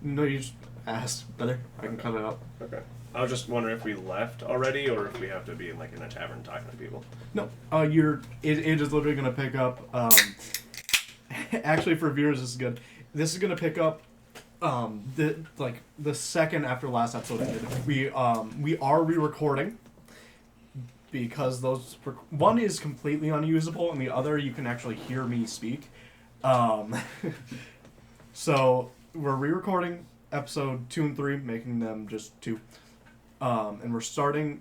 No, you just ask, brother. I can cut it out. Okay. I was just wondering if we left already, or if we have to be in a tavern talking to people. No, it is literally gonna pick up. Actually, for viewers, this is good. This is gonna pick up. The second after last episode ended. We are re-recording because one is completely unusable and the other you can actually hear me speak. So we're re-recording episode 2 and 3, making them just 2. And we're starting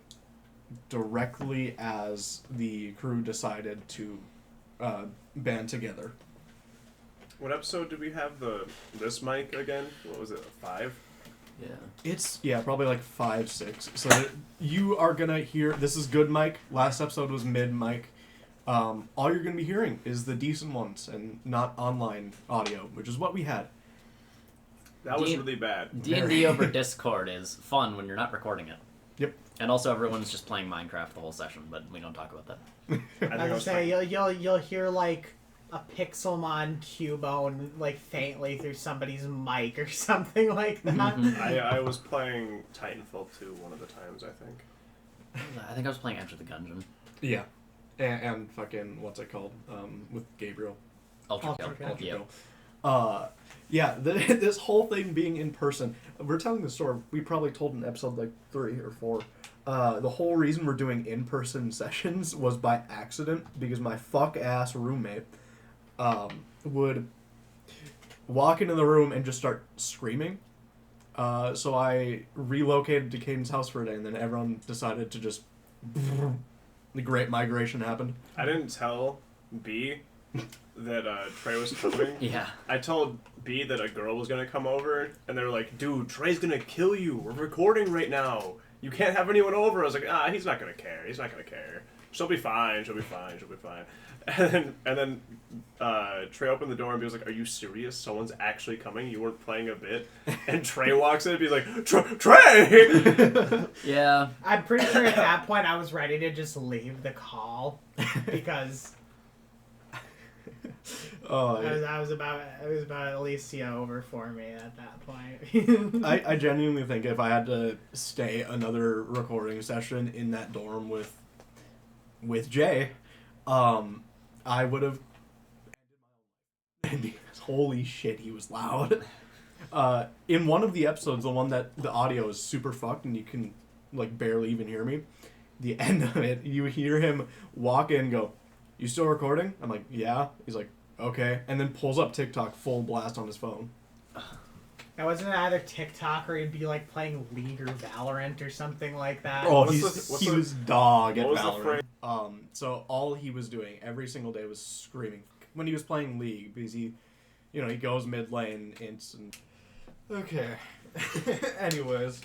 directly as the crew decided to band together. What episode did we have this mic again? What was it, 5? Yeah. It's, probably like 5, 6. So you are going to hear, this is good mic. Last episode was mid mic. All you're going to be hearing is the decent ones and not online audio, which is what we had. That was really bad. D&D over Discord is fun when you're not recording it. Yep. And also everyone's just playing Minecraft the whole session, but we don't talk about that. I was gonna say you'll hear like a Pixelmon Cubone like faintly through somebody's mic or something like that. I was playing Titanfall 2 one of the times, I think. I think I was playing Enter the Gungeon. Yeah. And fucking, what's it called? With Gabriel. Ultra Kill. This whole thing being in person, we're telling the story, we probably told in episode like 3 or 4. The whole reason we're doing in-person sessions was by accident, because my fuck-ass roommate would walk into the room and just start screaming. So I relocated to Caden's house for a day, and then everyone decided to just... The Great Migration happened. I didn't tell B that Trey was coming. Yeah. I told B that a girl was going to come over, and they were like, dude, Trey's going to kill you. We're recording right now. You can't have anyone over. I was like, he's not going to care. He's not going to care. She'll be fine. She'll be fine. She'll be fine. And then Trey opened the door and he was like, are you serious? Someone's actually coming? You weren't playing a bit? And Trey walks in and he's like, Trey! Yeah. I'm pretty sure at that point I was ready to just leave the call because it was about Elysium over for me at that point. I genuinely think if I had to stay another recording session in that dorm with Jay, I would have. Holy shit, he was loud. In one of the episodes, the one that the audio is super fucked and you can like barely even hear me, the end of it, you hear him walk in and go, "You still recording?" I'm like, "Yeah." He's like, "Okay," and then pulls up TikTok full blast on his phone. That wasn't either TikTok or he'd be like playing League or Valorant or something like that. Oh, he was dog at Valorant. The So all he was doing every single day was screaming when he was playing League, because he goes mid lane instant. Okay. Anyways,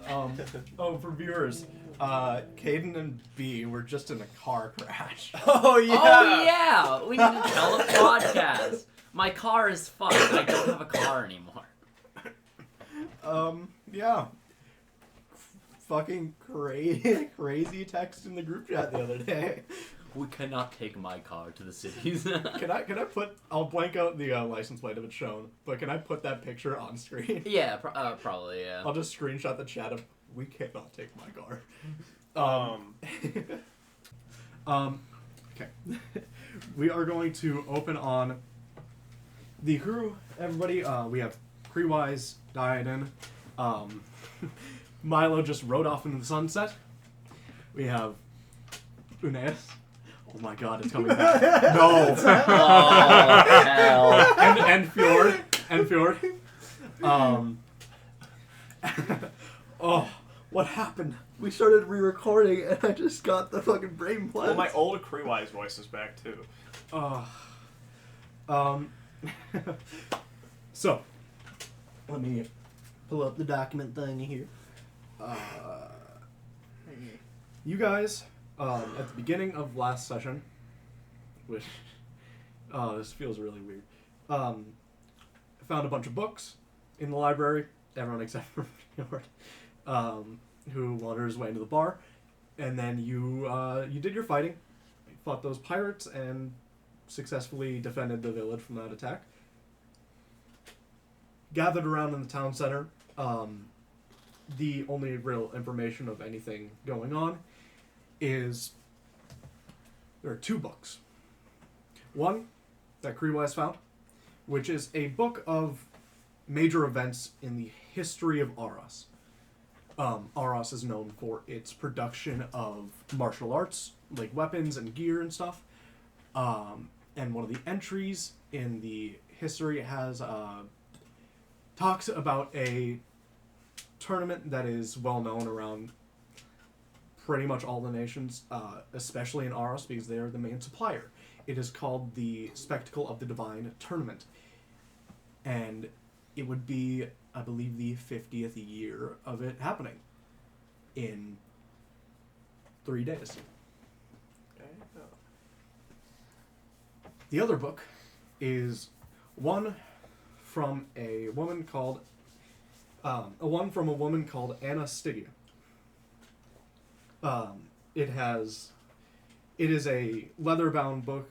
for viewers, Caden and B were just in a car crash. Oh yeah. Oh yeah. We need to tell a podcast. My car is fucked. I don't have a car anymore. Yeah. Fucking crazy text in the group chat the other day. We cannot take my car to the cities. Can I put? I'll blank out the license plate if it's shown, but can I put that picture on screen? Yeah, probably. Yeah. I'll just screenshot the chat of we cannot take my car. Okay. We are going to open on the crew. Everybody, we have Crewise, Diadin. Milo just rode off into the sunset. We have Uneas. Oh my god, it's coming back. No! Oh, hell. And Fjord. Oh, what happened? We started re-recording and I just got the fucking brain blast. Well, my old Crewise voice is back too. So, let me pull up the document thing here. You guys, at the beginning of last session, which, this feels really weird, found a bunch of books in the library, everyone except for Fjord, who wandered his way into the bar, and then you did your fighting, fought those pirates, and successfully defended the village from that attack. gathered around in the town center. The only real information of anything going on is there are 2 books. One that Kreewise found, which is a book of major events in the history of Aros. Aros is known for its production of martial arts, like weapons and gear and stuff. And one of the entries in the history has talks about a tournament that is well known around pretty much all the nations, especially in Aros because they are the main supplier. It is called the Spectacle of the Divine Tournament. And it would be, I believe, the 50th year of it happening in 3 days. The other book is one from a woman called Anna Stygia. It is a leather-bound book,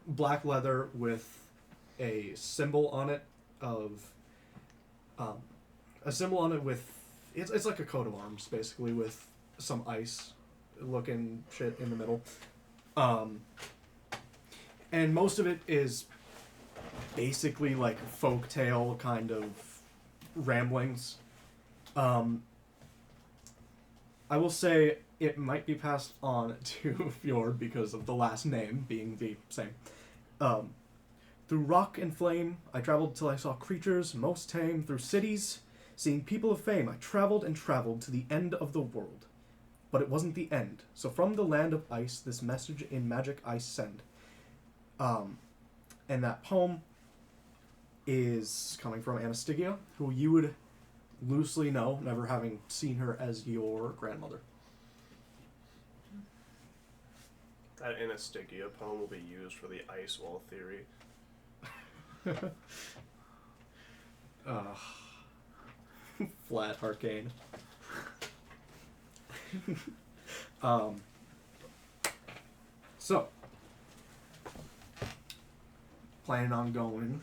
black leather with a symbol on it it's like a coat of arms basically with some ice looking shit in the middle. And most of it is basically like folktale kind of ramblings. I will say it might be passed on to Fjord because of the last name being the same. Through rock and flame, I traveled till I saw creatures most tame. Through cities, seeing people of fame, I traveled and traveled to the end of the world. But it wasn't the end. So from the land of ice, this message in magic I send. And that poem is coming from Anna Stygia, who you would loosely know, never having seen her, as your grandmother. That Anna Stygia poem will be used for the ice wall theory. Flat arcane. So, planning on going.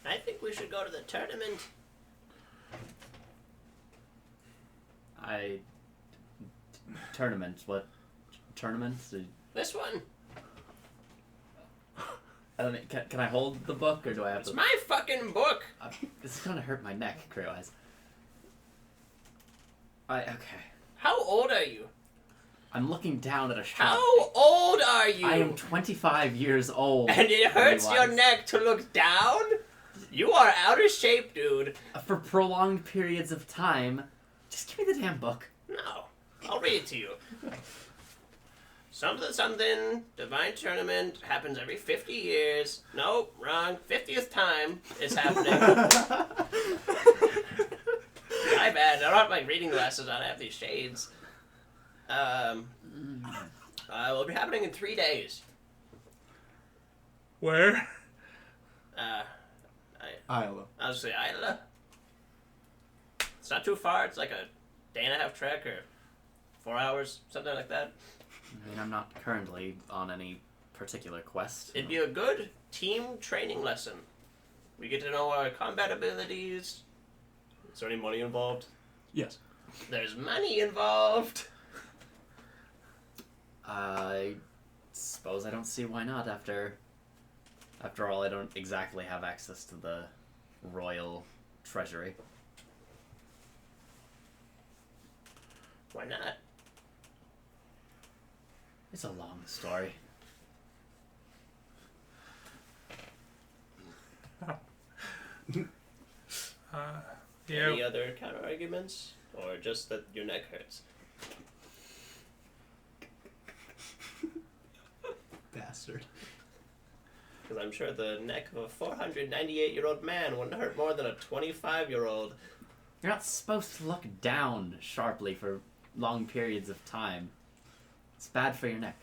I think we should go to the tournament. Tournaments? What? Tournaments? This one. I don't know, can I hold the book, or do I have It's to... my fucking book. This is gonna hurt my neck, Kreewise. Okay. How old are you? I'm looking down at a shop. How old are you? I am 25 years old. And it hurts your Kreewise. neck to look down? You are out of shape, dude. For prolonged periods of time. Just give me the damn book. No. I'll read it to you. Something, divine tournament, happens every 50 years. Nope, wrong. 50th time it's happening. My bad. I don't have my reading glasses on. I have these shades. Will be happening in 3 days. Where? Isla. I was gonna say Isla. It's not too far. It's like a day and a half trek or 4 hours, something like that. I mean, I'm not currently on any particular quest. It'd be a good team training lesson. We get to know our combat abilities. Is there any money involved? Yes. There's money involved. I suppose I don't see why not. After all, I don't exactly have access to the royal treasury. Why not? It's a long story. Yeah. Any other counter arguments? Or just that your neck hurts? Bastard. Because I'm sure the neck of a 498-year-old man wouldn't hurt more than a 25-year-old. You're not supposed to look down sharply for long periods of time. It's bad for your neck.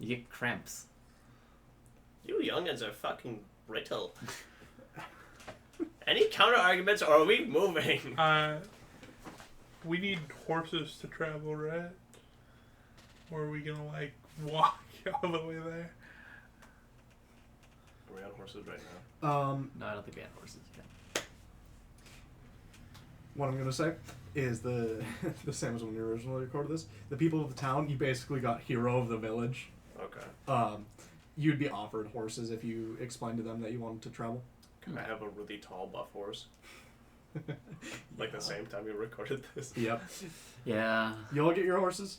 You get cramps. You youngins are fucking brittle. Any counter arguments, or are we moving? We need horses to travel, right? Or we gonna like walk all the way there? Are we on horses right now? No, I don't think we had horses yet. What I'm gonna say is the same as when we originally recorded this. The people of the town, you basically got hero of the village. Okay. You'd be offered horses if you explained to them that you wanted to travel. Can I have a really tall buff horse? Like the same time we recorded this? Yep. Yeah. You'll get your horses.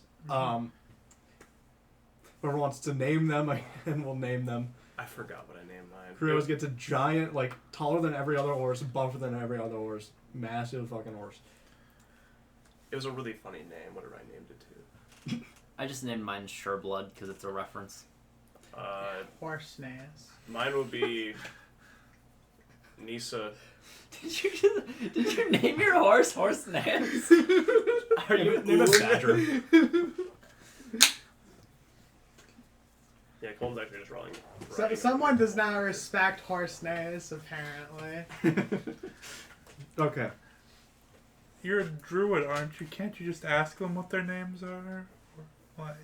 Whoever wants to name them, and we'll name them. I forgot what I named mine. Kurios gets a giant, like, taller than every other horse, buffer than every other horse. Massive fucking horse. It was a really funny name. What did I name it to? I just named mine Sureblood because it's a reference. Horse nails. Mine would be Nisa. Did you name your horse Horse Nance? Are you name it Badger? Yeah, Cole's actually just rolling. So, someone does not respect horse nails, apparently. Okay. You're a druid, aren't you? Can't you just ask them what their names are? Or, like,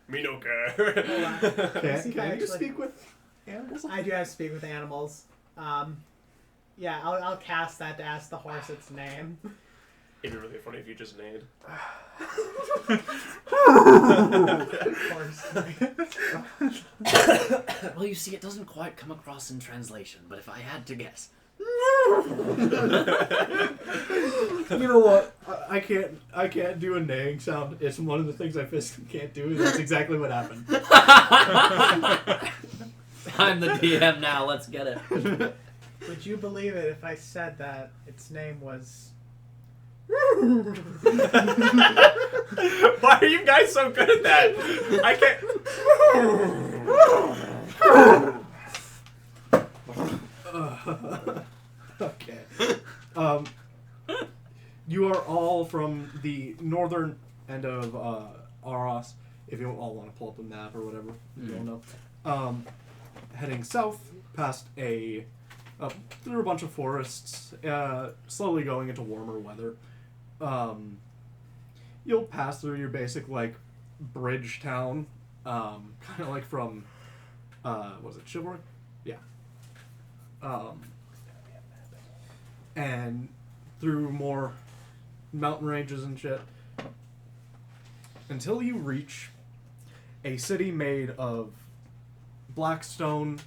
Me no care. hold on. Let's see if I Can you actually- speak with animals? I do have to speak with animals. Yeah, I'll cast that to ask the horse its name. It'd be really funny if you just neighed. Horse. Well, you see, it doesn't quite come across in translation, but if I had to guess. You know what? I can't do a neighing sound. It's one of the things I physically can't do, and that's exactly what happened. I'm the DM now, let's get it. Would you believe it if I said that its name was... Why are you guys so good at that? I can't. Okay. You are all from the northern end of Aros. If you all want to pull up a map or whatever, you don't know. Heading south past through a bunch of forests, slowly going into warmer weather. You'll pass through your basic like bridge town, kind of like from was it Chivalry? Yeah. And through more mountain ranges and shit until you reach a city made of black stone.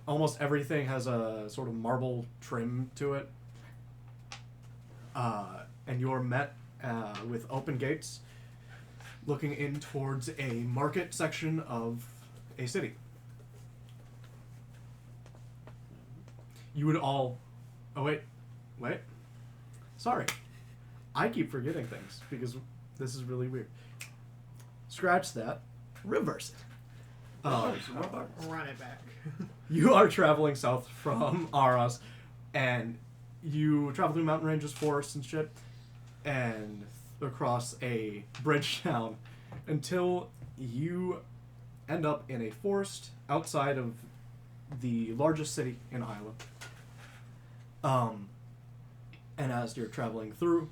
Almost everything has a sort of marble trim to it. And you're met with open gates looking in towards a market section of a city. You would all... Oh, wait. Sorry. I keep forgetting things because this is really weird. Scratch that. Reverse it. Run it back. You are traveling south from Aros, and you travel through mountain ranges, forests, and shit, and across a bridge town until you end up in a forest outside of the largest city in Iowa. And as you're traveling through,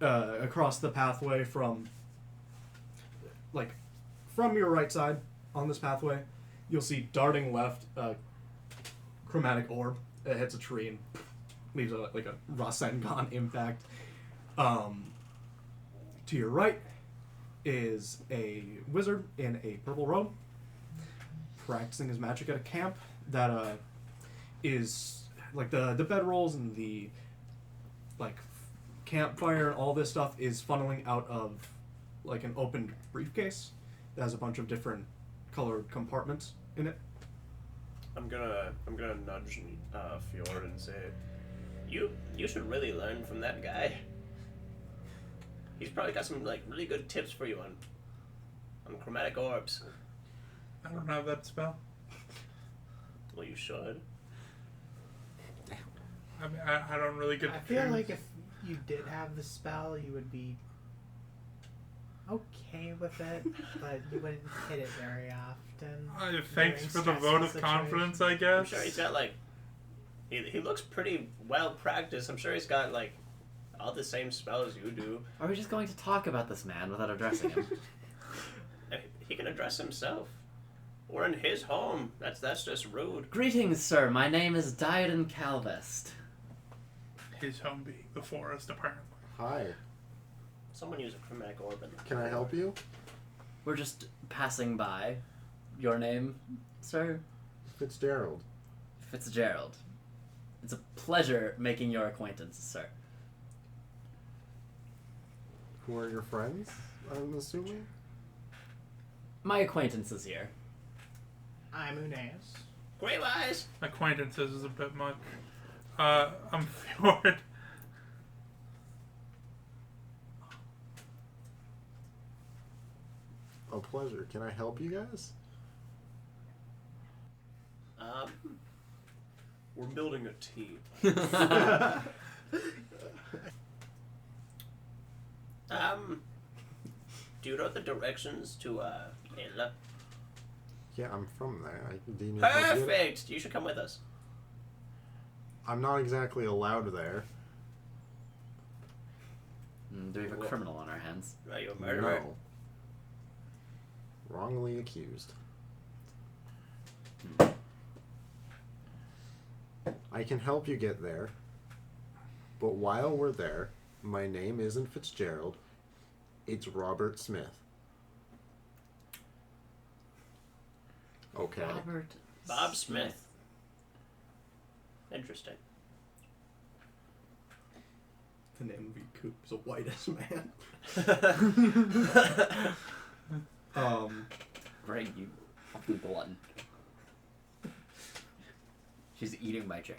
across the pathway from your right side on this pathway, you'll see darting left a chromatic orb. It hits a tree and leaves a Rasengan impact. To your right is a wizard in a purple robe practicing his magic at a camp that is like the bedrolls and the campfire and all this stuff is funneling out of like an open briefcase that has a bunch of different colored compartments in it. I'm gonna nudge Fjord and say, you should really learn from that guy. He's probably got some really good tips for you on chromatic orbs. I don't have that spell. Well, you should. I mean, I don't really get. I feel like if you did have the spell, you would be okay with it, but you wouldn't hit it very often. Thanks during for the vote of stressful confidence, I I'm guess. sure he's got he looks pretty well practiced. I'm sure he's got a all the same spells you do. Are we just going to talk about this man without addressing him? He can address himself. We're in his home. That's just rude. Greetings, sir. My name is Diadon Calvest. His home being the forest, apparently. Hi. Someone use a chromatic orb. Can I help you? We're just passing by. Your name, sir? Fitzgerald. Fitzgerald. It's a pleasure making your acquaintance, sir. Who are your friends, I'm assuming? My acquaintance is here. I'm Uneas. Great eyes. Acquaintances is a bit much. I'm Fjord. A pleasure. Can I help you guys? We're building a team. Do you know the directions to Ella? Yeah, I'm from there. Do you need help get it? Perfect. You should come with us. I'm not exactly allowed there. Do we have a criminal on our hands? Are you a murderer? No. Wrongly accused. I can help you get there. But while we're there, my name isn't Fitzgerald. It's Robert Smith. Okay. Robert Bob Smith. Interesting. The name would be Coop, is a whitest man. Greg, you fucking glutton. She's eating my chair.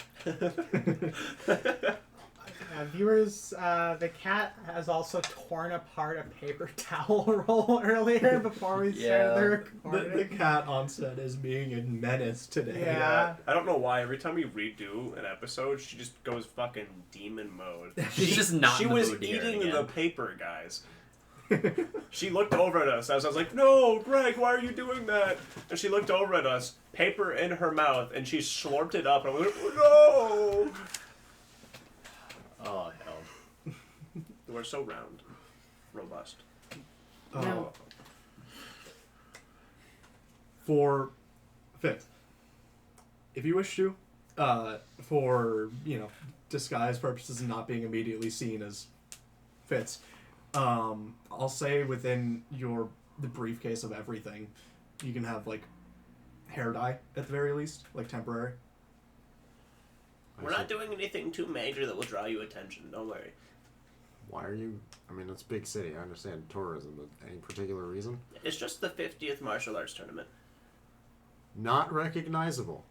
Viewers, the cat has also torn apart a paper towel roll earlier before we started the recording. The cat on set is being a menace today. Yeah. I don't know why. Every time we redo an episode, she just goes fucking demon mode. She's just not She in the was mood to hear it eating again. the paper, guys. She looked over at us. I was like, "No, Greg, why are you doing that?" And she looked over at us, paper in her mouth, and she slurped it up. And I was like, "No!" Oh, hell. We're so round, robust. No. For Fifth, if you wish to, for disguise purposes and not being immediately seen as Fitz, I'll say within the briefcase of everything, you can have like hair dye at the very least, like temporary. We're not doing anything too major that will draw you attention. Don't worry. Why are you... I mean, it's a big city. I understand tourism, but any particular reason? It's just the 50th martial arts tournament. Not recognizable.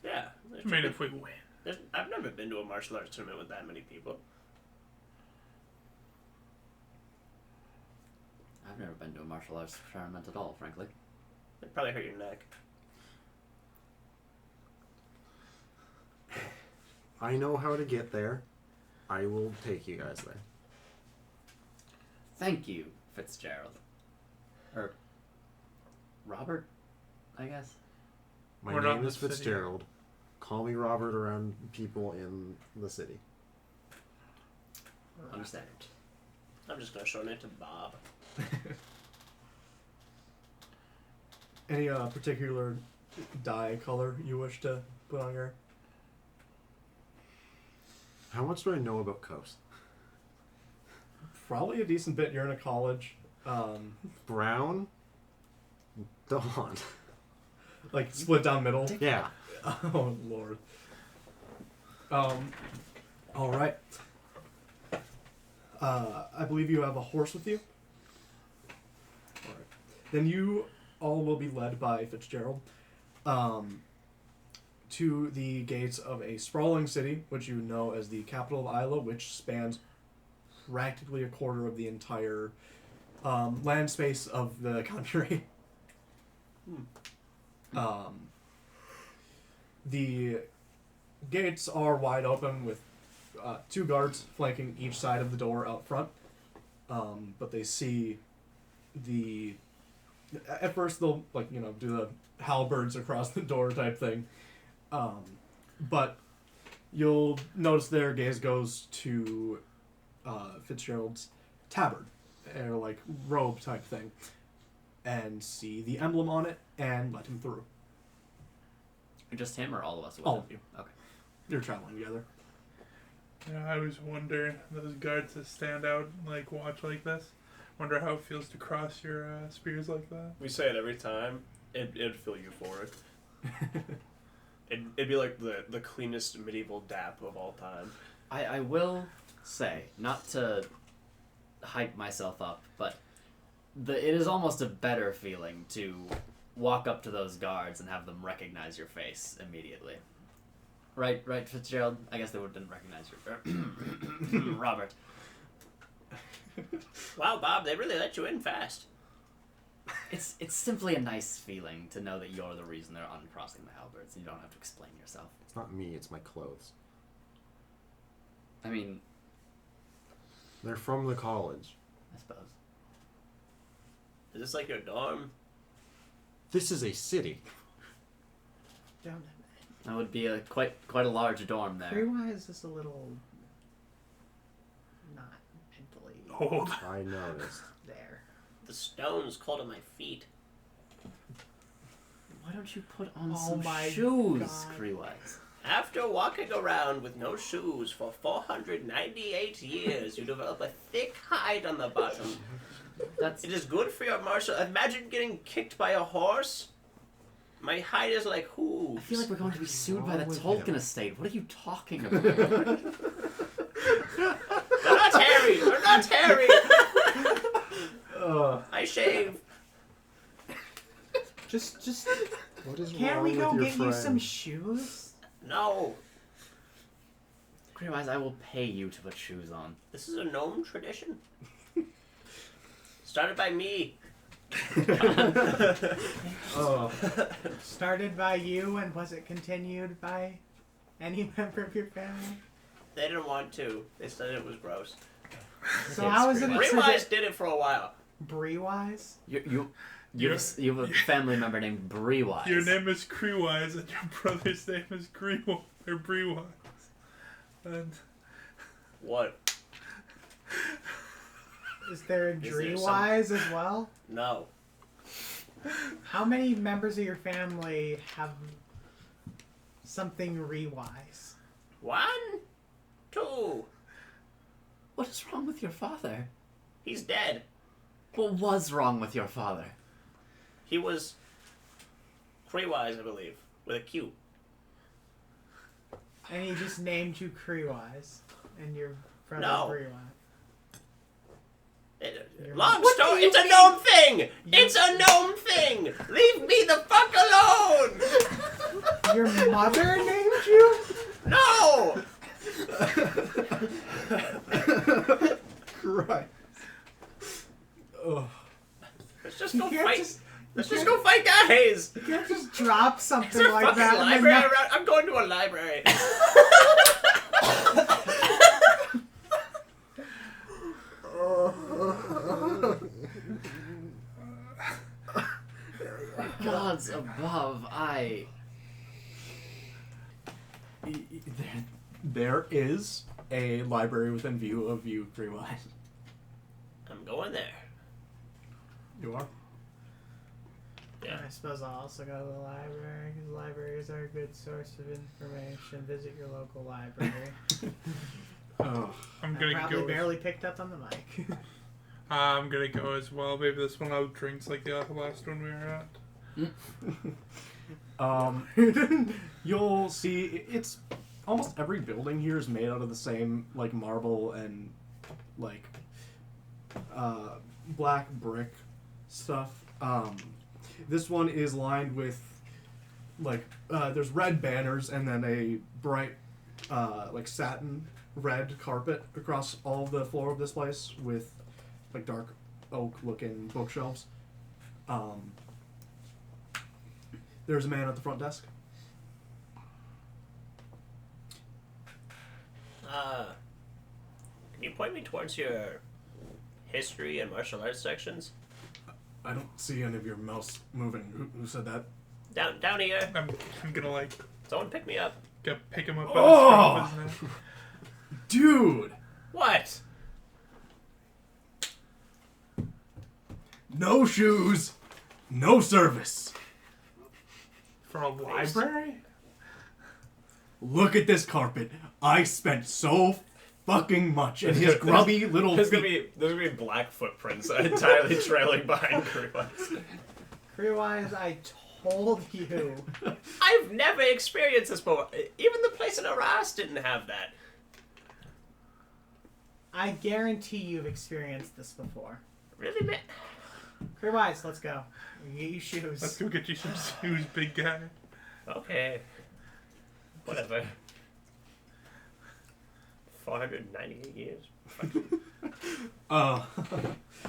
Yeah. I mean, if we win. I've never been to a martial arts tournament with that many people. I've never been to a martial arts tournament at all, frankly. It'd probably hurt your neck. I know how to get there. I will take you guys there. Thank you, Fitzgerald. Or Robert, I guess. My We're not in name the is city. Fitzgerald. Call me Robert around people in the city. Understand. I'm just gonna shorten it to Bob. Any particular dye color you wish to put on your... How much do I know about Coast? Probably a decent bit. You're in a college. Brown? Dawn. Like split down middle. Yeah. Oh lord. All right. I believe you have a horse with you. All right. Then you all will be led by Fitzgerald to the gates of a sprawling city, which you know as the capital of Isla, which spans practically a quarter of the entire land space of the country. The gates are wide open with two guards flanking each side of the door out front. But they see the... At first they'll, do the halberds across the door type thing. But You'll notice their gaze goes to Fitzgerald's tabard, or like robe type thing, and see the emblem on it, and let him through. Just him or all of us? All of you. Okay. You're traveling together. Yeah, I was wondering, those guards that stand out, like, watch like this. Wonder how it feels to cross your spears like that. We say it every time. It'd feel euphoric. It'd be like the cleanest medieval dap of all time. I will say, not to hype myself up, but it is almost a better feeling to walk up to those guards and have them recognize your face immediately. Right, Fitzgerald? I guess they didn't recognize your... Robert. Wow, Bob, they really let you in fast. It's simply a nice feeling to know that you're the reason they're uncrossing the halberds and you don't have to explain yourself. It's not me, it's my clothes. I mean, They're from the college. I suppose. Is this like your dorm? This is a city. Don't That would be quite a large dorm there. Free-wise is a little not mentally Old. I noticed. there. The stone's cold on my feet. Why don't you put on Oh some my shoes, God. Cree-wise? After walking around with no shoes for 498 years, you develop a thick hide on the bottom. It is good for your martial... Imagine getting kicked by a horse. My hide is like hooves. I feel like we're going to be sued by the wrong with Tolkien him? estate. What are you talking about? They're not hairy. They're not hairy. I shave. Just What is can't wrong we with go your get friend? you some shoes? No. Cree-wise, I will pay you to put shoes on. This is a gnome tradition. Started by me. Started by you, and was it continued by any member of your family? They didn't want to. They said it was gross. So Yes, how is it a Reewise tradition? did it for a while. Bree-wise? You have a family member named Bree-wise. Your name is Cree-wise, and your brother's name is Bree-wise. And What? Is there a Is there Dree-wise as well? No. How many members of your family have something Ree-wise? 1, 2. What is wrong with your father? He's dead. What was wrong with your father? He was Creewise, I believe, with a Q. And he just named you Cree-wise, and your brother No. Bree-wise. Long What story. do you It's a mean? gnome thing. It's a gnome thing. Leave me the fuck alone. Your mother named you? No. Right. Ugh. Let's just You go can't fight. just- Let's just go fight guys. You can't just drop Is something there a like fucking that. and then library not- around? I'm going to a library. Gods above, There is a library within view of you, Freewise. I'm going there. You are? Yeah. I suppose I'll also go to the library, because libraries are a good source of information. Visit your local library. Oh. I'm I gonna probably go. barely picked up on the mic. I'm gonna go as well. Maybe this one I'll have drinks like the last one we were at. You'll see it's almost every building here is made out of the same like marble and like black brick stuff. This one is lined with like there's red banners and then a bright like satin red carpet across all of the floor of this place with like dark oak looking bookshelves. There's a man at the front desk. Can you point me towards your history and martial arts sections? I don't see any of your mouse moving. Who said that? Down here. I'm gonna like. Someone pick me up. pick him up Oh! by the scruff of his neck. Dude! What? No shoes, no service. For a library? Look at this carpet. I spent so fucking much, and his grubby little There's feet. gonna be black footprints entirely trailing behind Creepwise. Career-wise, I told you. I've never experienced this before. Even the place in Arras didn't have that. I guarantee you've experienced this before. Really, man? Career-wise, let's go. Get you shoes. Let's go get you some shoes, big guy. Okay. Whatever. 498 years.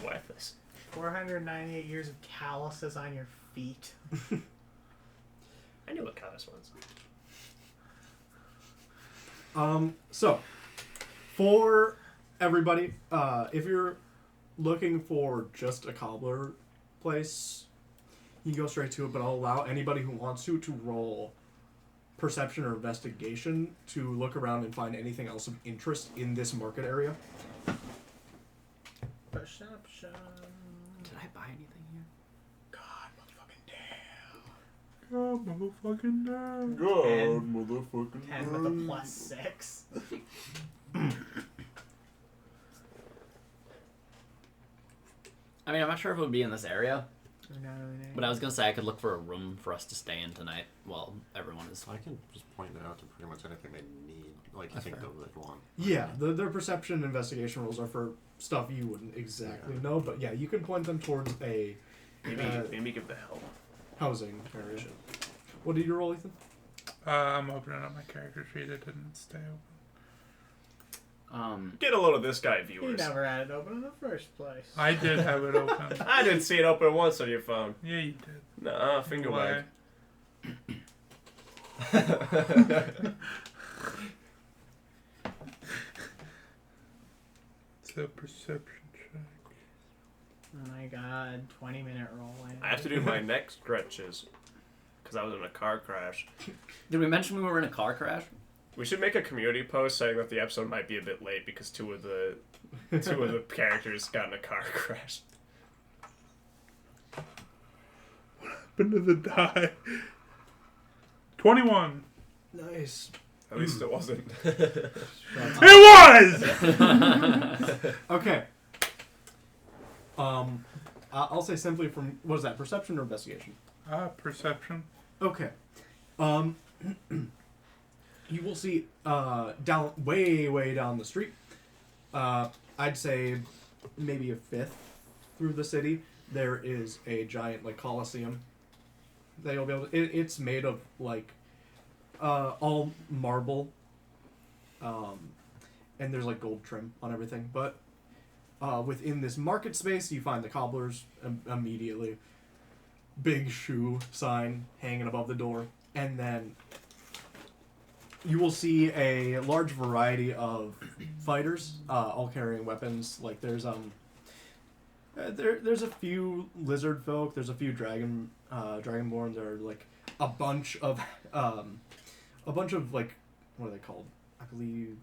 Worthless. 498 years of calluses on your feet. I knew what callus was. So, for everybody, if you're looking for just a cobbler place, you can go straight to it, but I'll allow anybody who wants to roll perception or investigation to look around and find anything else of interest in this market area. Perception. Did I buy anything here? God, motherfucking damn. God, motherfucking damn. God, motherfucking 10 with a +6. I mean, I'm not sure if it would be in this area, No. but I was gonna say I could look for a room for us to stay in tonight while everyone is. I can just point it out to pretty much anything they need. Like, you That's think fair. they'll like want. Yeah, their perception and investigation rolls are for stuff you wouldn't exactly know, but yeah, you can point them towards a Maybe give the help. housing area. What did you roll, Ethan? I'm opening up my character sheet. It didn't stay open. Get a load of this guy, You viewers. never had it open in the first place. I did have it open. I didn't see it open once on your phone. Yeah, you did. Nah, finger Why? wag. It's a perception check. Oh my god, 20-minute rolling. I have to do my neck stretches because I was in a car crash. Did we mention we were in a car crash? We should make a community post saying that the episode might be a bit late because two of the characters got in a car crash. Happened to the die. 21. Nice. At least it wasn't. It was! Okay. I'll say simply from, what is that, perception or investigation? Perception. Okay. You will see down way down the street. I'd say maybe a fifth through the city. There is a giant like Coliseum. That you'll be able to. It's made of like all marble. And there's like gold trim on everything. But within this market space, you find the cobblers immediately. Big shoe sign hanging above the door, and then you will see a large variety of fighters, all carrying weapons. Like there's there's a few lizard folk. There's a few dragonborn. There are like a bunch of like, what are they called? I believe,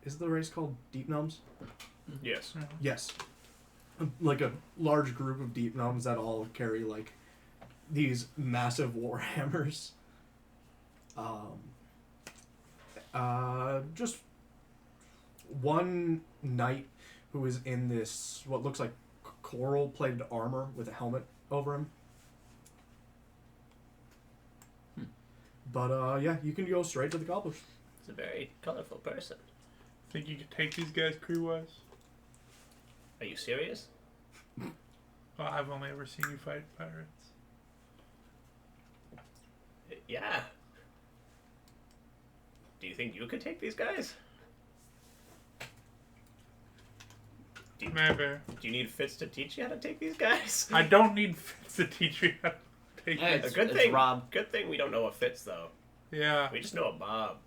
is the race called Deep Gnomes? Yes. Yes. Like a large group of Deep Gnomes that all carry like these massive war hammers. Just one knight who is in this, what looks like coral-plated armor with a helmet over him. But, yeah, you can go straight to the cobblers. He's a very colorful person. Think you could take these guys crew-wise? Are you serious? Well, I've only ever seen you fight pirates. Yeah. Do you think you could take these guys? Maybe. Do you need Fitz to teach you how to take these guys? I don't need Fitz to teach me how to take Hey, this. A good It's thing. Rob. Good thing we don't know a Fitz though. Yeah. We just know a Bob.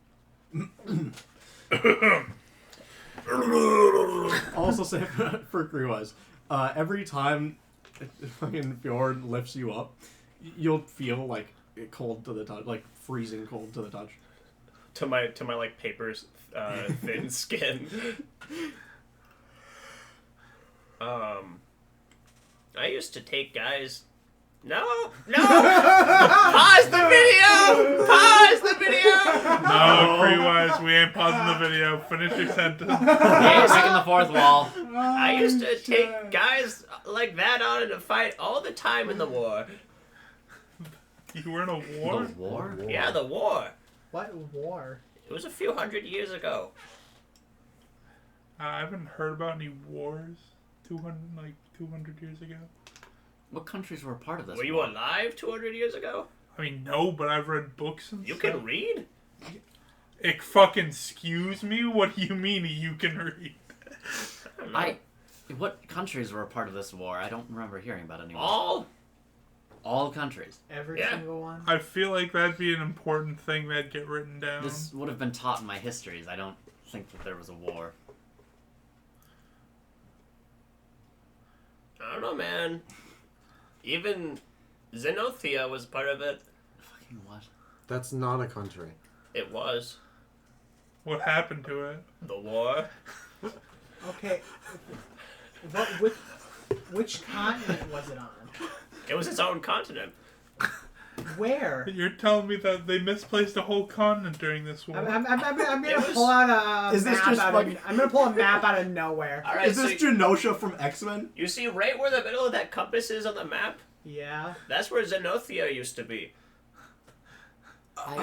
Also say for crew-wise, every time fucking Fjord lifts you up, you'll feel like it cold to the touch, like freezing cold to the touch. to my like paper thin skin. I used to take guys. No! Pause the video! Pause the video! No, Cree-wise, we ain't pausing the video. Finish your sentence. Yeah, breaking the fourth wall. I used to take guys like that on in a fight all the time in the war. You were in a war? The war? Yeah, the war. What war? It was a few hundred years ago. I haven't heard about any wars 200 years ago. What countries were a part of this? Were you alive 200 years ago? I mean, no, but I've read books and You stuff. can read? Fucking excuse me? What do you mean you can read? What countries were a part of this war? I don't remember hearing about anyone. All countries. Every Yeah. single one? I feel like that'd be an important thing that'd get written down. This would have been taught in my histories. I don't think that there was a war. I don't know, man. Even Xenothia was part of it. Fucking what? That's not a country. It was. What happened to it? The war. Okay. Which continent was it on? It was its own continent. Where? You're telling me that they misplaced a whole continent during this war? I'm gonna It was- pull out a Is this map just out like- of, I'm gonna pull a map out of nowhere. Alright, Is so this Genosha from X-Men? you see right where the middle of that compass is on the map? Yeah. That's where Xenothia used to be.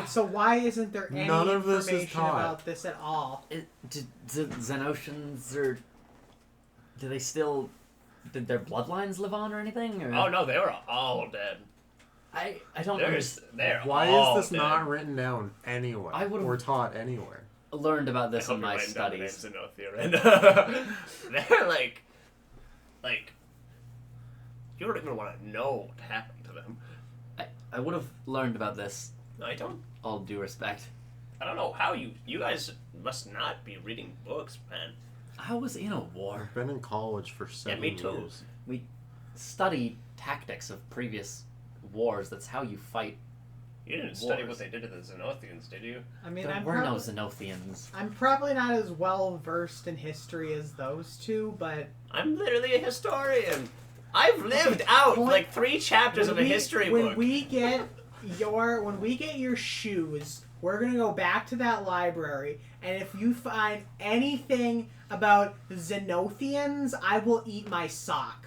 So why isn't there any None of this is information taught. about this at all? Did Xenotians or do they still? Did their bloodlines live on or anything? Or? Oh no, they were all dead. I don't They're Why all is this dead. not written down anywhere? I would've- or taught anywhere? learned about I this hope in you're my writing down the name studies. Xenothia right now. They're like, you don't even want to know what happened to them. I would have learned about this. I don't All due respect. I don't know how you guys must not be reading books, man. I was in a war. I've been in college for 7 me too. years. We studied tactics of previous wars. That's how you fight. You didn't study Wars. what they did to the Xenothians, did you? I mean, There I'm were no prob- Xenothians. I'm probably not as well versed in history as those two, but I'm literally a historian. I've lived out point- like 3 chapters of a history when book. we get your shoes, we're gonna go back to that library, and if you find anything about Xenothians, I will eat my sock.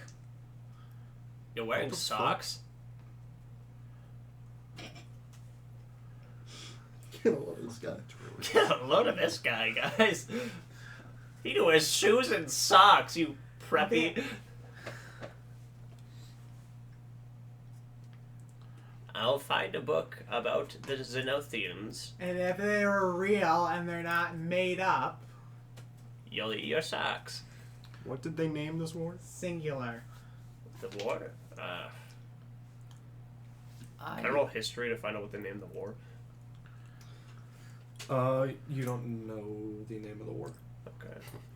You're wearing socks? Get a load of this guy. Get a load of this guy, guys. He wears shoes and socks, you preppy. I'll find a book about the Xenothians. And if they're real and they're not made up, You'll eat your socks. What did they name this war? singular. The war? Can I roll history to find out what they named the war? You don't know the name of the war. Okay.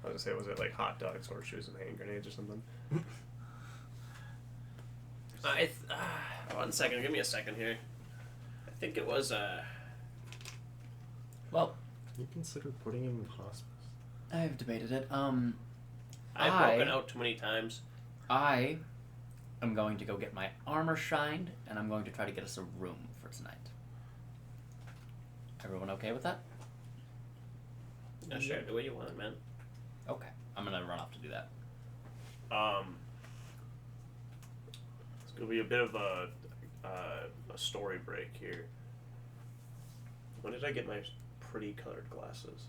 I was gonna say, was it like hot dogs, horseshoes, and hand grenades or something? One second, give me a second here. I think it was, Well, You considered putting him in hospice? I've debated it. I've I- broken out too many times. I am going to go get my armor shined, and I'm going to try to get us a room for tonight. Everyone okay with that? Yeah, sure, do what you want, man. Okay. I'm gonna run off to do that. It's gonna be a bit of a story break here. When did I get my pretty colored glasses?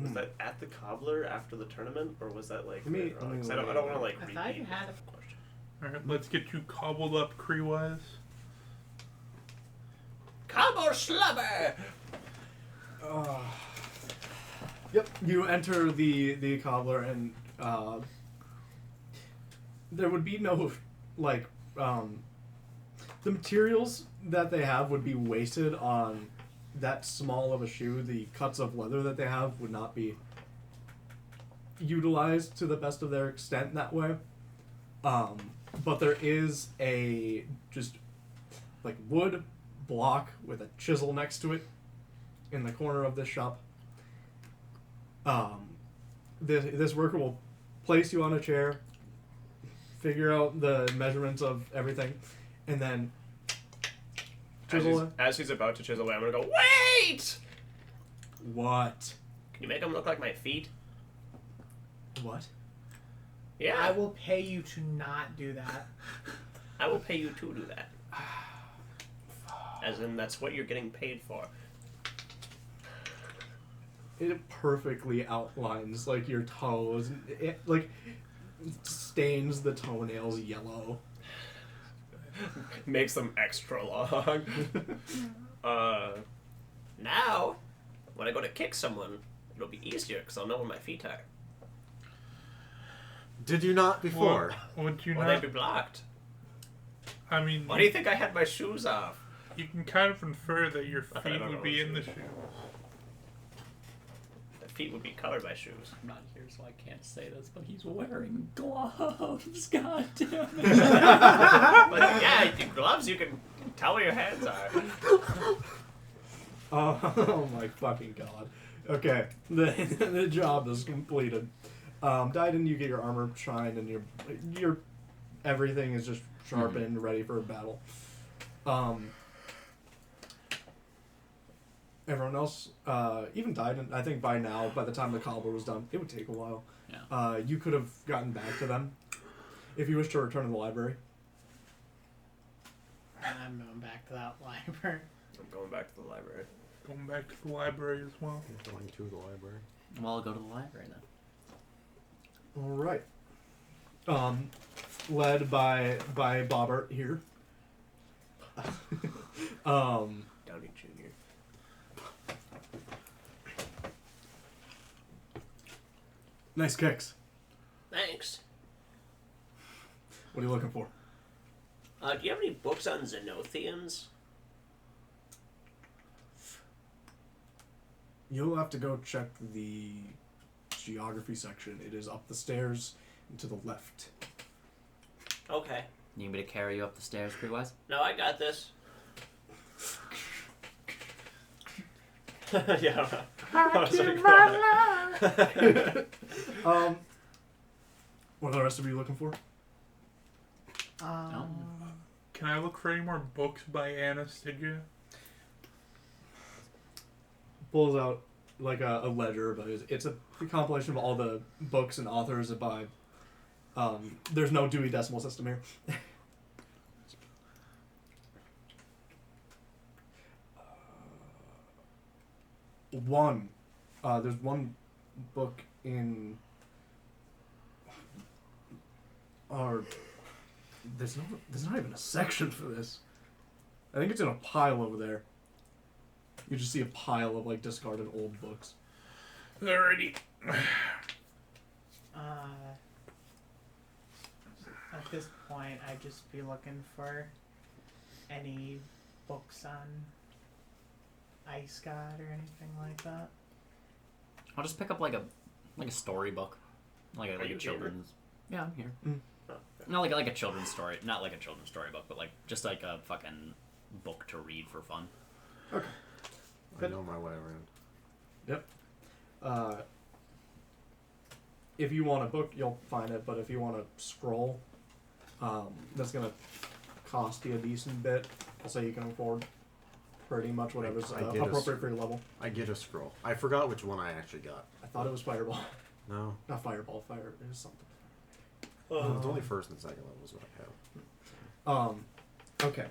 Was that at the cobbler after the tournament, or was that like? Let me- later on? let me 'Cause I don't want to like I repeat thought you had the question. Alright, let's get you cobbled up Cree-wise. Cobble slubber. Yep. You enter the cobbler, and there would be no like the materials that they have would be wasted on that small of a shoe. The cuts of leather that they have would not be utilized to the best of their extent that way. But there is a just like wood block with a chisel next to it in the corner of this shop. This worker will place you on a chair, figure out the measurements of everything, and then chisel it. As he's about to chisel away, I'm gonna go, wait! What? Can you make them look like my feet? What? Yeah, I will pay you to not do that. I will pay you to do that. As in, that's what you're getting paid for. It perfectly outlines like your toes. It like stains the toenails yellow. Makes them extra long. Now, when I go to kick someone, it'll be easier because I'll know where my feet are. Did you not before? Would you Will not? they be blocked? I mean, Why do you think I had my shoes off? you can kind of infer that your I feet don't would know be what in the shoes. shoes. The feet would be covered by shoes. I'm not here, so I can't say this, but he's wearing gloves. God damn it. But yeah, the gloves, you can tell where your hands are. Oh my fucking god. Okay, the job is completed. Dyden, you get your armor shined and your everything is just sharpened, ready for a battle. Everyone else, even Dyden, I think by now, by the time the cobbler was done, it would take a while. Yeah. You could have gotten back to them if you wish to return to the library. And I'm going back to that library. I'm going back to the library. Going back to the library as well. Going to the library. Well, I'll go to the library then. All right. Led by Bobbert here. Downey Jr. Nice kicks. Thanks. What are you looking for? Do you have any books on Xenothians? You'll have to go check the geography section. It is up the stairs and to the left. Okay. You need me to carry you up the stairs, Freewise? No, I got this. Yeah. What are the rest of you looking for? Can I look for any more books by Anastasia? Pulls out like a ledger, but it's a compilation of all the books and authors by. There's no Dewey Decimal System here. There's one book in. Or there's not even a section for this. I think it's in a pile over there. You just see a pile of like discarded old books. Alrighty. At this point, I'd just be looking for any books on Ice God or anything like that. I'll just pick up like a storybook, like Are a you children's. Yeah, I'm here. Oh, Not like a children's story, not like a children's storybook, but like just like a fucking book to read for fun. Okay. I know my way around. If you want a book, you'll find it. But if you want a scroll, that's gonna cost you a decent bit. I'll say you can afford pretty much whatever's I get a appropriate for your level. I get a scroll. I forgot which one I actually got. I thought it was Fireball. No. Not Fireball. Fire. It was something. It's only first and second levels what I have. Okay.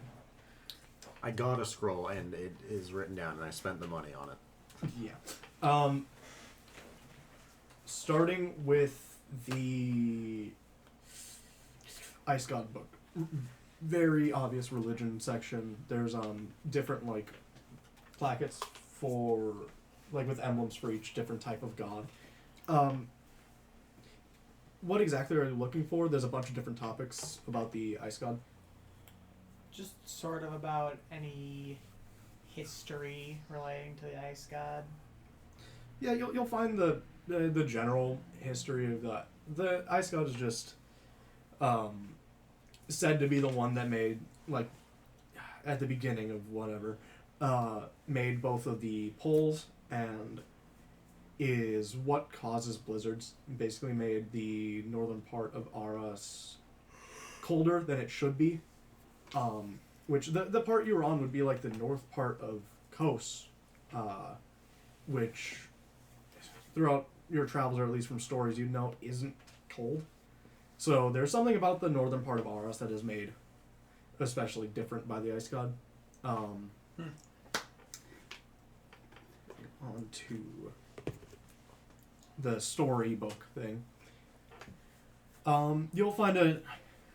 I got a scroll and it is written down and I spent the money on it. Yeah. Starting with the Ice God book. Very obvious religion section. There's different like plaquettes for like with emblems for each different type of god. What exactly are you looking for? There's a bunch of different topics about the Ice God. Just sort of about any history relating to the Ice God. Yeah, you'll find the general history of that. The Ice God is just said to be the one that made like at the beginning of whatever, made both of the poles and is what causes blizzards. Basically made the northern part of Aras colder than it should be. Which the part you were on would be like the north part of Kos, which throughout your travels, or at least from stories, you know isn't cold. So there's something about the northern part of Aras that is made especially different by the ice god. On to the storybook thing. You'll find a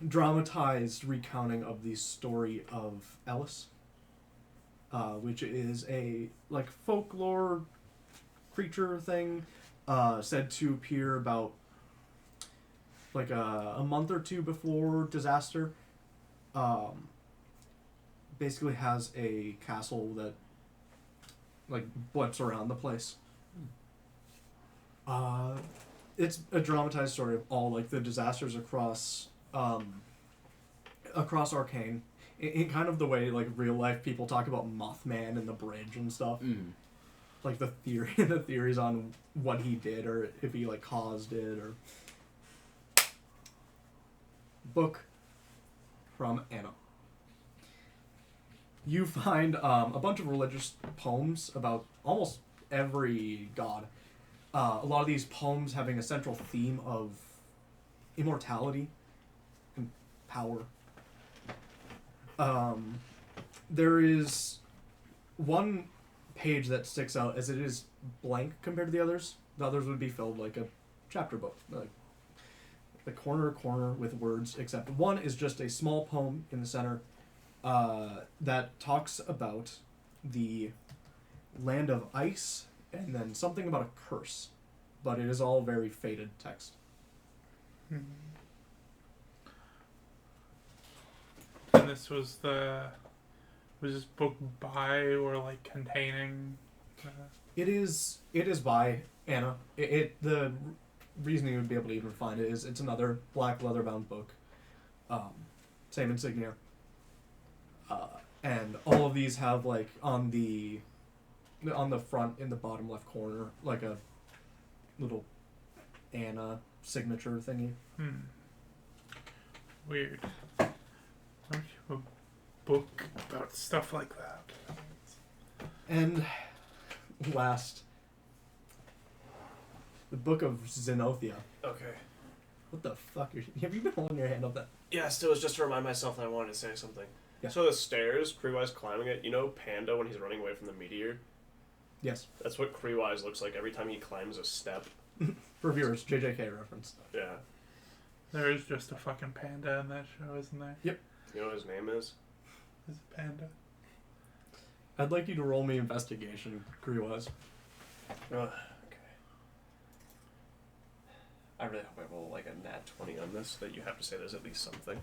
dramatized recounting of the story of Ellis, which is a like folklore creature thing, said to appear about like a month or two before disaster. Basically has a castle that like blips around the place. It's a dramatized story of all like the disasters across Arcane, in kind of the way like real life people talk about Mothman and the bridge and stuff. Like the theories on what he did or if he like caused it. Or book from Anna. You find a bunch of religious poems about almost every god. A lot of these poems having a central theme of immortality and power. There is one page that sticks out as it is blank compared to the others. The others would be filled like a chapter book, like the corner with words, except one is just a small poem in the center that talks about the land of ice and then something about a curse, but it is all very faded text. And this was this book by or like containing? It is by Anna. The reason you would be able to even find it is it's another black leather bound book, same insignia, and all of these have like on the front in the bottom left corner like a little Anna signature thingy. Weird. Why don't you have a book about stuff like that? And last, the Book of Xenothia. Okay. What the fuck? Have you been holding your hand up that? Yes, it was just to remind myself that I wanted to say something. Yeah. So the stairs, Kreewise climbing it, you know Panda when he's running away from the meteor? Yes. That's what Kreewise looks like every time he climbs a step. For viewers, JJK reference. Yeah. There is just a fucking panda in that show, isn't there? Yep. You know what his name is? Is it panda? I'd like you to roll me investigation, Kreewise. Okay. I really hope I roll like a nat 20 on this, that you have to say there's at least something.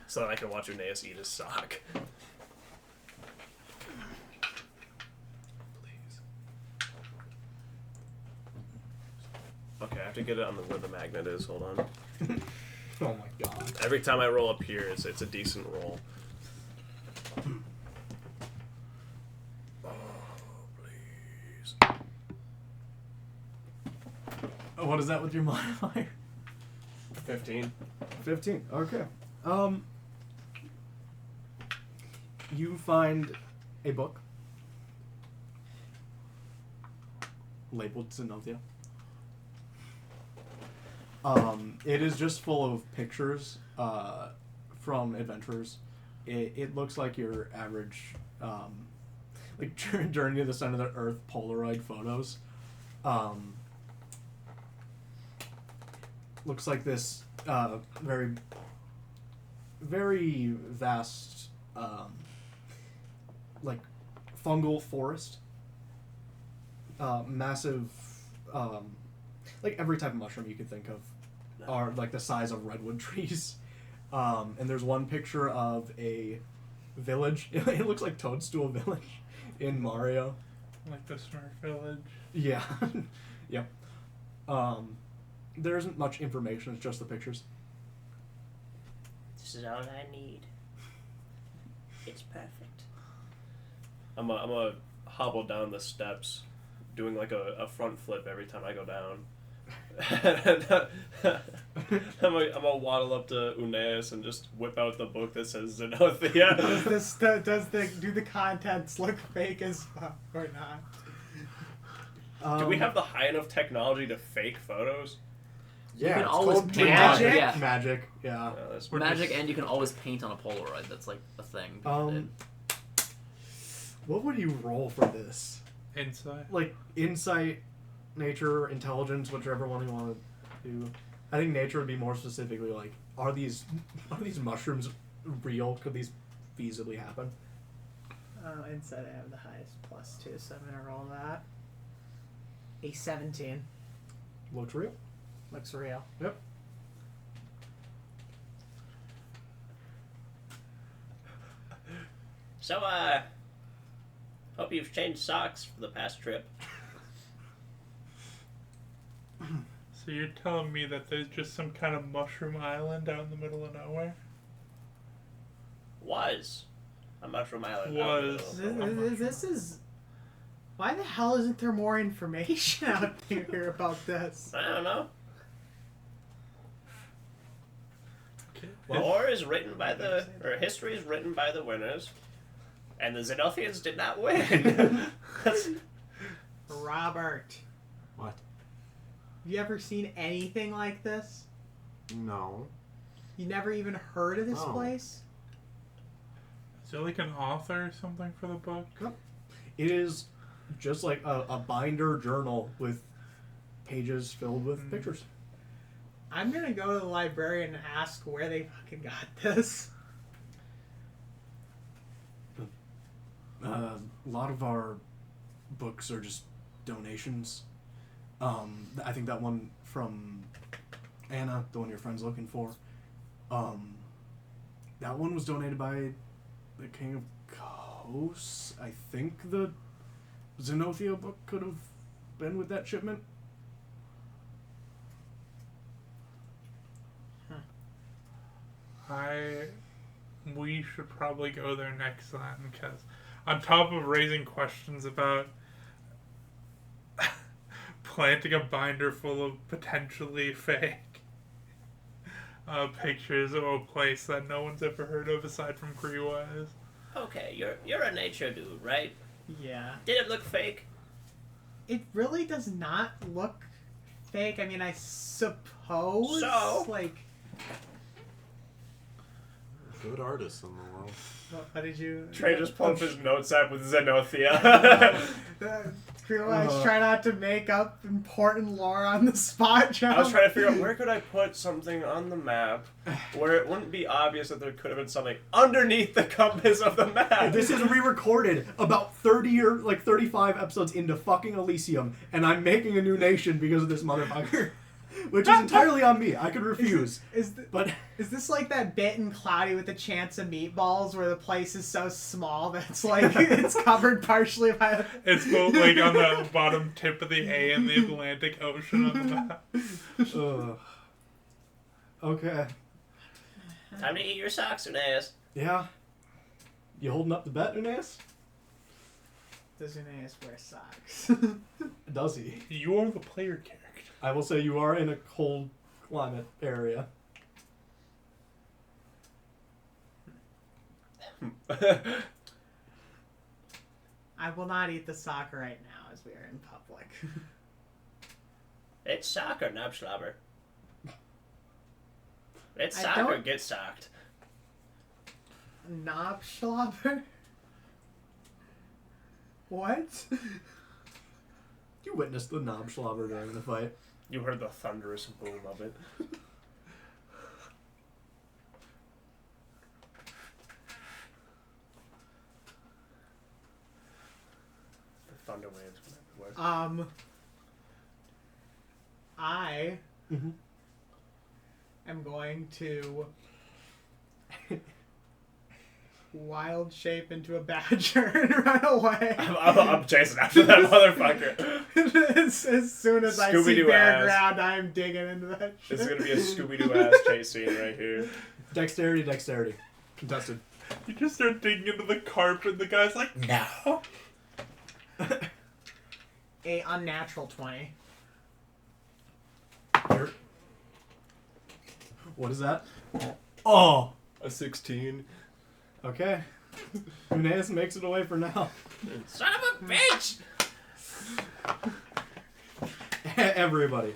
So that I can watch Uneus eat his sock. Please. Okay, I have to get it on where the magnet is. Hold on. Oh my god. Every time I roll up here, it's a decent roll. Oh, please. Oh, what is that with your modifier? 15. 15. Okay. You find a book labeled Xenothia. It is just full of pictures from adventurers. It looks like your average like Journey to the Center of the Earth Polaroid photos. Looks like this very, very vast, like fungal forest. Massive, like every type of mushroom you could think of are like the size of redwood trees. And there's one picture of a village. It looks like Toadstool Village in Mario. Like the Smurf Village. Yeah. Yep. There isn't much information, it's just the pictures. This is all I need. It's perfect. I'm a hobble down the steps, doing like a front flip every time I go down. I'm a waddle up to Uneus and just whip out the book that says Zenothea. Do the contents look fake as fuck or not? Do we have the high enough technology to fake photos? Yeah, You can it's always called paint magic? on yeah. Magic, yeah. That's Magic, and you can always paint on a Polaroid. That's like a thing. people Um, What would you roll for this? Inside. Like insight, nature, intelligence, whichever one you want to do. I think nature would be more specifically like, are these mushrooms real? Could these feasibly happen? Inside I have the highest +2, so I'm gonna roll that. A 17. Looks real. Looks real. Yep. So, hope you've changed socks for the past trip. So you're telling me that there's just some kind of mushroom island out in the middle of nowhere? Was a mushroom island. This is. Why the hell isn't there more information out there about this? I don't know. Okay. Lore is written by the, or history is written by the winners, and the Zenothians did not win. Robert, What? you ever seen anything like this? No. You never even heard of this No. place? Is there like an author or something for the book? It is just like a binder journal with pages filled with pictures. I'm gonna go to the librarian and ask where they fucking got this. A lot of our books are just donations. I think that one from Anna, the one your friend's looking for, that one was donated by the King of Kos. I think the Zenothea book could have been with that shipment. We should probably go there next time, because on top of raising questions about planting a binder full of potentially fake pictures of a place that no one's ever heard of aside from Cree-wise. Okay, you're a nature dude, right? Yeah. Did it look fake? It really does not look fake. I mean, I suppose. So? Like, Good artists in the world. what did you. Trey just pulled up his notes app with Zenothea. Realize try not to make up important lore on the spot, John. I was trying to figure out where could I put something on the map where it wouldn't be obvious that there could have been something underneath the compass of the map. This is re-recorded about 30 or like 35 episodes into fucking Elysium, and I'm making a new nation because of this motherfucker. Which is entirely on me. I could refuse. Is this like that bit in Cloudy with a Chance of Meatballs where the place is so small that it's like it's covered partially by. It's both like on the bottom tip of the A in the Atlantic Ocean on the map. Okay. Time to eat your socks, Uneus. Yeah. You holding up the bet, Uneus? Does Uneus wear socks? Does he? You are the player character. I will say you are in a cold climate area. I will not eat the sock right now as we are in public. It's sock or Nubschlobber. It's I sock or don't- get socked. Knobschlobber? What? You witnessed the knob slobber during the fight. You heard the thunderous boom of it. The thunder waves went everywhere. I Mhm. am going to wild shape into a badger and run away. I'm chasing after that motherfucker. as soon as I see Scooby-Doo bare ass. ground, I'm digging into that shit. This is gonna be a Scooby-Doo ass chase scene right here. Dexterity. Contested. You just start digging into the carpet, and the guy's like, no. A unnatural 20. Here. What is that? Oh! A 16. Okay. Uneas makes it away for now. Son of a bitch! Everybody.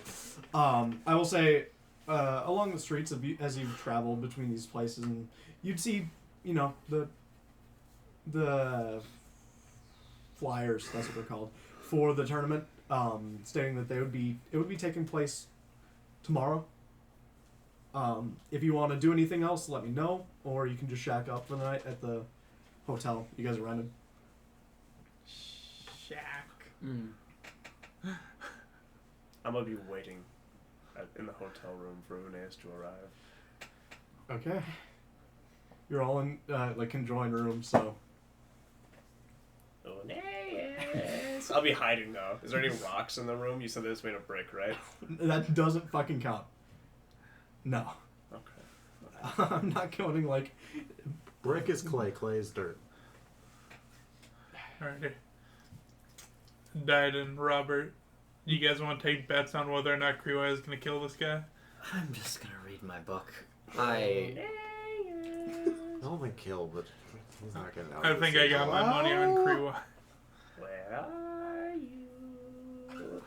I will say, along the streets as you've traveled between these places, and you'd see, you know, the flyers, that's what they're called, for the tournament, stating that it would be taking place tomorrow. If you want to do anything else, let me know, or you can just shack up for the night at the hotel you guys are rented. Shack. I'm gonna be waiting in the hotel room for Uneas to arrive. Okay. You're all in conjoined rooms, so. Uneas. I'll be hiding though. Is there any rocks in the room? You said it's made of brick, right? That doesn't fucking count. No. Okay. I'm not counting like. Brick is clay, clay is dirt. Alrighty. Died and Robert, you guys want to take bets on whether or not Kriwa is going to kill this guy? I'm just gonna read my book. I Only kill, but he's not getting out. I of think this I got my money on Kriwa. Where are you?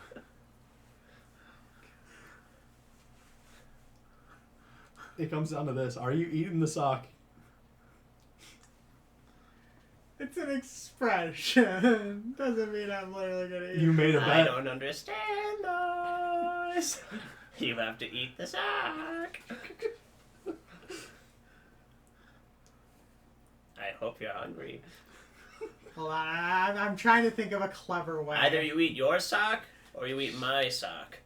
It comes down to this: are you eating the sock? It's an expression. Doesn't mean I'm literally gonna eat. You made a I bet. don't understand those. You have to eat the sock. I hope you're hungry. Hold on, I'm trying to think of a clever way. Either you eat your sock or you eat my sock.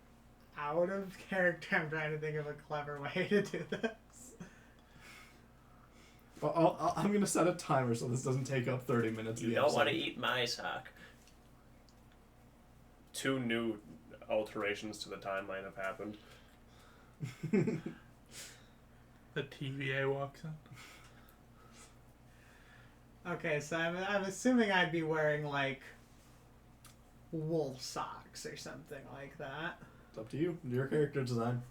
Out of character, I'm trying to think of a clever way to do this. I'm gonna set a timer so this doesn't take up 30 minutes. You of the don't want to episode. eat my sock. 2 new alterations to the timeline have happened. The TVA walks in. Okay, so I'm assuming I'd be wearing like wool socks or something like that. It's up to you. Your character design.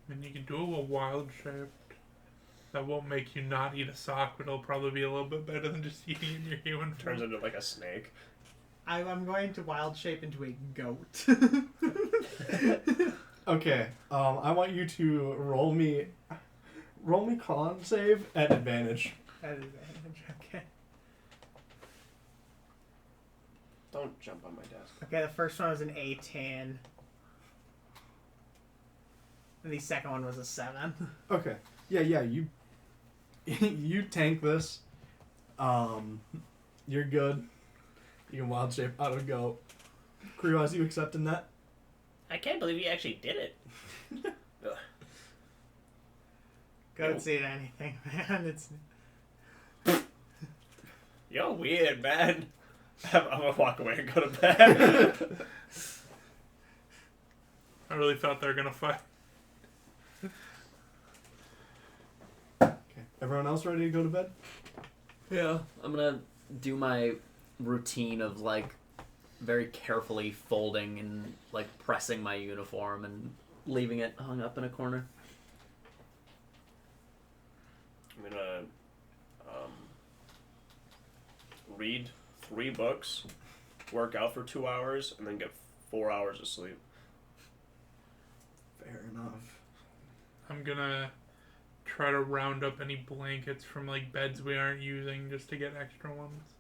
I mean, you can do a wild shape. That won't make you not eat a sock, but it'll probably be a little bit better than just eating in your human Turns form. into like a snake. I'm going to wild shape into a goat. Okay. I want you to roll me con save at advantage. At advantage, okay. Don't jump on my desk. Okay, the first one was an 18. And the second one was a 7. Okay. Yeah. You you tank this. You're good. You can wild shape out of go. Krios, you accepting that? I can't believe you actually did it. Goats eat anything, man. It's You're weird, man. I'm gonna walk away and go to bed. I really thought they were gonna fight. Okay. Everyone else ready to go to bed? Yeah. I'm gonna do my routine of like very carefully folding and like pressing my uniform and leaving it hung up in a corner. I'm gonna read 3 books, work out for 2 hours, and then get 4 hours of sleep. Fair enough. I'm gonna try to round up any blankets from like beds we aren't using just to get extra ones.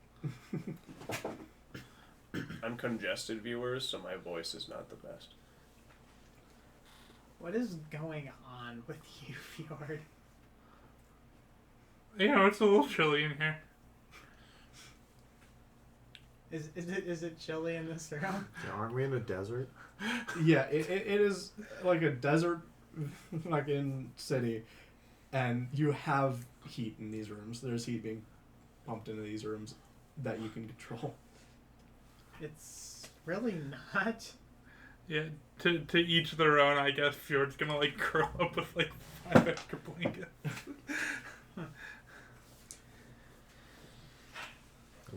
I'm congested, viewers, so my voice is not the best. what is going on with you, Fjord? You know, it's a little chilly in here. Is it chilly in this room? Yeah, aren't we in a desert? Yeah, it is like a desert fucking city, and you have heat in these rooms. There's heat being pumped into these rooms that you can control. It's really not. Yeah, to each their own, I guess. Fjord's gonna, like, curl up with, like, 5 extra blankets.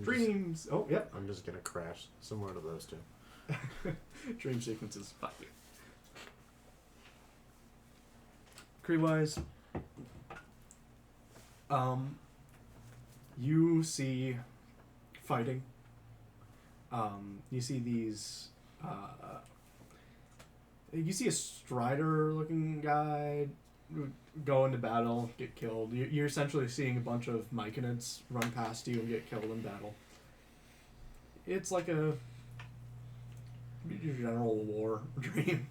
Dreams. Oh, yep. I'm just gonna crash similar to those two. Dream sequences. Fuck you. Cree-wise, you see fighting. You see these. You see a Strider-looking guy go into battle, get killed. You're essentially seeing a bunch of Myconids run past you and get killed in battle. It's like a general war dream.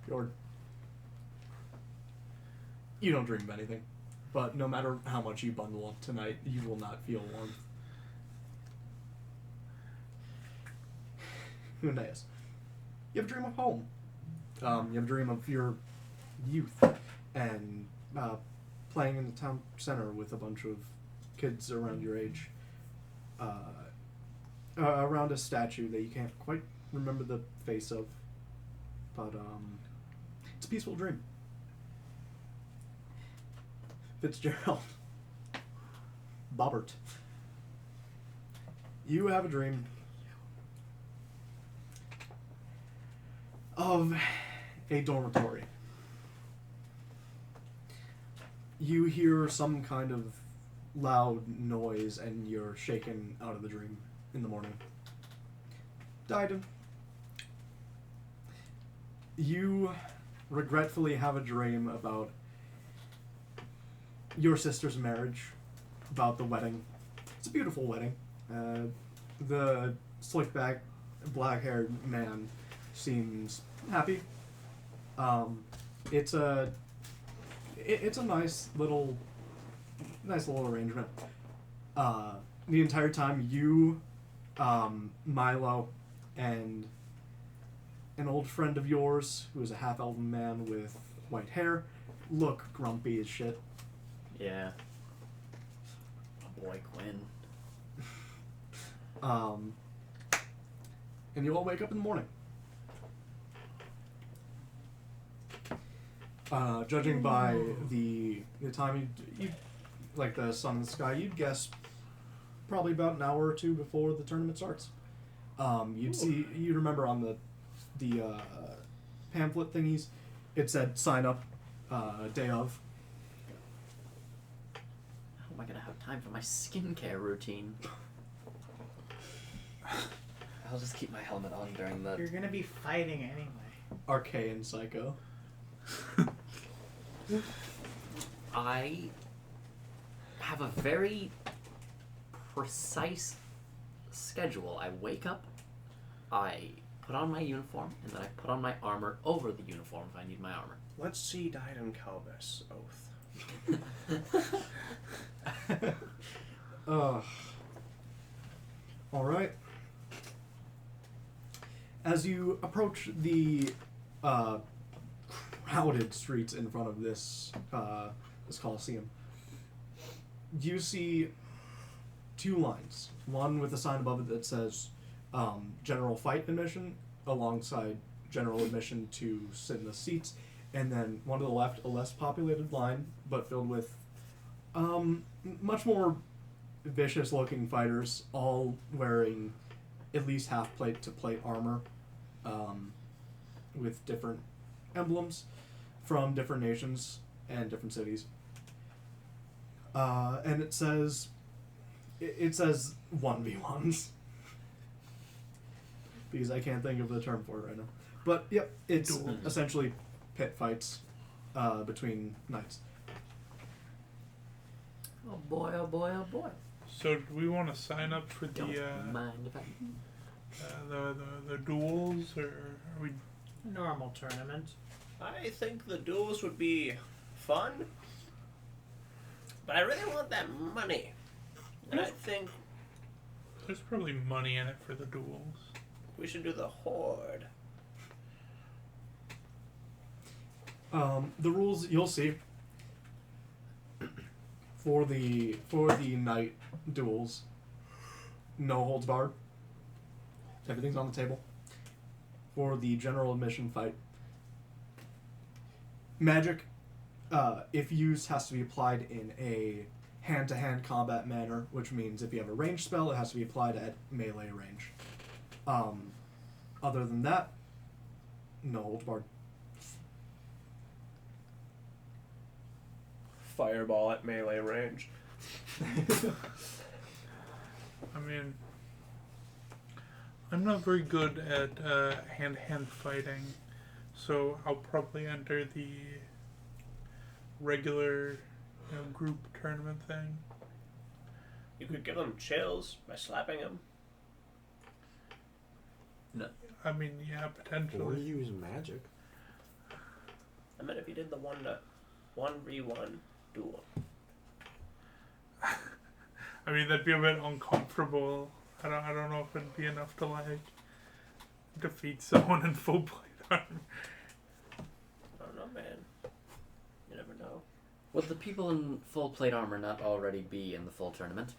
Fjord. You don't dream of anything, but no matter how much you bundle up tonight, you will not feel warm. Who knows? You have a dream of home. You have a dream of your youth and playing in the town center with a bunch of kids around your age. Around a statue that you can't quite remember the face of, but it's a peaceful dream. Fitzgerald. Bobbert. You have a dream of a dormitory. You hear some kind of loud noise and you're shaken out of the dream in the morning. Died. You regretfully have a dream about your sister's marriage, about the wedding. It's a beautiful wedding. The slick back, black-haired man seems happy. It's a nice little arrangement. The entire time you, Milo, and an old friend of yours who is a half-elven man with white hair look grumpy as shit. Yeah. My boy Quinn. And you all wake up in the morning. Judging by the time you like the sun in the sky, you'd guess probably about an hour or two before the tournament starts. You'd remember on the pamphlet thingies, it said sign up day of. How am I gonna have time for my skincare routine? I'll just keep my helmet on during the. You're gonna be fighting anyway. Arcane Psycho. I have a very precise schedule. I wake up, I put on my uniform, and then I put on my armor over the uniform if I need my armor. Let's see Diadem Calvis oath. Alright. As you approach the crowded streets in front of this Coliseum, you see two lines. One with a sign above it that says general fight admission alongside general admission to sit in the seats, and then one to the left, a less populated line but filled with much more vicious looking fighters, all wearing at least half plate to plate armor with different emblems from different nations and different cities. And it says 1v1s because I can't think of the term for it right now. But yep, it's essentially pit fights between knights. Oh boy, oh boy, oh boy. So do we want to sign up for Don't the mind if I... the duels, or are we? Normal tournament. I think the duels would be fun, but I really want that money. And I think There's probably money in it for the duels. we should do the horde. The rules you'll see for the night duels, no holds barred. Everything's on the table for the general admission fight. Magic, if used, has to be applied in a hand-to-hand combat manner, which means if you have a ranged spell, it has to be applied at melee range. Other than that, no holds barred. Fireball at melee range. I mean, I'm not very good at hand-to-hand fighting, so I'll probably enter the regular group tournament thing. You could give him chills by slapping him. I mean, yeah, Or potentially. use magic. I mean, if you did the 1v1 duel. I mean, that'd be a bit uncomfortable. I don't know if it'd be enough to like defeat someone in full plate armor. I don't know, man. You never know. Would the people in full plate armor not already be in the full tournament?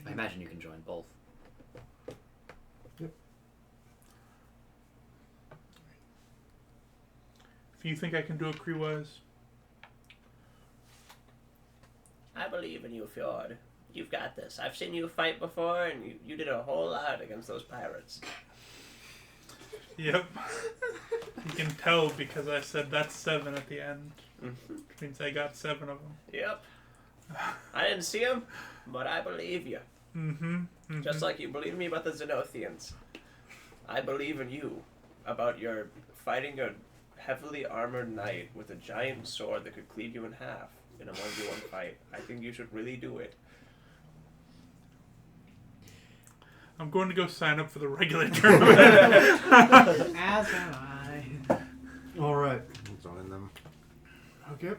I imagine you can join both. If you think I can do a Kriwaz, I believe in you, Fjord. You've got this. I've seen you fight before, and you did a whole lot against those pirates. yep. You can tell because I said that's 7 at the end, Mm-hmm. which means I got 7 of them. Yep. I didn't see him, but I believe you. Mm-hmm. Just like you believe me about the Xenothians. I believe in you about your fighting a heavily armored knight with a giant sword that could cleave you in half in a 1v1 fight. I think you should really do it. I'm going to go sign up for the regular tournament. As am I. All right. Join them. Okay.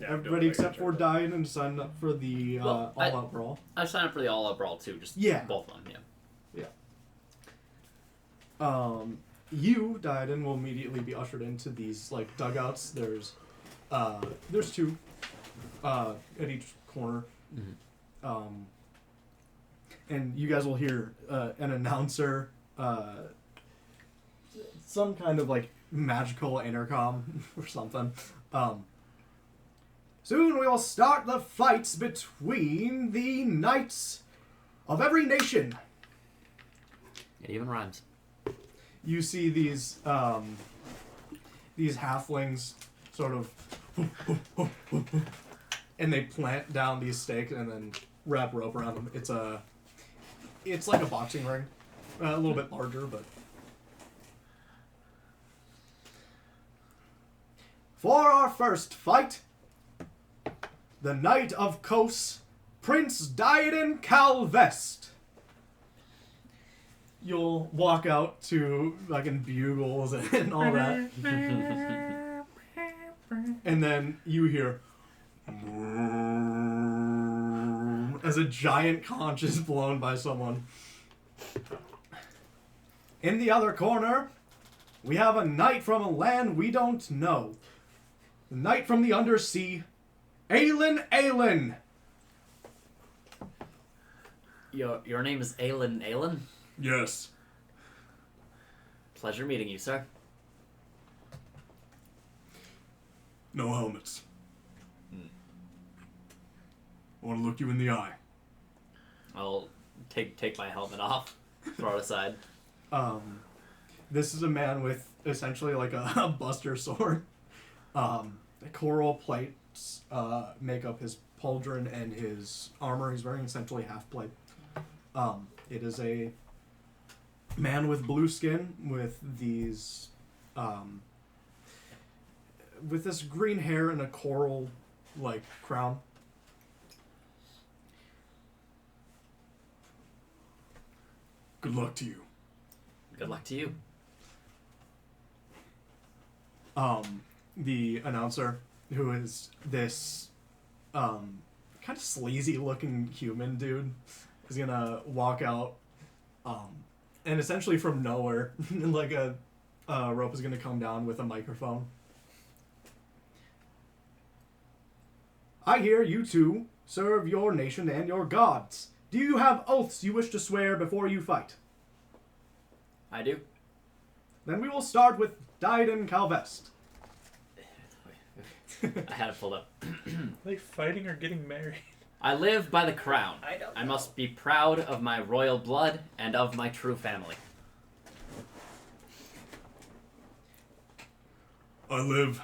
Yeah, I'm doing Everybody it except for later. Diane and signed up for the Well, all-out brawl. I signed up for the all-out brawl too. Just Yeah. both of them. Yeah. You, Diadon, will immediately be ushered into these like dugouts. There's 2 at each corner. And you guys will hear an announcer, some kind of like magical intercom or something. Soon we will start the fights between the knights of every nation. It even rhymes. You see these halflings sort of, and they plant down these stakes and then wrap rope around them. It's like a boxing ring, a little bit larger, but. For our first fight, the Knight of Kos, Prince Diadon Calvest. You'll walk out to fucking bugles and all that. And then you hear as a giant conch is blown by someone. In the other corner, we have a knight from a land we don't know. The knight from the undersea, Aelin. Your name is Aelin? Yes. Pleasure meeting you, sir. No helmets. I want to look you in the eye. I'll take my helmet off, throw it aside. This is a man with essentially like a buster sword. Coral plates make up his pauldron and his armor. He's wearing essentially half plate. It is a man with blue skin with these with this green hair and a coral like crown. Good luck to you. Good luck to you. The announcer, who is this kind of sleazy looking human dude, is gonna walk out and essentially from nowhere like a rope is gonna come down with a microphone. I hear you two serve your nation and your gods. Do you have oaths you wish to swear before you fight? I do. Then we will start with Dyden Calvest. I had it pulled up. Are they fighting or getting married? I live by the crown. I don't I know. must be proud of my royal blood and of my true family. I live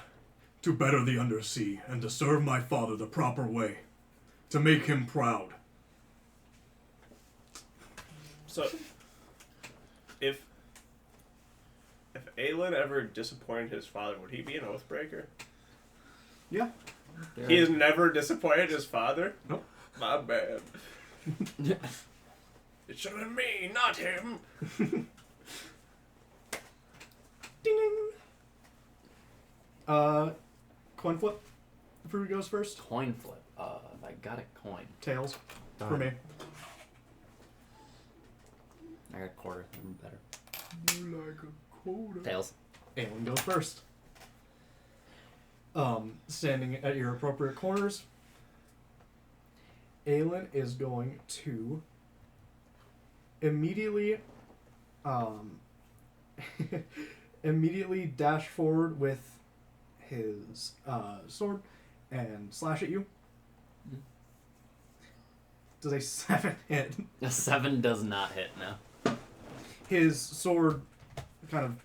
to better the undersea and to serve my father the proper way, to make him proud. So, if Aelin ever disappointed his father, would he be an oathbreaker? Yeah. He has never disappointed his father? Nope. My bad. It should have been me, not him. Ding ding. Coin flip. Who goes first? Coin flip. I got a coin. Tails. For me. I got a quarter. Even better. Like a quota. Tails. Aelin goes first. Standing at your appropriate corners, Aelin is going to immediately, immediately dash forward with his sword and slash at you. Mhm. Does a 7 hit? A 7 does not hit, no. His sword kind of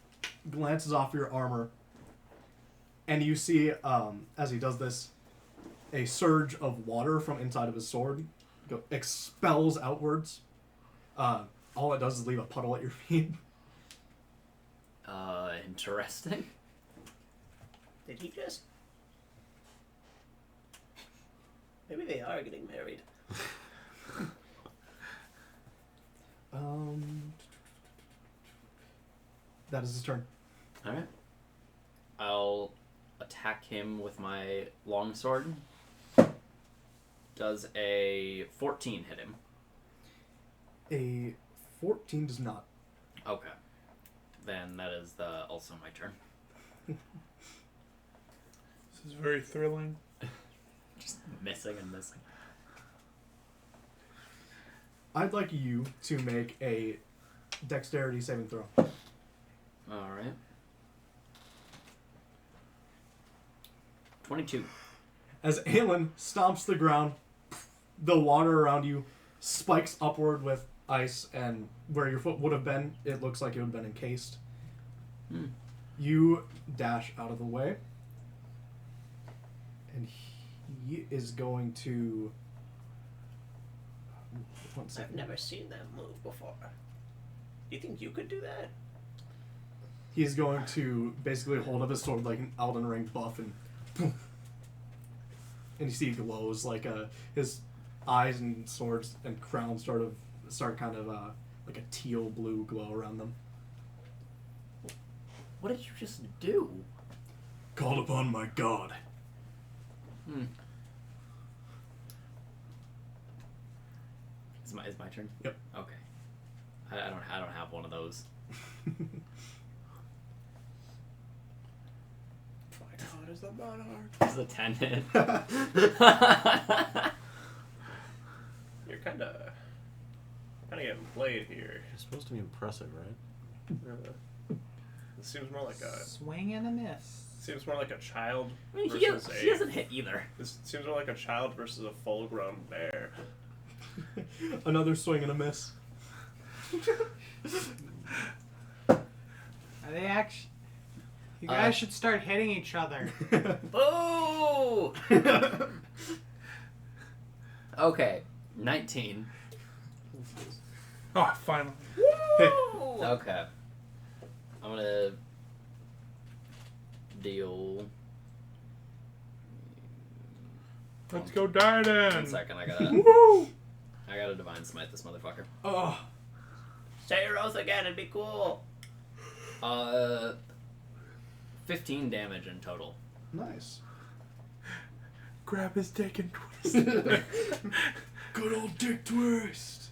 glances off your armor, and you see, as he does this, a surge of water from inside of his sword expels outwards. All it does is leave a puddle at your feet. Interesting. Did he just? Maybe they are getting married. That is his turn. Alright. I'll attack him with my longsword. Does a 14 hit him? A 14 does not. Okay. Then that is also my turn. This is very thrilling. Just missing and missing. I'd like you to make a dexterity saving throw. Alright. 22. As Aelin stomps the ground, the water around you spikes upward with ice, and where your foot would have been, it looks like it would have been encased. Hmm. You dash out of the way, and he is going to... One I've second. never seen that move before. You think you could do that? He's going to basically hold up his sword like an Elden Ring buff, and and you see he glows like his eyes and swords and crown start kind of like a teal blue glow around them. What did you just do? Called upon my god. Hmm. Is my turn? Yep. Okay. I don't have one of those. My god is the monarch. This is a 10 hit. You're kind of getting played here. You're supposed to be impressive, right? It seems more like a Swing and a miss. seems more like a child I mean, versus he doesn't hit either. This seems more like a child versus a full-grown bear. Another swing and a miss. Are they actually? You guys Uh, should start hitting each other. Boo! Okay, 19. Oh, finally. Okay. I'm gonna deal. Let's go, 1 Darden. second, I gotta divine smite this motherfucker. Oh, Say your oath again, it'd be cool. 15 damage in total. nice. Grab his dick and twist. Good old dick twist.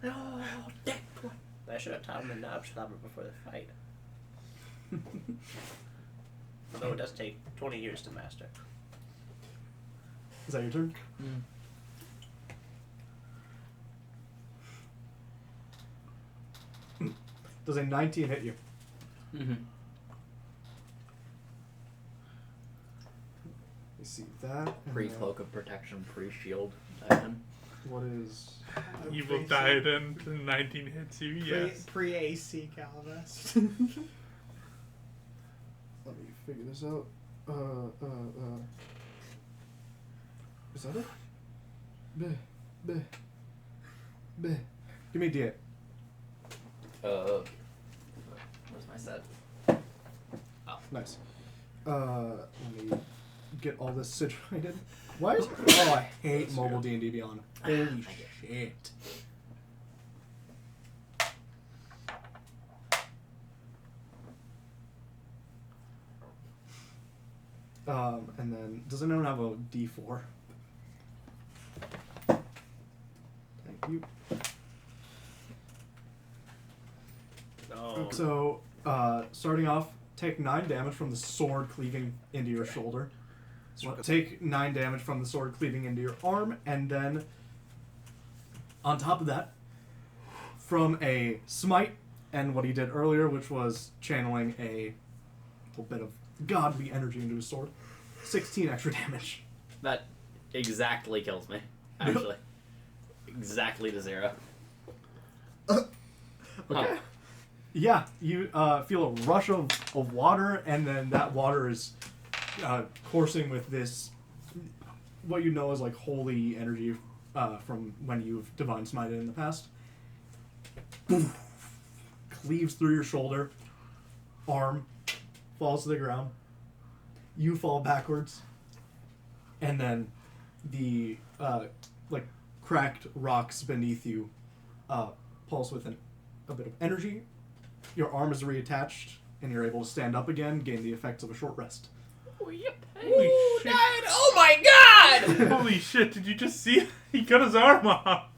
Oh, dick. I should have taught him the knob slobber before the fight. Although it does take 20 years to master. Is that your turn? Does a 19 hit you? Mm-hmm. You see that? and Pre then cloak of protection, pre shield. Diadem. What is? Evil Diadem, 19 hits you, yes. Pre AC Calvest. Let me figure this out. Is that it? Bleh, bleh, bleh. Give me a D8. Where's my set? Nice. Let me get all this situated. Why is? Oh, I hate mobile D&D Beyond. Holy shit. And then does anyone have a D4? Thank you. No. So, starting off, take 9 damage from the sword cleaving into your shoulder. Take 9 damage from the sword cleaving into your arm, and then on top of that, from a smite and what he did earlier, which was channeling a little bit of godly energy into his sword, 16 extra damage. That exactly kills me, actually. Exactly to 0. Okay. Huh. Yeah, you feel a rush of water, and then that water is coursing with this, what you know is like holy energy from when you've divine smited in the past. Boom. Cleaves through your shoulder, arm falls to the ground. You fall backwards, and then the like cracked rocks beneath you pulse with a bit of energy. Your arm is reattached, and you're able to stand up again, gain the effects of a short rest. Holy shit. Oh my god! Holy shit, did you just see? He cut his arm off.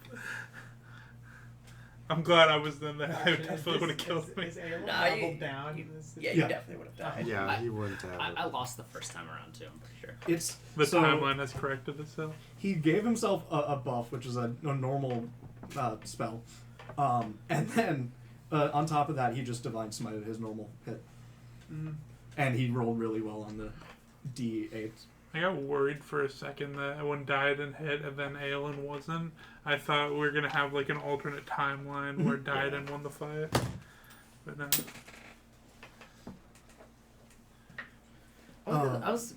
I'm glad I was in there. I definitely would have killed me. Is Aelin Nah, leveled down? Yeah, Yeah. you definitely would have died. Yeah, he wouldn't have I it. lost the first time around too, I'm pretty sure. It's The so timeline has corrected itself. he gave himself a buff, which is a normal spell, and then on top of that, he just divine smited his normal hit, and he rolled really well on the D8. I got worried for a second that when Diadem hit and then Aelin wasn't. I thought we were going to have like an alternate timeline where Diadem won the fight. But no. I was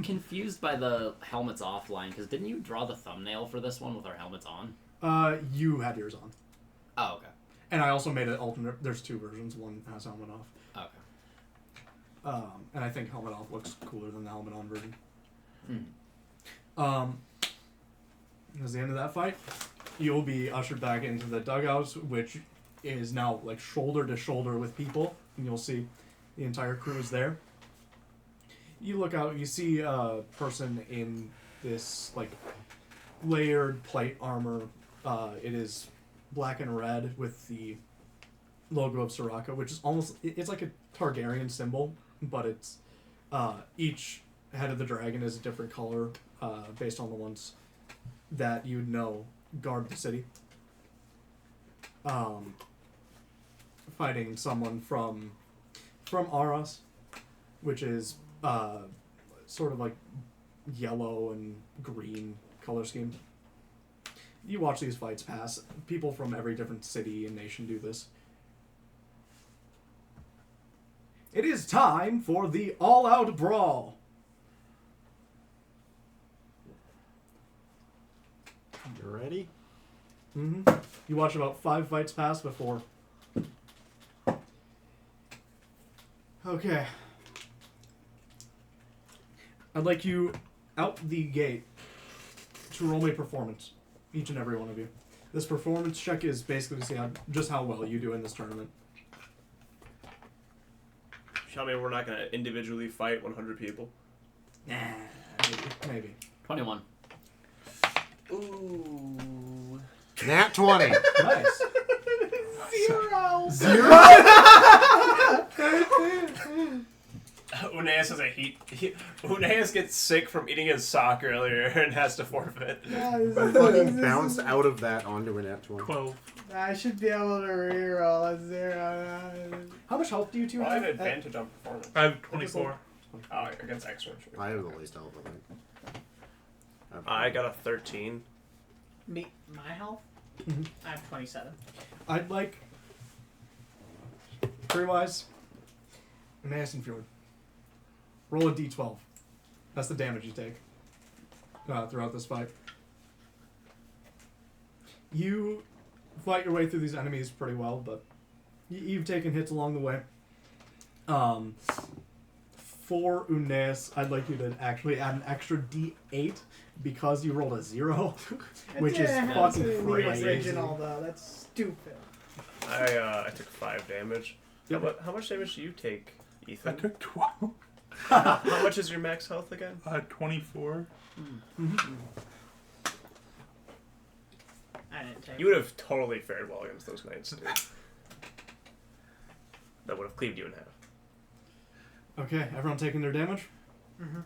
confused by the helmets off line, because didn't you draw the thumbnail for this one with our helmets on? You had yours on, Oh, okay. and I also made an alternate. There's 2 versions. One has helmet off. Okay. And I think helmet off looks cooler than the helmet on version. Hmm. As the end of that fight, you'll be ushered back into the dugouts, which is now like shoulder to shoulder with people, and you'll see the entire crew is there. You look out, you see a person in this like layered plate armor. It is black and red with the logo of Soraka, which is almost, it's like a Targaryen symbol, but it's each head of the dragon is a different color based on the ones that you'd know guard the city. Fighting someone from Aros, which is sort of like yellow and green color scheme. You watch these fights pass. People from every different city and nation do this. It is time for the all-out brawl. You ready? Mm-hmm. You watch about 5 fights pass before. Okay. I'd like you out the gate to roll me performance, each and every one of you. This performance check is basically to see just how well you do in this tournament. Tell me we're not going to individually fight 100 people. Nah, maybe. 21. Ooh. Nat 20. Nice. 0. 0? Unea says Uneas gets sick from eating his sock earlier and has to forfeit. I fucking bounced out of that onto an net 20. 12. I should be able to reroll a 0. How much health do you two I have have? advantage on performance. I have 24. Oh, against extra. Sure. I have the least health, I think. I got a 13. My health? Mhm. I have 27. I'd like, career-wise, Uneas and Fjord. Roll a d12. That's the damage you take throughout this fight. You fight your way through these enemies pretty well, but you've taken hits along the way. For Uneas, I'd like you to actually add an extra d8 because you rolled a 0, which is fucking the crazy. original though. That's stupid. I took 5 damage. Yep. How much damage do you take, I Ethan? took 12. How much is your max health again? 24. I didn't take. You would have totally fared well against those knights, dude. That would have cleaved you in half. Okay, everyone taking their damage? Mhm.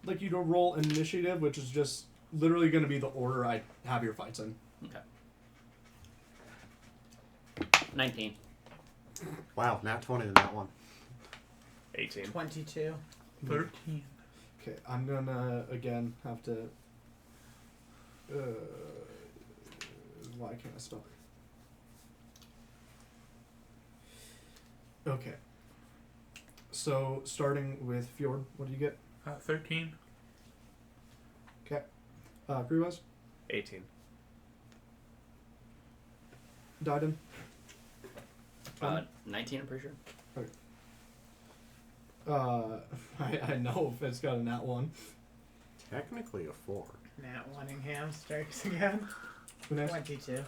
I'd like you to roll initiative, which is just literally going to be the order I have your fights in. Okay. 19. Wow, nat 20 in that one. 18. 22. 13. Okay, I'm going to, again, have to... why can't I spell it? Okay. So, starting with Fjord, what do you get? 13. Crew-wise? 18. Dyden? 19, I'm pretty sure. I know if it's got a nat 1. Technically a 4. Nat Winningham strikes again. Who next? 22.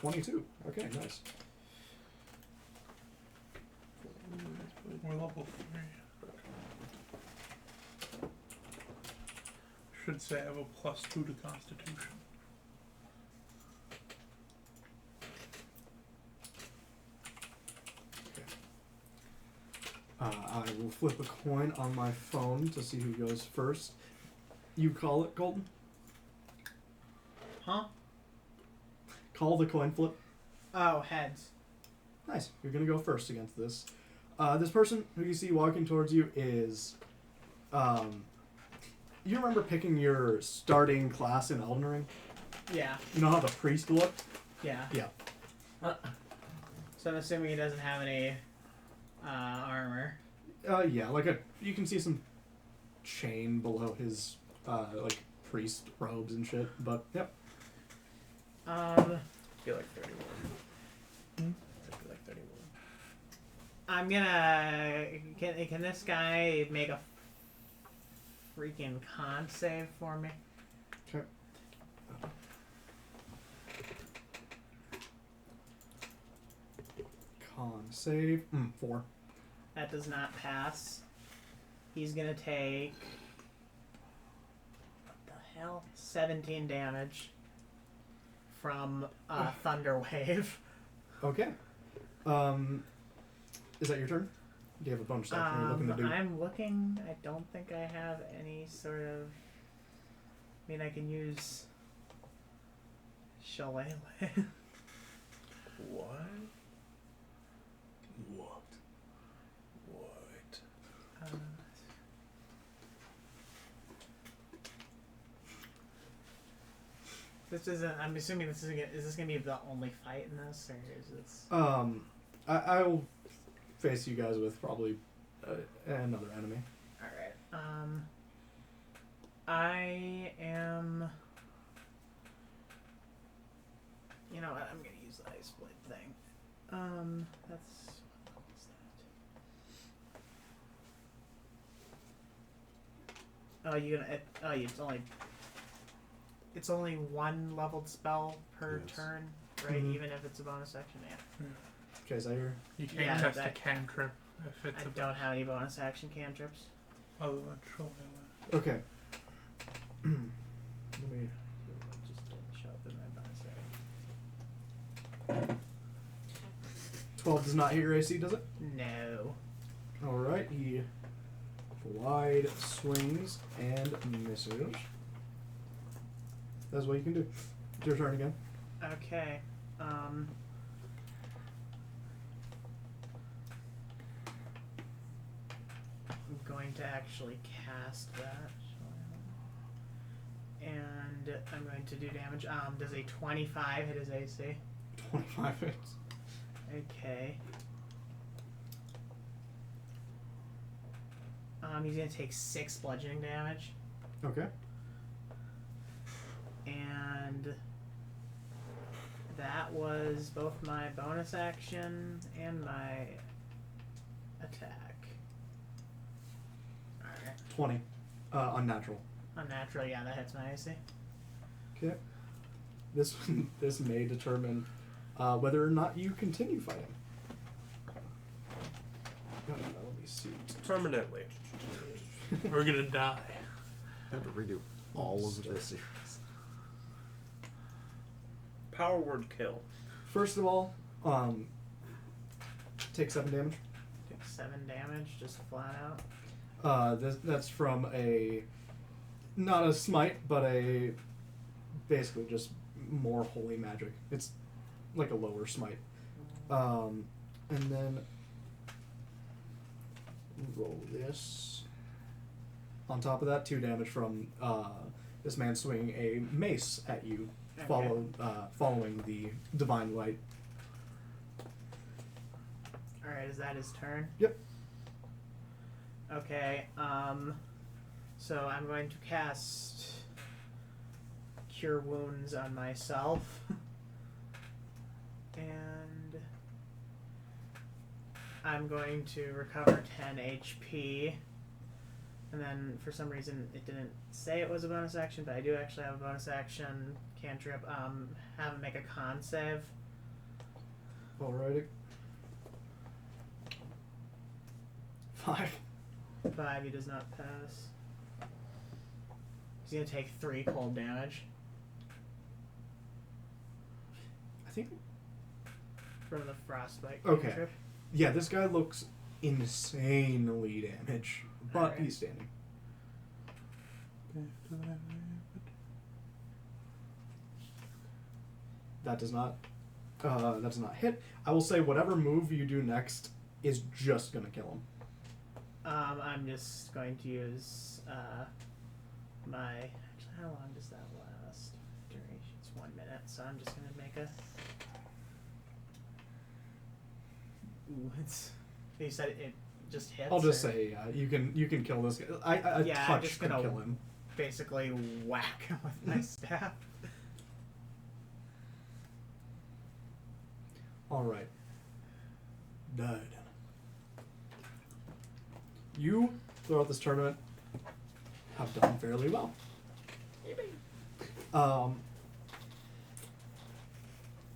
22. Okay, nice. We're level 3. Should say I have a +2 to Constitution. I will flip a coin on my phone to see who goes first. You call it, Colton? Huh? Call the coin flip. Oh, heads. Nice. You're going to go first against this. This person who you see walking towards you is... you remember picking your starting class in Elden Ring? Yeah. You know how the priest looked? Yeah. Yeah. So I'm assuming he doesn't have any armor. Yeah, you can see some chain below his, priest robes and shit, but, yep. I feel like 31. I feel like 31. I'm gonna... Can this guy make a freaking con save for me? Okay. Con save. 4. That does not pass. He's gonna take... What the hell? 17 damage from Thunder Wave. Okay. Is that your turn? Do you have a bonus action you're looking to do? I'm looking. I don't think I have any sort of... I mean, I can use... Shillelagh. What? What? What? This isn't... I'm assuming this isn't... Is this going to be the only fight in this? Or is this... I will face you guys with probably another enemy. Alright. I am... You know what? I'm going to use the Ice Blade thing. That's... What level is that? Oh, you're gonna... Oh, it's only one leveled spell per Yes. turn, right? Mhm. Even if it's a bonus action, yeah. Okay, is that your... You can't Yeah, test a that- cantrip if it's I a don't have any bonus action cantrips. other than Shillelagh. Okay. Let me... Just didn't show up in my bonus area. 12 does not hit your AC, does it? No. Alright, he wide swings and misses. That's what you can do. It's your turn again. Okay. I'm going to actually cast that. And I'm going to do damage. Does a 25 hit his AC? 25 hits. Okay. He's gonna take 6 bludgeoning damage. Okay. And that was both my bonus action and my attack. Alright. 20. Unnatural. Unnatural, yeah, that hits my AC. Okay. This may determine whether or not you continue fighting. Let me see. Permanently. We're gonna die. I had to redo all of this series. Power word kill. First of all, take 7 damage. Take 7 damage, just flat out. That's from not a smite, but basically just more holy magic. It's like a lower smite. And then roll this. On top of that, 2 damage from this man swinging a mace at you, Okay. following the divine light. Alright, is that his turn? Yep. Okay, so I'm going to cast Cure Wounds on myself. And I'm going to recover 10 HP. And then, for some reason, it didn't say it was a bonus action, but I do actually have a bonus action cantrip. Have him make a con save. Alrighty. 5. 5, he does not pass. He's gonna take 3 cold damage I think. from the frostbite Okay. cantrip. Yeah, this guy looks insanely damaged, but Alright. he's standing. That does not hit. I will say whatever move you do next is just gonna kill him. I'm just going to use my. Actually, how long does that last? Duration? It's 1 minute, so I'm just gonna make a. Ooh, it's. You said it just hits. I'll just or say you can kill this guy. A Yeah, I'm touch just can gonna- kill him. basically whack him with my staff. All right. Died. You, throughout this tournament, have done fairly well.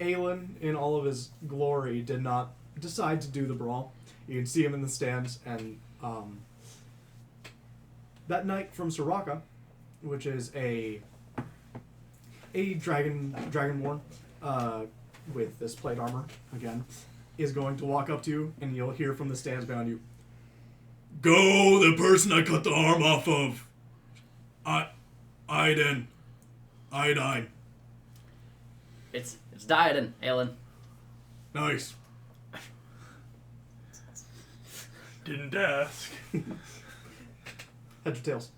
Aelin, in all of his glory, did not decide to do the brawl. You can see him in the stands, and that knight from Soraka, which is a dragonborn with this plate armor again, is going to walk up to you, and you'll hear from the stands behind you, Go, the person I cut the arm off of. Idine. It's Diadon, Aelin. Nice. Didn't ask. heads or tails?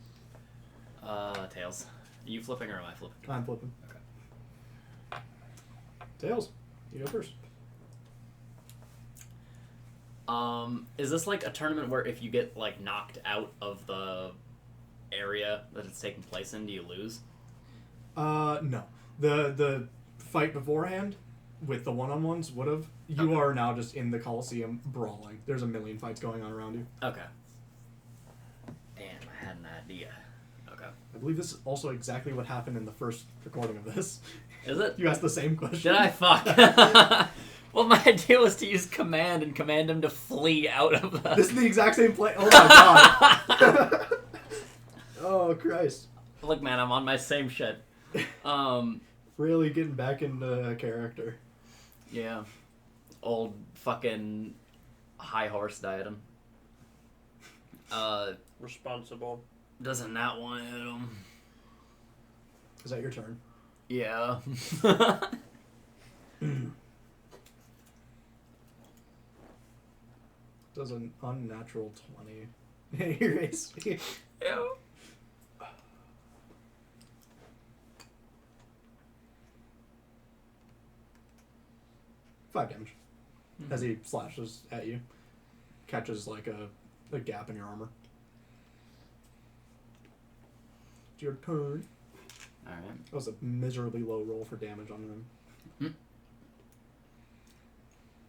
Tails. Are you flipping or am I flipping? I'm flipping. Okay. Tails. You go first. Is this like a tournament where if you get like knocked out of the area that it's taking place in, do you lose? No. The fight beforehand with the one-on-ones would have. You Okay. are now just in the Coliseum brawling. There's a million fights going on around you. Okay. Damn, I had an idea. Okay. I believe this is also exactly what happened in the first recording of this. Is it? You asked the same question. Did I? Fuck. Well, my idea was to use command and command him to flee out of the... This is the exact same play. Oh my god. Oh Christ. Look, man, I'm on my same shit. Really getting back into character. Yeah. Old fucking high horse Diadem. Responsible. Doesn't that one hit him? Is that your turn? Yeah. Does an unnatural 20 hit your AC? Yeah. Five damage. As he slashes at you. Catches like a gap in your armor. It's your turn. Alright. That was a miserably low roll for damage on him.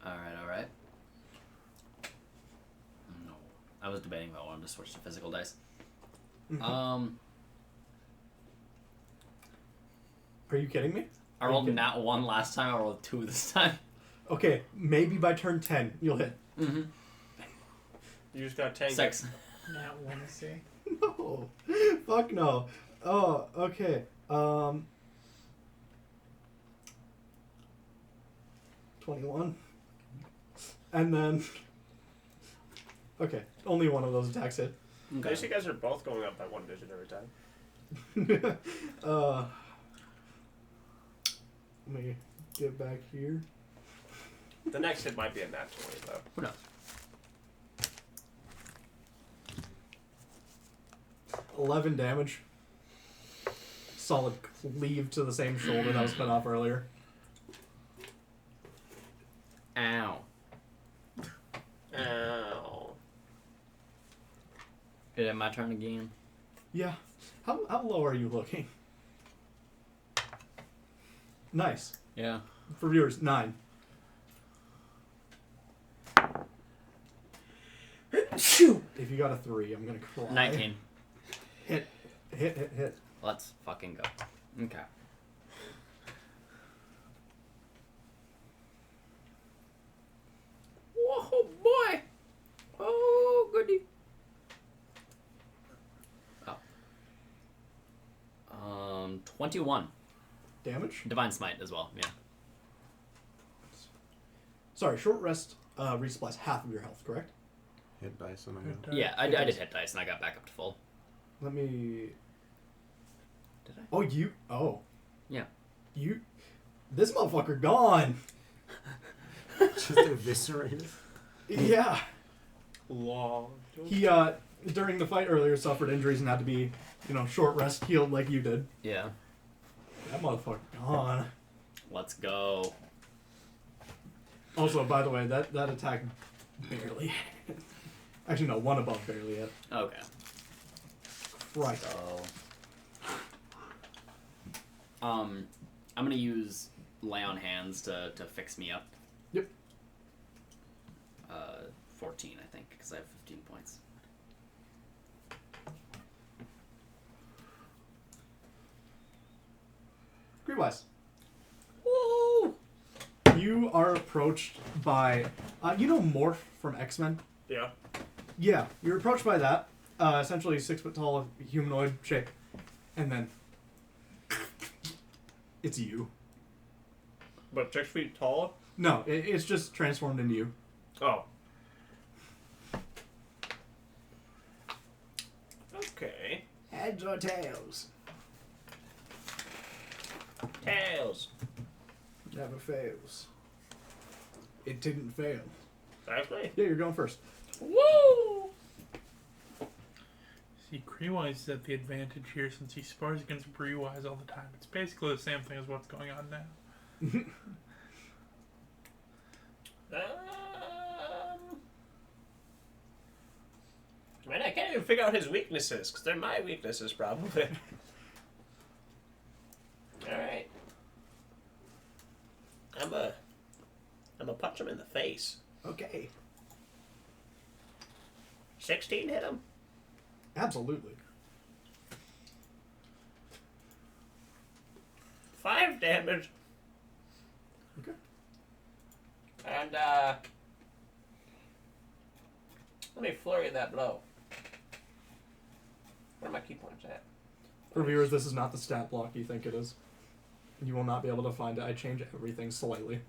Alright. No. I was debating if I wanted to switch to physical dice. Are you kidding me? I rolled nat 1 last time, I rolled 2 this time. Okay, maybe by turn 10 you'll hit. Mm-hmm. You just got tank. 6. Not want to see. No. Fuck no. Oh, okay. 21. And then... Okay, only one of those attacks hit. I guess you guys are both going up by 1 digit every time. Let me get back here. The next hit might be a nat 20, though. Who knows? 11 damage. Solid cleave to the same shoulder that was cut off earlier. Ow. Ow. Is it my turn again? Yeah. How low are you looking? Nice. Yeah. For viewers, 9. Shoot! If you got a 3, I'm gonna cry. 19. Hit. Let's fucking go. Okay. Whoa, boy! Oh, goody. Oh. 21. Damage? Divine Smite as well, yeah. Sorry, short rest resupplies half of your health, correct? Hit dice and I go. Yeah, I did hit dice and I got back up to full. Let me... Did I? Oh, you... Oh. Yeah. You... This motherfucker gone! Just eviscerated. Yeah. Long. He, during the fight earlier, suffered injuries and had to be, short rest healed like you did. Yeah. That motherfucker gone. Let's go. Also, by the way, that attack barely hit. Actually, no, one above barely hit. Okay. Right. So... I'm gonna use Lay on Hands to fix me up. Yep. 14, I think, because I have 15 points. Greenwise. Woo! You are approached by... Morph from X-Men? Yeah. Yeah, you're approached by that. Essentially 6 foot tall humanoid shape. And then... It's you. But 6 feet tall? No, it's just transformed into you. Oh. Okay. Heads or tails? Tails. Never fails. It didn't fail. Exactly. Yeah, you're going first. Woo! See, Creewise is at the advantage here since he spars against Breewise all the time. It's basically the same thing as what's going on now. Man, I can't even figure out his weaknesses, because they're my weaknesses, probably. Alright. I'm gonna punch him in the face. Okay. 16 hit him. Absolutely. 5 damage. Okay. And, let me flurry that blow. Where are my key points at? For viewers, this is not the stat block you think it is. You will not be able to find it. I change everything slightly.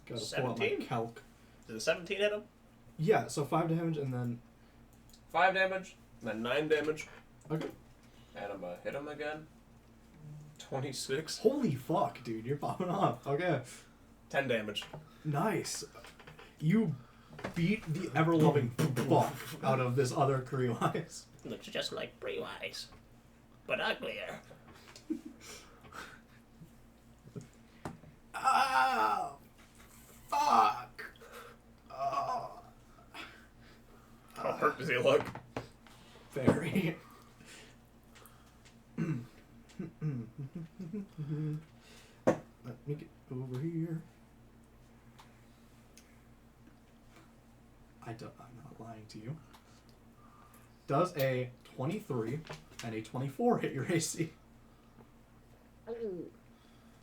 Gotta pull out my 17? calc. Does a 17 hit him? Yeah, so 5 damage and then... 5 damage, and then 9 damage. Okay. And I'm gonna hit him again. 26. Holy fuck, dude, you're popping off. Okay. 10 damage. Nice. You beat the ever-loving fuck out of this other Kuriwise. Looks just like Bree-Wise, but uglier. Ah! Fuck! Oh. How hurt does he look? Very. Let me get over here. I'm not lying to you. Does a 23 and a 24 hit your AC?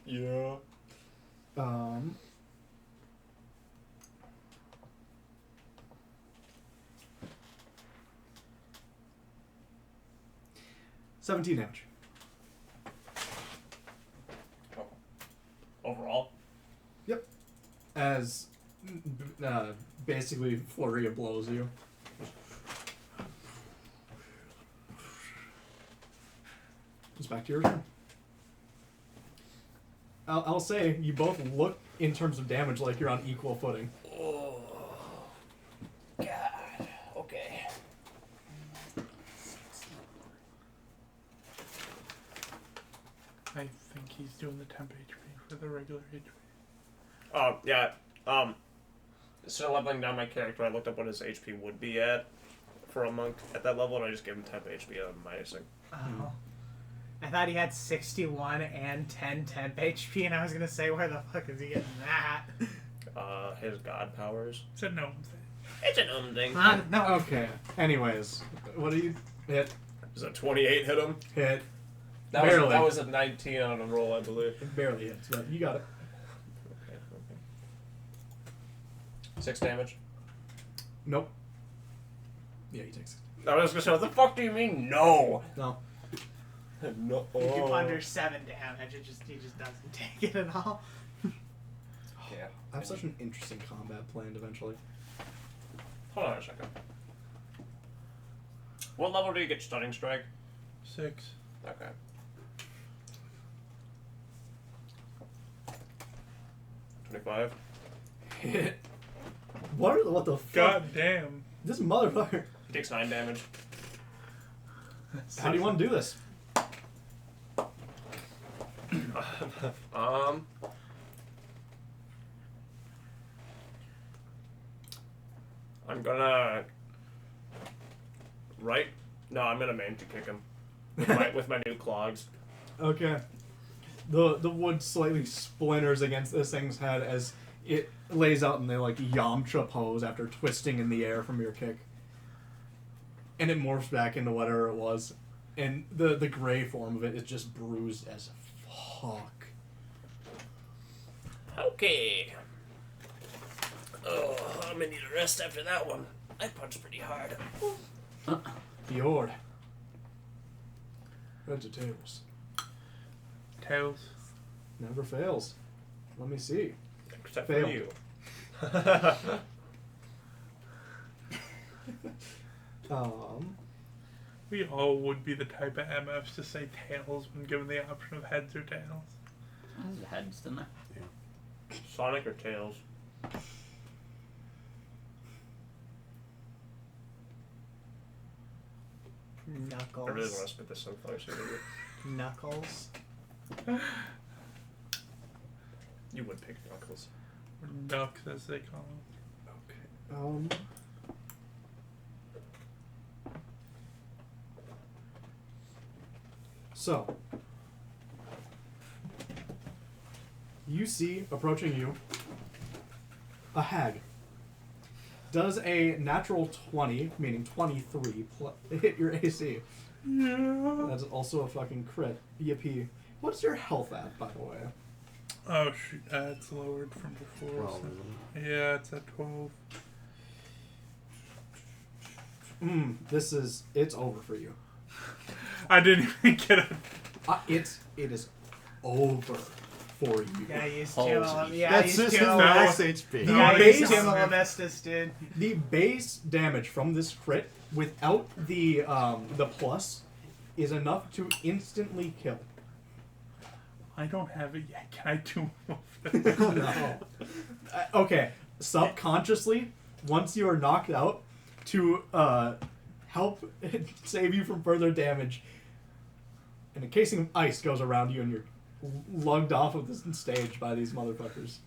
Yeah. 17 damage. Overall? As basically flurry of blows you. It's back to your turn. I'll say you both look in terms of damage like you're on equal footing. Oh, God. Okay. I think he's doing the temp HP for the regular HP. Oh, yeah. Instead of leveling down my character, I looked up what his HP would be at for a monk at that level, and I just gave him 10 HP out of minusing. Oh. I thought he had 61 and 10 temp HP, and I was gonna say, where the fuck is he getting that? His god powers. It's a gnome thing. It's an thing. No. Okay. Anyways, what do you hit? Does a 28 hit him? Hit. That Barely. was a 19 on a roll, I believe. It barely hits, but you got it. Okay. 6 damage. Nope. Yeah, he takes it. I was gonna say, what the fuck do you mean, no? No. No. You do under 7 damage, he just doesn't take it at all. Yeah. I have such an interesting combat planned eventually. Hold on a second. What level do you get Stunning Strike? 6. Okay. $25. Hit. What the fuck? God damn. This motherfucker. He takes 9 damage. How do you want to do this? I'm gonna I'm gonna main to kick him with my new clogs. Okay. The wood slightly splinters against this thing's head as it lays out in the like Yamcha pose after twisting in the air from your kick. And it morphs back into whatever it was. And the gray form of it is just bruised as fuck. Okay. Oh, I'm gonna need a rest after that one. I punched pretty hard. Fjord. Heads or tails? Tails. Never fails. Let me see. Except Fail. for you. We all would be the type of MFs to say tails when given the option of heads or tails. There's heads, didn't there? Sonic or Tails? Knuckles. I really want to spit this sunflower seed over. Knuckles. You would pick Knuckles. Or ducks, as they call them. Okay. So, you see approaching you a hag. Does a natural 20, meaning 23, hit your AC? Yeah. That's also a fucking crit. Yippee. What's your health at, by the way? Oh, shoot. It's lowered from before. 12, So. isn't Yeah, it's at 12. It's over for you. I didn't even get it. It is over for you. Yeah, he's Holy two. Yeah, That's he's just two. his that max was- HP. The Yeah, base- he's two Lavestis, dude. The base damage from this crit, without the plus, is enough to instantly kill. I don't have it yet. Can I do more of that? No. Okay, subconsciously, once you are knocked out, to help save you from further damage, an encasing of ice goes around you and you're lugged off of this stage by these motherfuckers.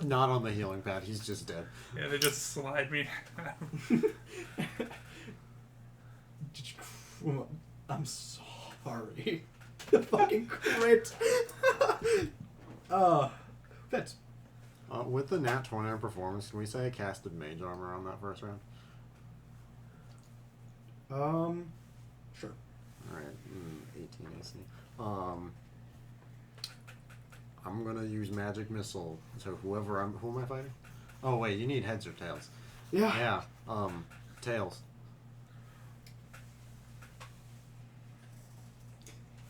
Not on the healing pad. He's just dead. Yeah, they just slide me. I'm sorry. The fucking crit. Fitz. With the nat 20 on performance, can we say I casted mage armor on that first round? Sure. Alright, 18 AC. I'm gonna use magic missile. So who am I fighting? Oh wait, you need heads or tails? Yeah. Yeah. Tails.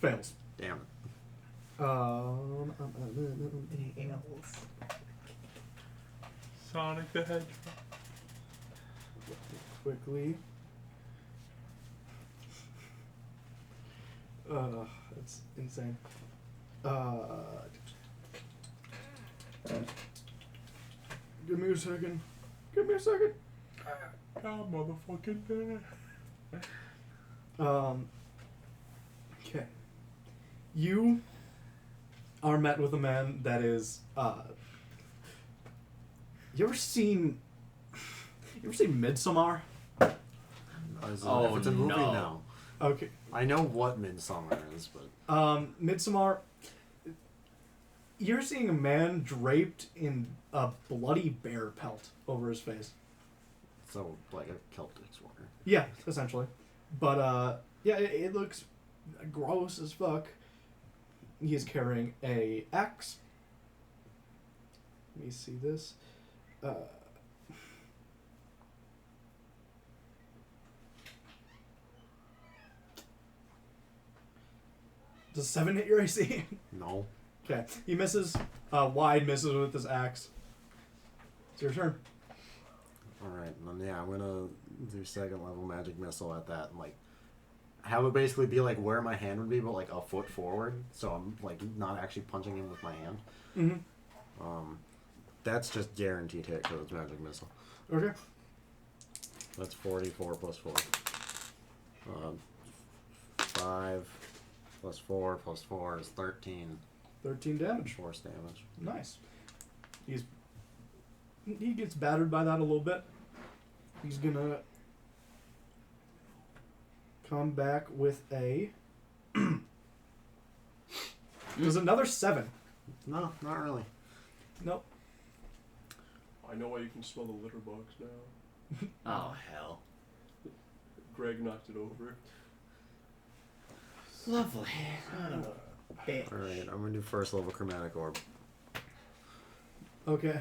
Fails. Damn it. Sonic the Hedgehog. Quickly. That's insane. Give me a second. Give me a second. God, motherfucking there. Okay. You are met with a man that is, you ever seen Midsommar? If Oh, it's a movie, no. no. Okay. I know what Midsummer is, but Midsommar, you're seeing a man draped in a bloody bear pelt over his face. so like a Celtic sweater. Yeah, essentially. But, yeah, it looks gross as fuck. He is carrying a axe. Let me see this. Does 7 hit your AC? No. Okay. He misses. Wide misses with his axe. It's your turn. Alright, then yeah, I'm gonna do second level magic missile at that and like have it basically be like where my hand would be, but like a foot forward, so I'm like not actually punching him with my hand. Mm-hmm. That's just guaranteed hit because it's magic missile. Okay. That's 44 plus 4. 5 plus 4 plus 4 is 13 13 damage. force damage. Nice. He gets battered by that a little bit. He's gonna come back with a. There's another 7. No, not really. Nope. I know why you can smell the litter box now. Oh, hell. Greg knocked it over. Lovely. Bitch. Alright, I'm gonna do first level chromatic orb. Okay.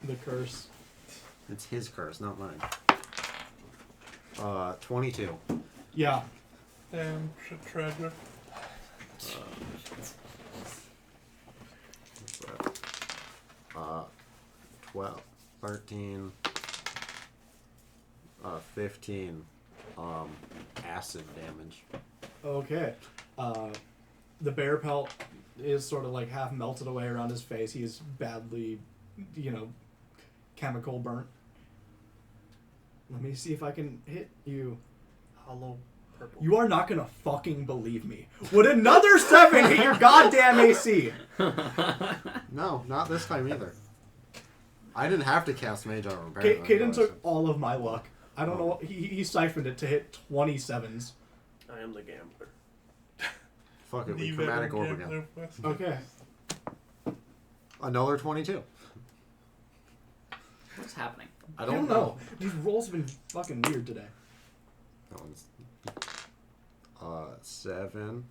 The curse. It's his curse, not mine. 22. Yeah. Damn, treasure. What's that? 12, 13, 15, acid damage. Okay. The bear pelt is sort of like half melted away around his face. He is badly, chemical burnt. Let me see if I can hit you. Hollow purple. You are not gonna fucking believe me. Would another 7 hit your goddamn AC? No, not this time either. I didn't have to cast Mage Armor. apparently, Caden otherwise took all of my luck. I don't know what he siphoned it to hit 27s. I am the gambler. Fuck it, we The chromatic veteran orb again. gambler West. Okay. Another 22. What's happening? I I don't don't know. These rolls have been fucking weird today. That one's 7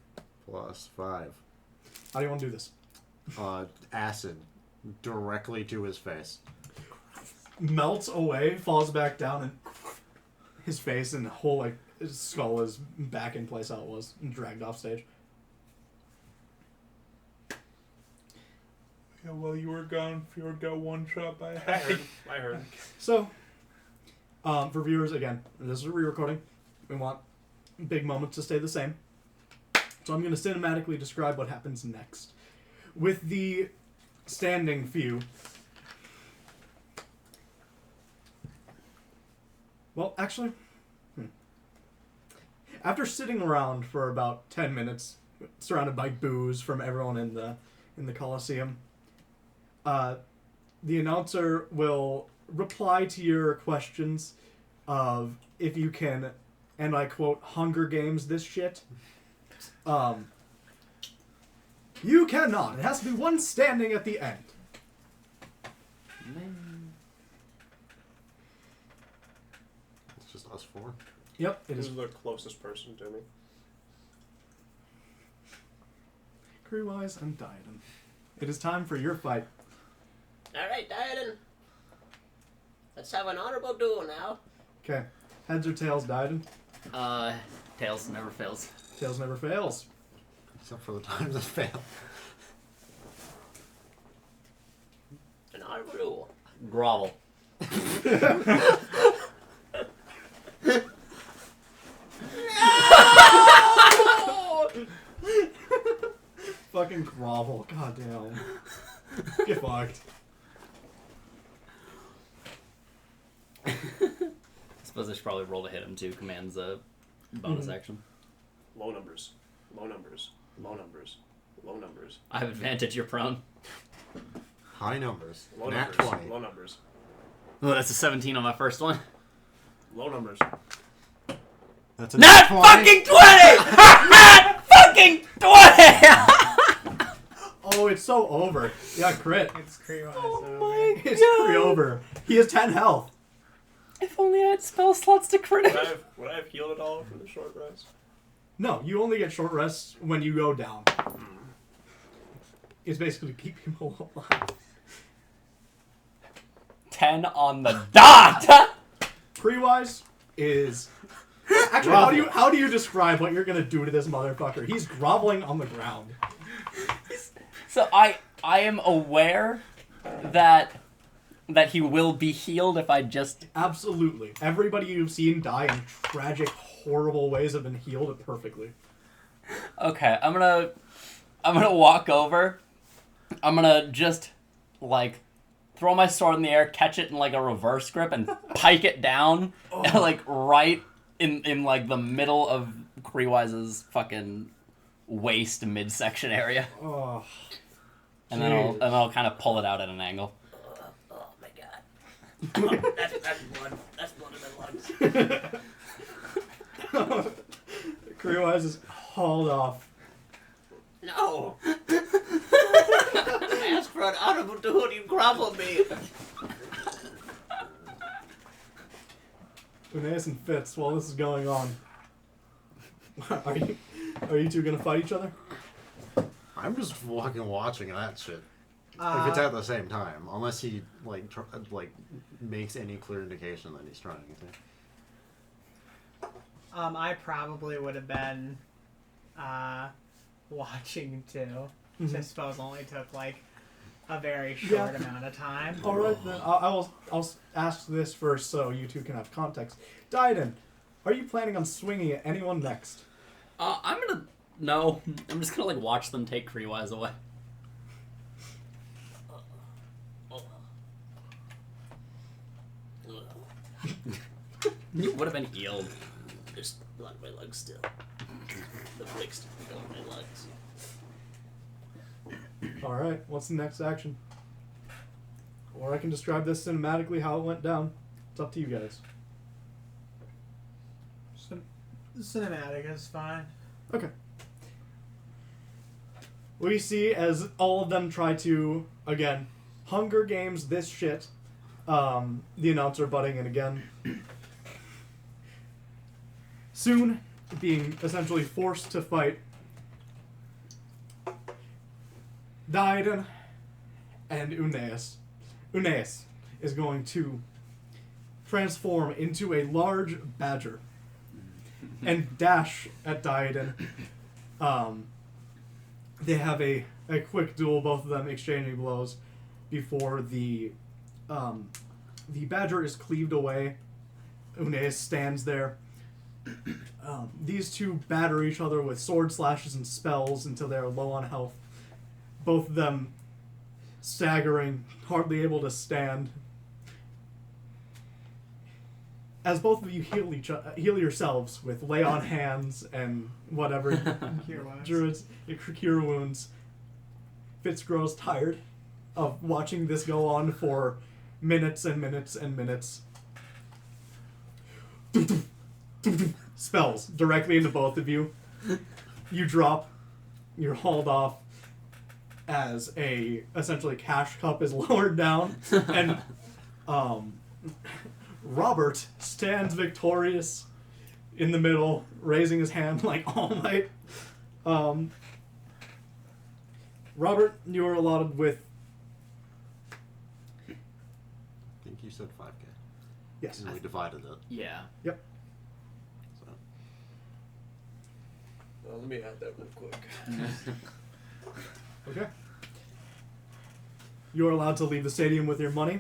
plus 5. How do you want to do this? Acid directly to his face. Melts away, falls back down, and his face and whole his skull is back in place how it was and dragged off stage. Yeah, while you were gone, Fjord got one shot by a I hag. heard. So, for viewers, again, this is a re-recording. We want big moments to stay the same. So I'm going to cinematically describe what happens next. With the standing view... Well, actually... After sitting around for about 10 minutes, surrounded by boos from everyone in the Coliseum, the announcer will reply to your questions of if you can, and I quote, Hunger Games this shit. You cannot. It has to be one standing at the end. It's just us four. Yep, it is. Who's the closest person to me? Crewwise and Diadem. It is time for your fight. All right, Diadem. Let's have an honorable duel now. Okay. Heads or tails, Diadem? Tails never fails. Tails never fails. Except for the times that fail. An honorable duel. Grovel. Fucking grovel. Goddamn. Get fucked. I suppose I should probably roll to hit him too. Commands a bonus action. Low numbers. Low numbers. Low numbers. Low numbers. I have advantage. You're prone. High numbers. Low Nat numbers. 20. Low numbers. Oh, that's a 17 on my first one. Low numbers. That's a Not 20. fucking 20! Not fucking 20! Oh, it's so over. Yeah, crit. It's Crewwise. Oh my It's pretty over. He has 10 health. If only I had spell slots to crit. Would I have healed at all from the short rest? No, you only get short rests when you go down. It's basically to keep people alive. 10 on the dot! Pre-wise is... Actually, how do you describe what you're gonna do to this motherfucker? He's groveling on the ground. So I am aware that he will be healed if I just... Absolutely. Everybody you've seen die in tragic, horrible ways have been healed perfectly. Okay, I'm gonna walk over. I'm gonna just, like, throw my sword in the air, catch it in, like, a reverse grip, and pike it down, like, right in like, the middle of Kreewise's fucking waist midsection area. Oh, And then I'll kind of pull it out at an angle. Oh my god. Oh, that's blood. That's blood in my lungs. Kreewise is hauled off. No. I asked for an honorable duel, you grovel me. Uneas and Fitz, while this is going on, are you two gonna fight each other? I'm just fucking watching that shit. If it's at the same time, unless he like makes any clear indication that he's trying to. I probably would have been watching too. Which I suppose only took like a very short amount of time. All right, then I'll ask this first so you two can have context. Diadem, are you planning on swinging at anyone next? No, I'm just gonna, like, watch them take Kreewise away. You would have been healed. There's blood in my lungs still. The mixed blood in my lungs. All right, what's the next action? Or I can describe this cinematically how it went down. It's up to you guys. Cinematic is fine. Okay. We see as all of them try to, again, Hunger Games this shit. The announcer butting in again. Soon, being essentially forced to fight Diadem and Uneas. Uneas is going to transform into a large badger and dash at Diadem. They have a a quick duel, both of them exchanging blows before the badger is cleaved away. Une stands there. These two batter each other with sword slashes and spells until they are low on health. Both of them staggering, hardly able to stand. As both of you heal yourselves with lay on hands and whatever Cure wounds. druids cure wounds. Fitz grows tired of watching this go on for minutes and minutes and minutes. Spells directly into both of you. You drop. You're hauled off as a essentially cash cup is lowered down, and Robert stands victorious in the middle, raising his hand like All Might. Robert, you are allotted with. I think you said 5K. Yes. And we divided it. Yeah. Yep. So. Well, let me add that real quick. Okay. You are allowed to leave the stadium with your money.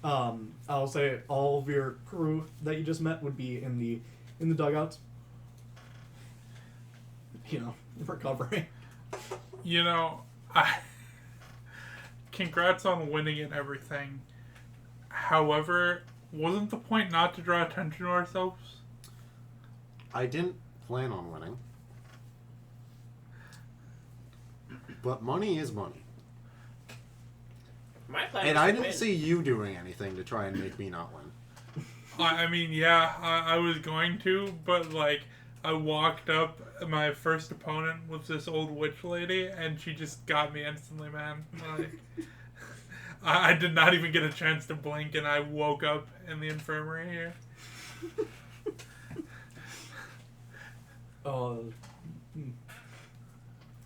I'll say all of your crew that you just met would be in the dugouts. You know, recovering. You know, congrats on winning and everything. However, wasn't the point not to draw attention to ourselves? I didn't plan on winning. But money is money. My plan And was I to didn't win. see you doing anything to try and make me not win. I mean, yeah, I was going to, but like, I walked up. My first opponent was this old witch lady, and she just got me instantly, man. Like, I did not even get a chance to blink, and I woke up in the infirmary here.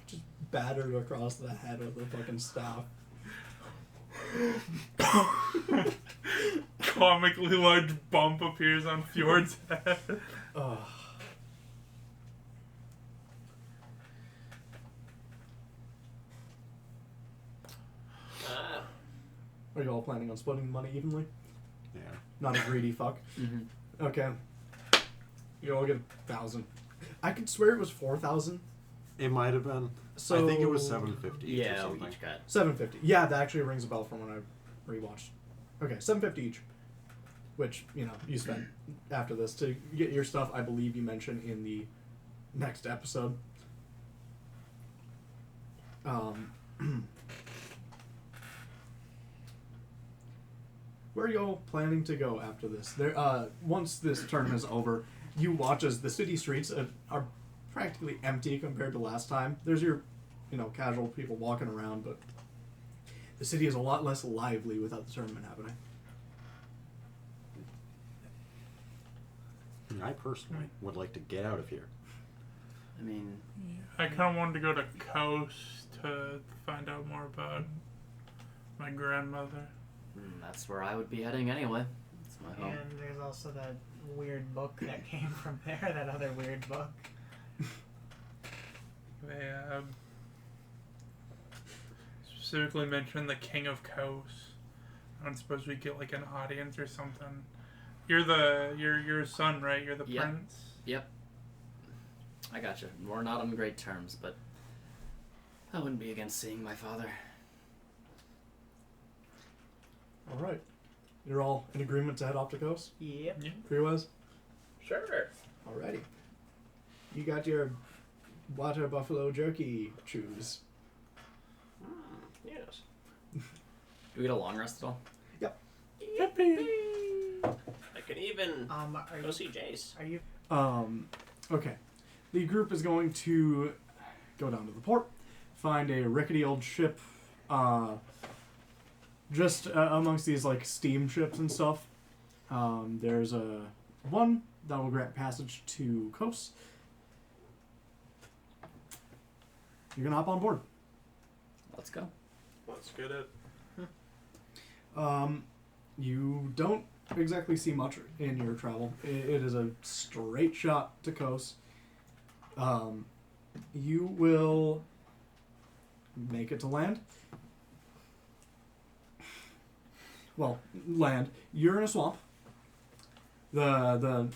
Just battered across the head with a fucking staff. Comically large bump appears on Fjord's head. Ugh. Are you all planning on splitting the money evenly? Yeah. Not a greedy fuck. Mm-hmm. Okay. You all get 1,000. I could swear it was 4,000. It might have been. So I think it was 750 each or Yeah, we something. each got. 750. Yeah, that actually rings a bell from when I rewatched. Okay, 750 each. Which, you know, you spent after this to get your stuff, I believe you mentioned in the next episode. Where are y'all planning to go after this? There, once this tournament is over, you watch as the city streets are practically empty compared to last time. There's your, you know, casual people walking around, but the city is a lot less lively without the tournament happening. I personally would like to get out of here. I mean, I kind of wanted to go to Coast to find out more about my grandmother. that's where I would be heading anyway. That's my home. And there's also that weird book that came from there, that other weird book. They specifically mentioned the King of Coast. I don't suppose we get like an audience or something. You're his son, right? You're the Yep. prince. Yep. I gotcha. We're not on great terms, but I wouldn't be against seeing my father. All right. You're all in agreement to head off to coast? Yep. Freewaz? Sure. Alrighty. You got your water buffalo jerky chews. Yes. Do we get a long rest at all? I can even Are go you? see Jace. Are you? Okay. The group is going to go down to the port, find a rickety old ship, just amongst these like steam ships and stuff. There's a one that will grant passage to Kos. You're gonna hop on board. Let's go. Let's get it. You don't exactly see much in your travel. It is a straight shot to Kos. You will make it to land. Well, land. You're in a swamp. The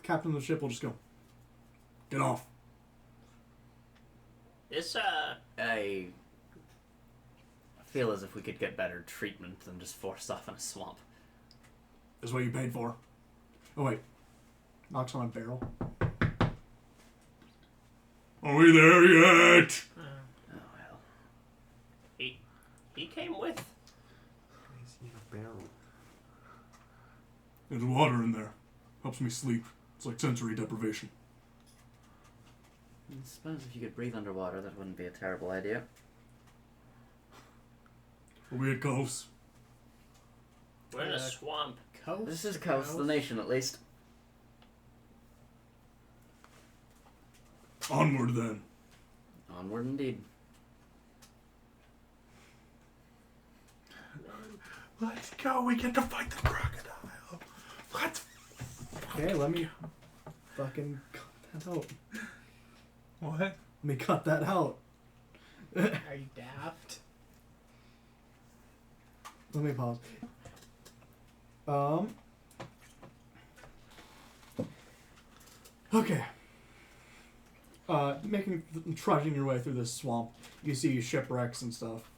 captain of the ship will just go, get off. This, I feel as if we could get better treatment than just forced off in a swamp. This is what you paid for. Oh, wait. Knocks on a barrel. Are we there yet? Oh well. he came with. He's in a barrel. There's water in there. Helps me sleep. It's like sensory deprivation. I suppose if you could breathe underwater, that wouldn't be a terrible idea. Are we at Coast? We're in a swamp. Coast. This is Coast, the nation at least. Onward then. Onward indeed. Let's go. We get to fight the crocodile. Let's. Okay, let me fucking cut that out. What? Let me cut that out. Are you daft? Let me pause. Okay. Trudging your way through this swamp, you see shipwrecks and stuff.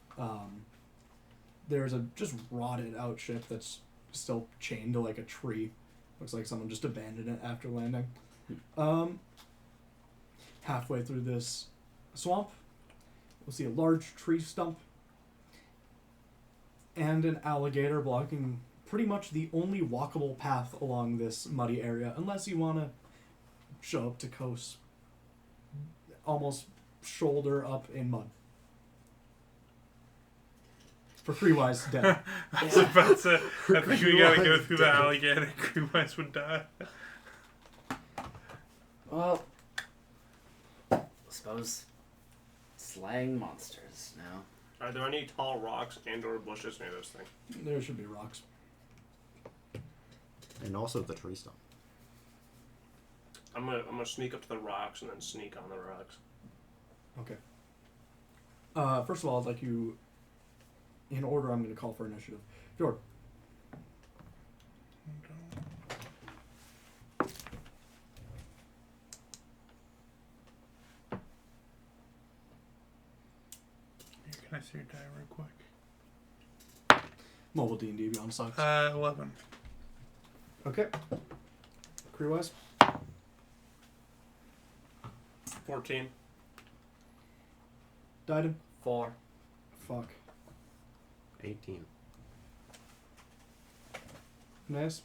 There's a just rotted out ship that's still chained to like a tree. Looks like someone just abandoned it after landing. Halfway through this swamp, you'll see a large tree stump and an alligator blocking pretty much the only walkable path along this muddy area, unless you want to show up to Coast almost shoulder up in mud. For Freewise, dead. I was about to. I think we gotta go through the alligator. Crewwise would die. Well, I suppose slaying monsters now. Are there any tall rocks and/or bushes near this thing? There should be rocks. And also the tree stump. I'm gonna sneak up to the rocks and then sneak on the rocks. Okay. First of all, I'd like you, in order, I'm going to call for initiative. Jordan. Can I see your die real quick? Mobile D&D Beyond sucks. 11. Okay. Crewwise. 14. Dyden. 4. Fuck. 18. Nice.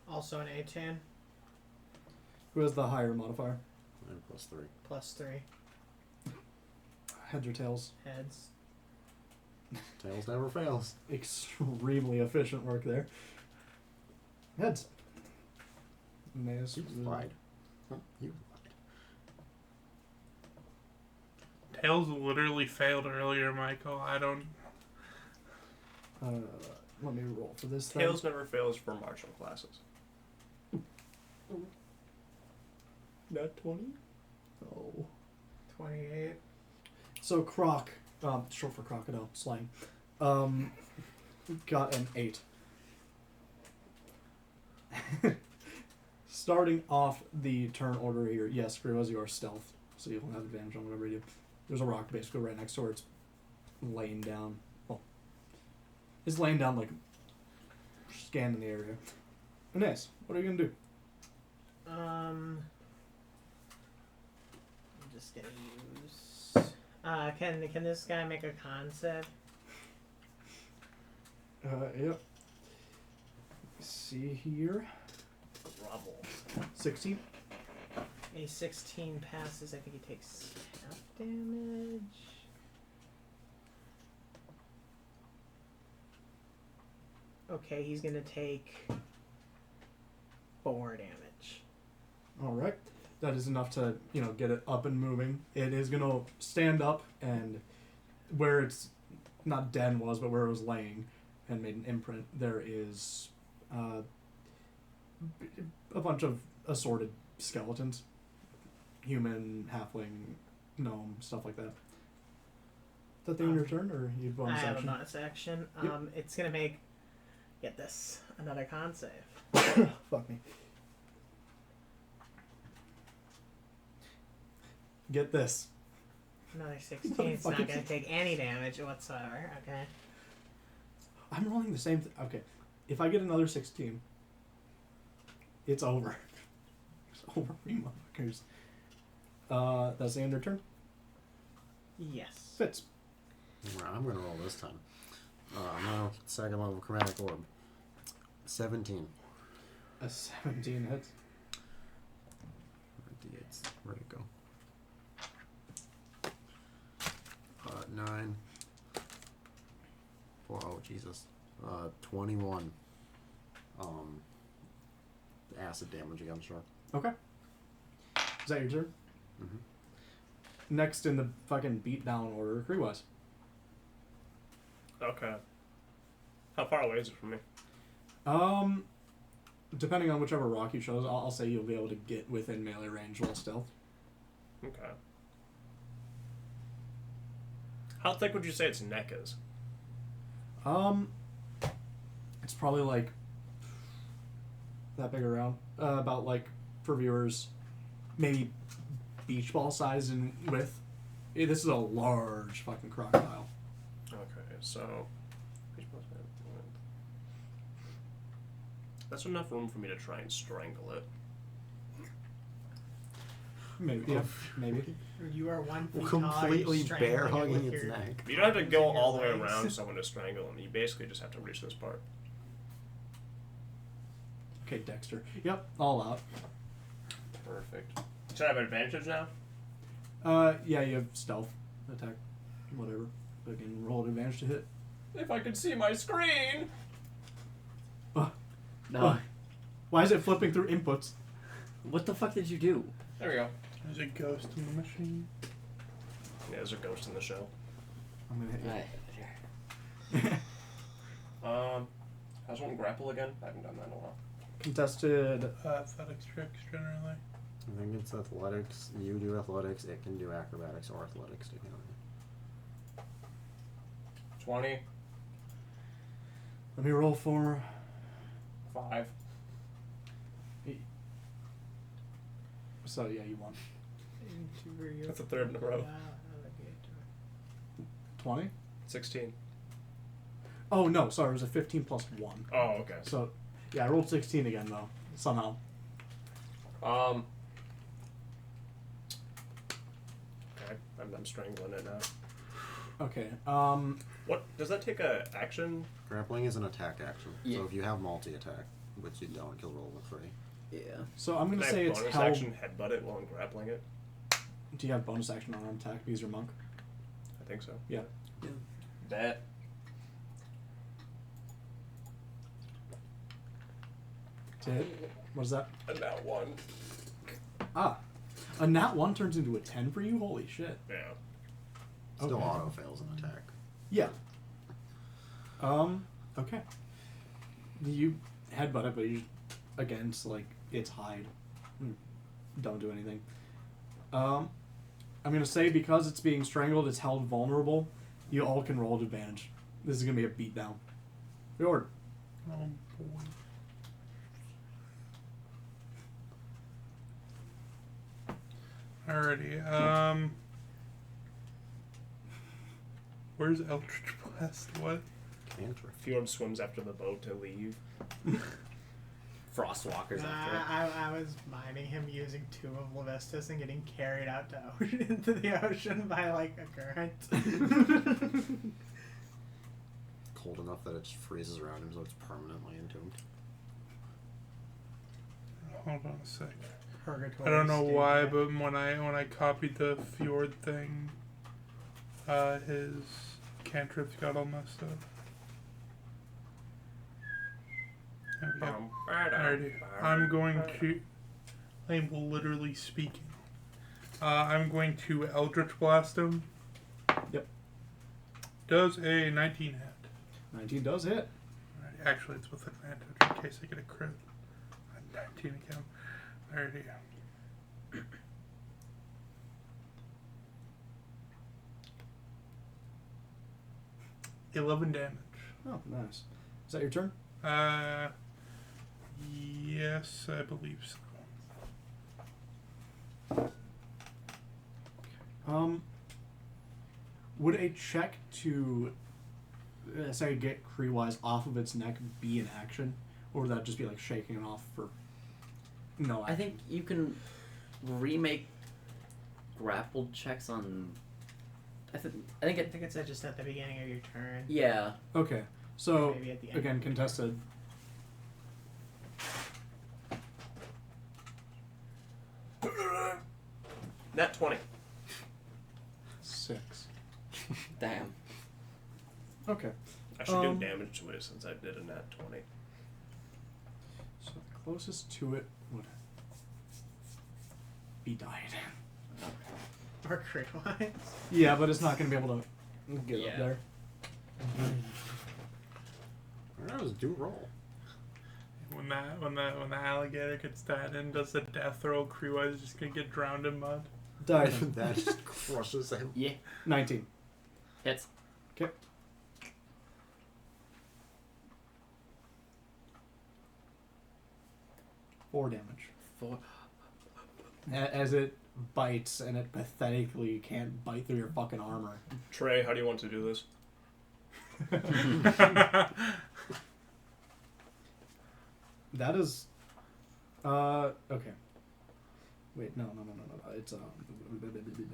Also an A10 Who has the higher modifier? And +3. +3 Heads or tails? heads. Tails never fails. Extremely efficient work there. Heads. Nice. You lied. Huh? You lied. Tails literally failed earlier, Michael. I don't. Let me roll for this thing. Tails never fails for martial classes. Not 20? Oh. 28. So Croc, short for crocodile, slang, got an 8. Starting off the turn order here, yes, Screw as your stealth, so you'll have advantage on whatever you do. There's a rock basically right next to where it's laying down. Well, it's laying down like scanning the area. Nice. What are you gonna do? I'm just gonna use. Can this guy make a con save? Yep. See here. Rubble. 16. A 16 passes. I think he takes half damage. Okay, he's gonna take 4 damage. All right. That is enough to, get it up and moving. It is going to stand up, and where its not den was, but where it was laying and made an imprint, there is a bunch of assorted skeletons. Human, halfling, gnome, stuff like that. Is that the end of your turn, or you I bonus have a action? bonus action. Yep. It's gonna make, get this, another con save. Fuck me. Get this. Another 16. It's not Motherfucker. gonna take any damage whatsoever. Okay. I'm rolling the same. Okay, if I get another 16, it's over. It's over, you motherfuckers. That's the end of your turn. Yes. Fits. Right, I'm gonna roll this time. I'm gonna second level chromatic orb. 17. A 17 hits. D8s. Where'd it go? 9. Oh, Jesus. 21. Acid damage again, sure. Okay. Is that your turn? Mm-hmm. Next in the fucking beatdown order, Kreewise. Okay. How far away is it from me? Depending on whichever rock you chose, I'll say you'll be able to get within melee range while stealth. Okay. How thick would you say its neck is? It's probably like that big around. About like, for viewers, maybe beach ball size in width. This is a large fucking crocodile. Okay, so that's enough room for me to try and strangle it. Maybe, yeah, maybe. You are 1 feet Completely tall. bear hugging its neck. You don't have to go Using your all the way legs. around someone to strangle them. You basically just have to reach this part. Okay, Dexter. Yep, all out. Perfect. Should I have advantage now? Yeah, you have stealth attack, whatever. Fucking roll an advantage to hit. If I could see my screen! No. Why is it flipping through inputs? What the fuck did you do? There we go. There's a ghost in the machine. Yeah, there's a ghost in the show. I'm gonna hit you. Right. How's one grapple again? I haven't done that in a while. Contested. Athletics checks generally. I think it's athletics. You do athletics. It can do acrobatics or athletics. Depending on 20. Let me roll for 5. So yeah, you won. That's the third in a row. 20? 16. Oh no, sorry, it was a 15 plus 1. Oh, okay. So yeah, I rolled 16 again though, somehow. Okay, I'm strangling it now. Okay, What does that take a action? grappling is an attack action. Yeah. So if you have multi-attack, which you don't, you'll roll with 3. Yeah. so I'm Can gonna I say have it's bonus held. action headbutt it while I'm grappling it? Do you have bonus action on arm attack because you're monk? I think so. Yeah. That. To hit? What is that? And now 1. Ah, a nat 1 turns into a 10 for you? Holy shit. Yeah. Still Okay. auto fails an attack. Yeah. Okay. You headbutt it, but you against like its hide. Don't do anything. I'm gonna say because it's being strangled, it's held vulnerable. You all can roll at advantage. This is gonna be a beatdown. Your Oh boy. Alrighty. Where's Eldritch Blast? What? Cantrip. Fjord swims after the boat to leave. Frostwalkers after it. I was minding him using 2 of Levistus and getting carried out to into the ocean by like a current. Cold enough that it just freezes around him, so it's permanently entombed. Hold on a sec. Purgatory I don't know state, why, yeah. but when I copied the Fjord thing, his cantrips got all messed up. There we go. Alrighty. I'm going to. I'm literally speaking. I'm going to Eldritch Blast him. Yep. Does a 19 hit. 19 does hit. Alrighty. Actually, it's with advantage in case I get a crit. 19 again. Alrighty. 11 damage. Oh, nice. Is that your turn? Yes, I believe so. Would a check to, say, get Kree-wise off of its neck be an action? Or would that just be like shaking it off for no action? I think you can remake grappled checks on. I think I think it's just at the beginning of your turn. Yeah. Okay, so, Maybe at the end. again, contested. Nat 20. 6. Damn. Okay. I should do Um, damage to it since I did a nat 20. So the closest to it would be died. Or crit-wise. Yeah, but it's not going to be able to get Yeah. up there. That was do roll. When the alligator gets tied in, does the death throw, Crewwise is just gonna get drowned in mud. Died. That just crushes him. Yeah. 19. Hits. Okay. Four damage. 4. As it bites and it pathetically can't bite through your fucking armor. Trey, how do you want to do this? That is, okay. Wait, no. It's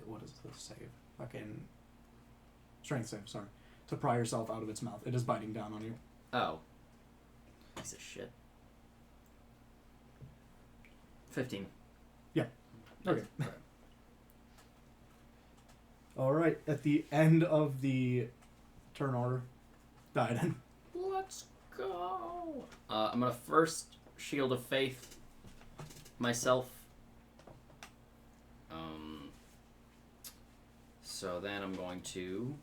what is the save? Fucking strength save. Sorry, to pry yourself out of its mouth. It is biting down on you. Oh. Piece of shit. 15. Okay. All right. At the end of the turn order, died. Let's go. I'm gonna first Shield of Faith myself. So then I'm going to.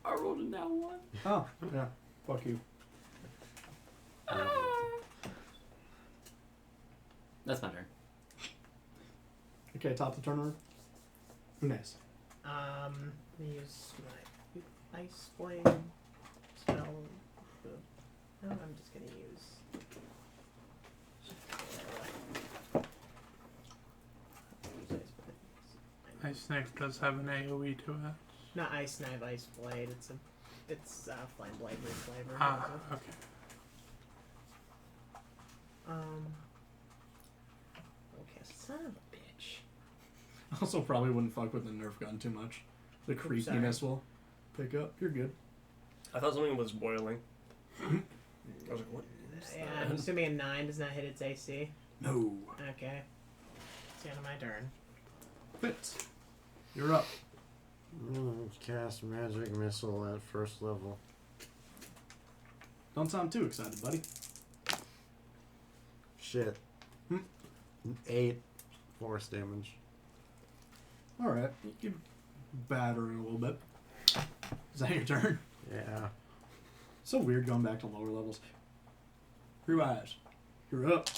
I rolled a now one. Oh yeah. Fuck you. That's my turn. Okay, top of the turn order. Nice. Let me use my ice flame spell. No, I'm just gonna use. Ice Knife does have an AoE to it. Not ice knife, ice blade. It's flame blade flavor. Ah, okay. Okay, son of a bitch. Also, probably wouldn't fuck with the Nerf gun too much. The creepiness will pick up. You're good. I thought something was boiling. I was like, what? Yeah, I'm assuming a 9 does not hit its AC. No. Okay. It's the end of my turn. Fits. You're up. Cast magic missile at first level. Don't sound too excited, buddy. Shit. 8 force damage. All right. You can batter it a little bit. Is that your turn? Yeah. So weird going back to lower levels. Crew Eyes. You're up.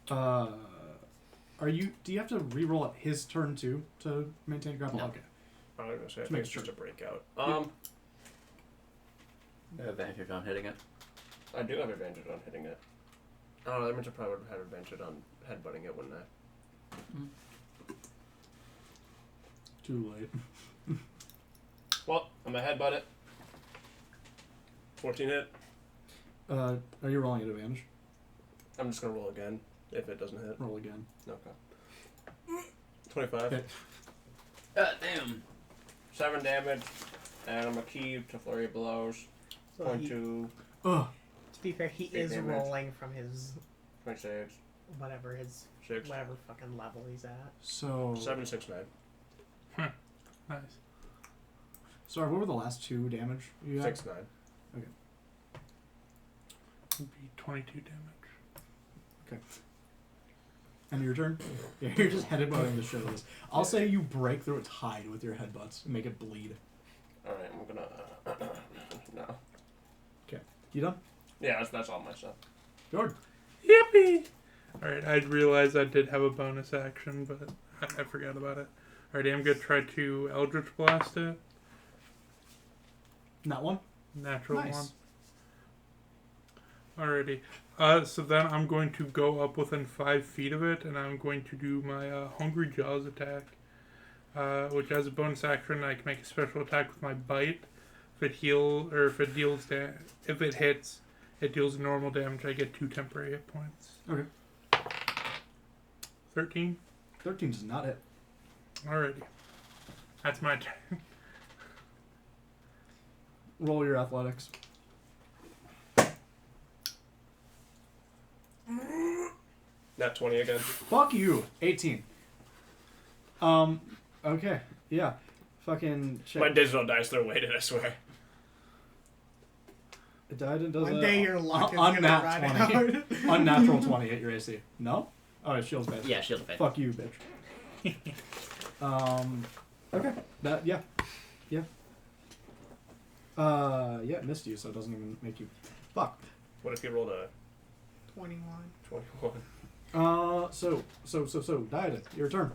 Are you? Do you have to re-roll at his turn too to maintain grapple? No. Okay. I was gonna say, I Just think make it's sure. just a breakout. Advantage on hitting it. I do have advantage on hitting it. Oh, that means I probably would have had advantage on headbutting it, wouldn't I? Too late. Well, I'm gonna headbutt it. 14 hit. Are you rolling at advantage? I'm just gonna roll again if it doesn't hit. Roll again. Okay. 25. Okay. Damn. 7 damage, and I'm gonna keep to flurry of blows. So Point he, to Ugh. to be fair, he 8 is damage. rolling from his 26, whatever 6, whatever fucking level he's at. So 7, 6, 9. Nice. sorry. What were the last two damage you had? 6, 9. Would be 22 damage. And your turn? Yeah, you're just headbutting the shit out of this. I'll say you break through its hide with your headbutts and make it bleed. Alright, I'm gonna. No. You done? Yeah, that's all my stuff. Jordan. Yippee! Alright, I realized I did have a bonus action, but I forgot about it. Alrighty, I'm gonna try to Eldritch Blast it. Not one. Natural Nice. one. Alrighty. So then I'm going to go up within 5 feet of it, and I'm going to do my Hungry Jaws attack, which has a bonus action. I can make a special attack with my bite. If it hits, it deals normal damage. I get 2 temporary hit points. Okay. 13. 13 does not hit. Alrighty. That's my turn. Roll your athletics. Not 20 again. Fuck you. 18. Okay. Yeah. Fucking shit. My digital dice, they're weighted, I swear. It died and does One a day your luck is gonna unnat run 20. out. Unnatural 20 at your AC. No? Alright, shield's bad. Yeah, Shield of Faith. Fuck you, bitch. Okay. That, yeah. Yeah. Yeah, it missed you, so it doesn't even make you. Fuck. What if you rolled a 21. 21? So, Diadem, your turn.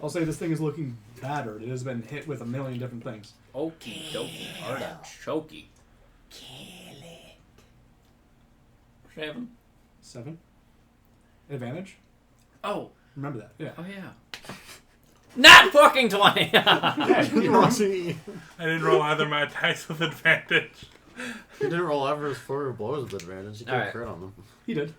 I'll say this thing is looking battered. It has been hit with a million different things. Okie dokie. Artichoke. Kill it. 7. 7. Advantage? Oh. Remember that. Yeah. Oh, yeah. Not fucking 20! You want to- I didn't roll either of my attacks with advantage. He didn't roll ever his flurry of blows with advantage. He Alright. could crit on them. He did.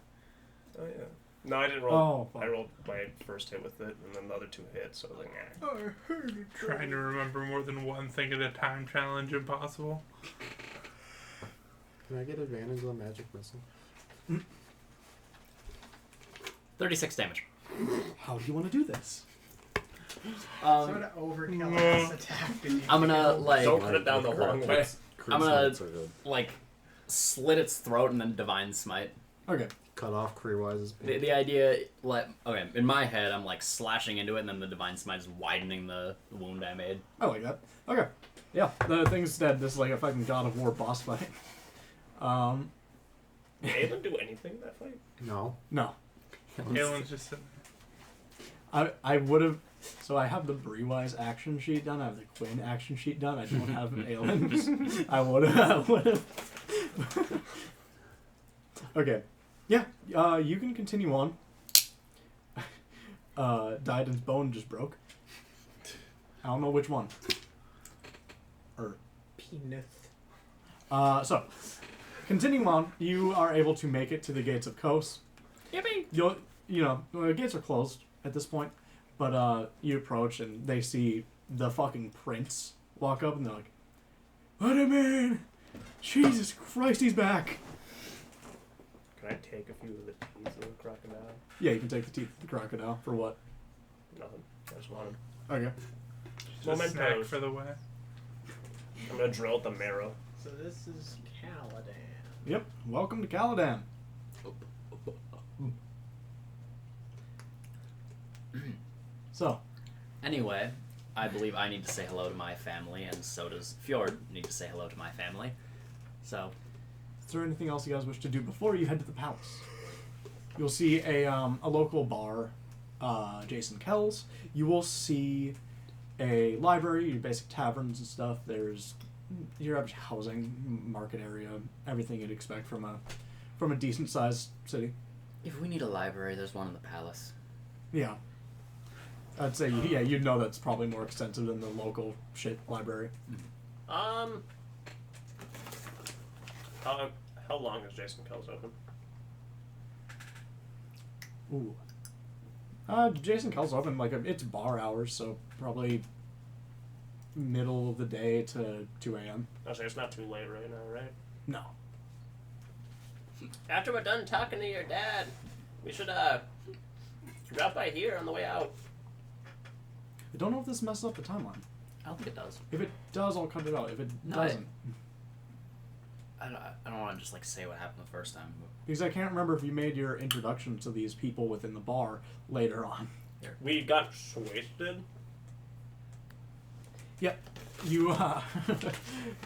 Oh, yeah. No, I didn't roll. Oh, fuck. I rolled my first hit with it, and then the other 2 hits, so I was like, Trying to remember more than one thing at a time challenge impossible. Can I get advantage on magic missile? 36 damage. How do you want to do this? Sort of overkill this attack. Did you I'm gonna, like, Don't cut it down the long way. I'm gonna- like, slit its throat and then Divine Smite. Okay. cut off Kree-Wise's The idea, like, okay, in my head, I'm, like, slashing into it, and then the Divine Smite is widening the wound I made. I like that. Okay. Yeah, the thing's dead. This is like a fucking God of War boss fight. Did Aelin do anything in that fight? No. No. Aelin's just sitting I would have. So I have the Bree-Wise action sheet done. I have the Quinn action sheet done. I don't have Aelin's. I would have. Okay. Yeah. You can continue on. Diden's bone just broke. I don't know which one. Penis. So, continue on. You are able to make it to the gates of Kos. Yippee! The gates are closed at this point, but you approach and they see the fucking prince walk up and they're like, "Let him in! Jesus Christ, he's back!" Can I take a few of the teeth of the crocodile? Yeah, you can take the teeth of the crocodile for what? Nothing. I just want them. Okay. just a snack Mementos. for the way. I'm gonna drill at the marrow. So this is Caladan. Yep. Welcome to Caladan. So, Anyway, I believe I need to say hello to my family, and so does Fjord need to say hello to my family. So, is there anything else you guys wish to do before you head to the palace? You'll see a local bar, Jason Kells. You will see a library, your basic taverns and stuff. There's your average housing, market area, everything you'd expect from a decent sized city. if we need a library, there's one in the palace. Yeah. I'd say, yeah, you'd know that's probably more extensive than the local shit library. How long is Jason Kells open? Ooh. Jason Kells open, it's bar hours, so probably middle of the day to 2 a.m. I say it's not too late right now, right? No. After we're done talking to your dad, we should drop by here on the way out. I don't know if this messes up the timeline. I don't think it does. If it does, I'll cut it out. If it No, doesn't, I don't want to just like say what happened the first time. because I can't remember if you made your introduction to these people within the bar later on. We got wasted. Yep. You,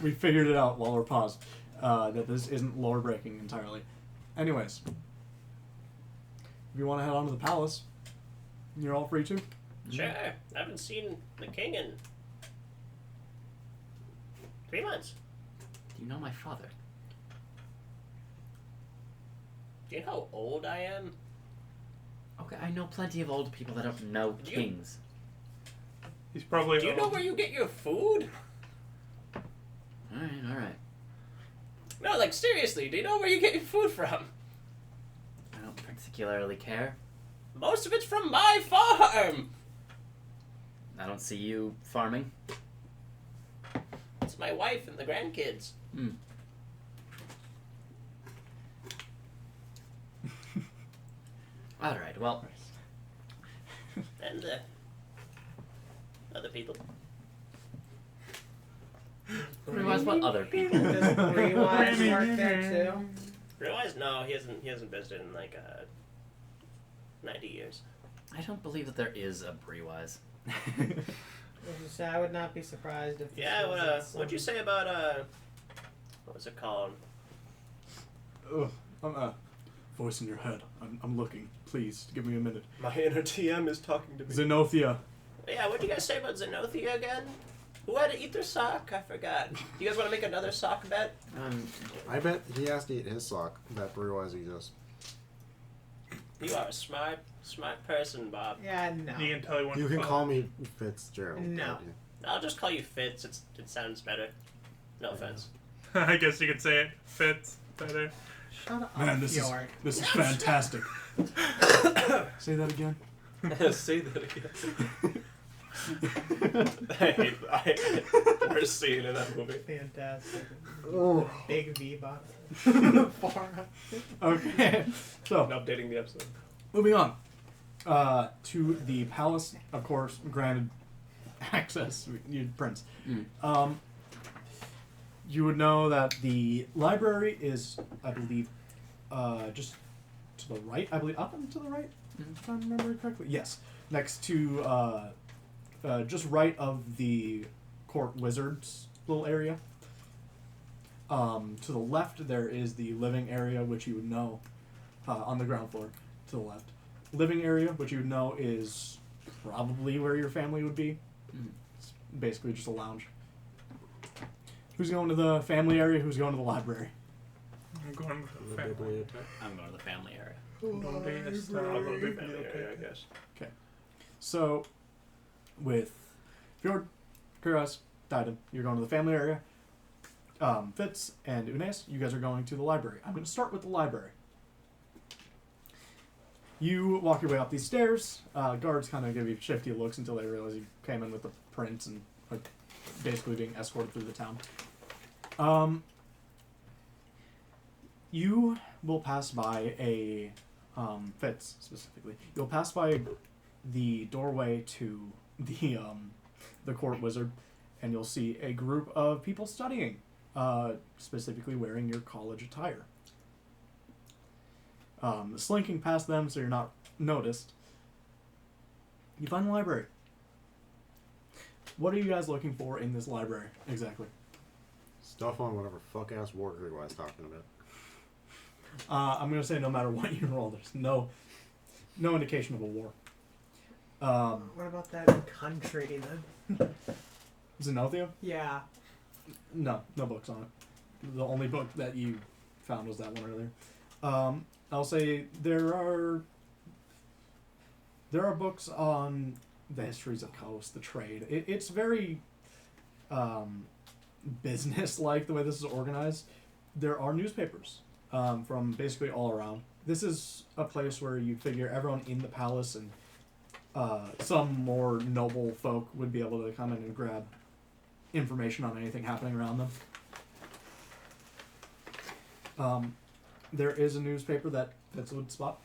we figured it out while we're paused, that this isn't lore breaking entirely. Anyways, if you want to head on to the palace, you're all free to. Sure. I haven't seen the king in 3 months. Do you know my father? Do you know how old I am? Okay, I know plenty of old people that don't know You- kings. He's probably Do you know old. where you get your food? Alright. No, like seriously, do you know where you get your food from? I don't particularly care. Most of it's from my farm. I don't see you farming. It's my wife and the grandkids. Alright, well, And other people. realize what other people. Does Brewise work there too? Realize? No, he hasn't visited in like 90 years. I don't believe that there is a Brewise. So I would not be surprised if. This Yeah, was what'd you say about what was it called? Voice in your head. I'm looking. Please, give me a minute. My inner TM is talking to me. Zenothia. Yeah, what'd you guys say about Zenothia again? Who had to eat their sock? I forgot. Do you guys want to make another sock bet? I bet he has to eat his sock. That Brewise exists. You are a smart person, Bob. Yeah, no. You can tell you when You to can follow. call me Fitzgerald. No. I'll just call you Fitz. It sounds better. No offense. I guess you could say it fits better. Shut up, Man, this Fjord. is fantastic. Say that again. Say that again. Worst scene in that movie. Fantastic. Oh. Big V box. Okay. So, I'm updating the episode. moving on to the palace, of course, granted access, you prince. You would know that the library is, I believe, just to the right. I believe up and to the right, if I remember correctly. Yes, next to just right of the court wizards little area. To the left, there is the living area, which you would know on the ground floor. To the left, living area, which you would know is probably where your family would be. It's basically just a lounge. Who's going to the family area? Who's going to the library? I'm going with The the family. bibliothèque. I'm going to the family area. Donde está I'll la go to the family biblioteca? area, I guess. So, with Fjord, Kuras, Diadem, you're going to the family area. Fitz and Unes, you guys are going to the library. I'm going to start with the library. You walk your way up these stairs. Guards kind of give you shifty looks until they realize you came in with the prince and like basically being escorted through the town. You will pass by a Fitz specifically. You'll pass by the doorway to the court wizard, and you'll see a group of people studying, specifically wearing your college attire. Slinking past them so you're not noticed. You find the library. What are you guys looking for in this library exactly? Stuff on whatever fuck ass war Brewise talking about. I'm gonna say no matter what you roll, there's no indication of a war. What about that country then? Zenothia? Yeah. No books on it. The only book that you found was that one earlier. I'll say there are books on the histories of coast, the trade. It's very business-like the way this is organized. There are newspapers from basically all around. This is a place where you figure everyone in the palace and some more noble folk would be able to come in and grab information on anything happening around them. There is a newspaper that Fitz would spot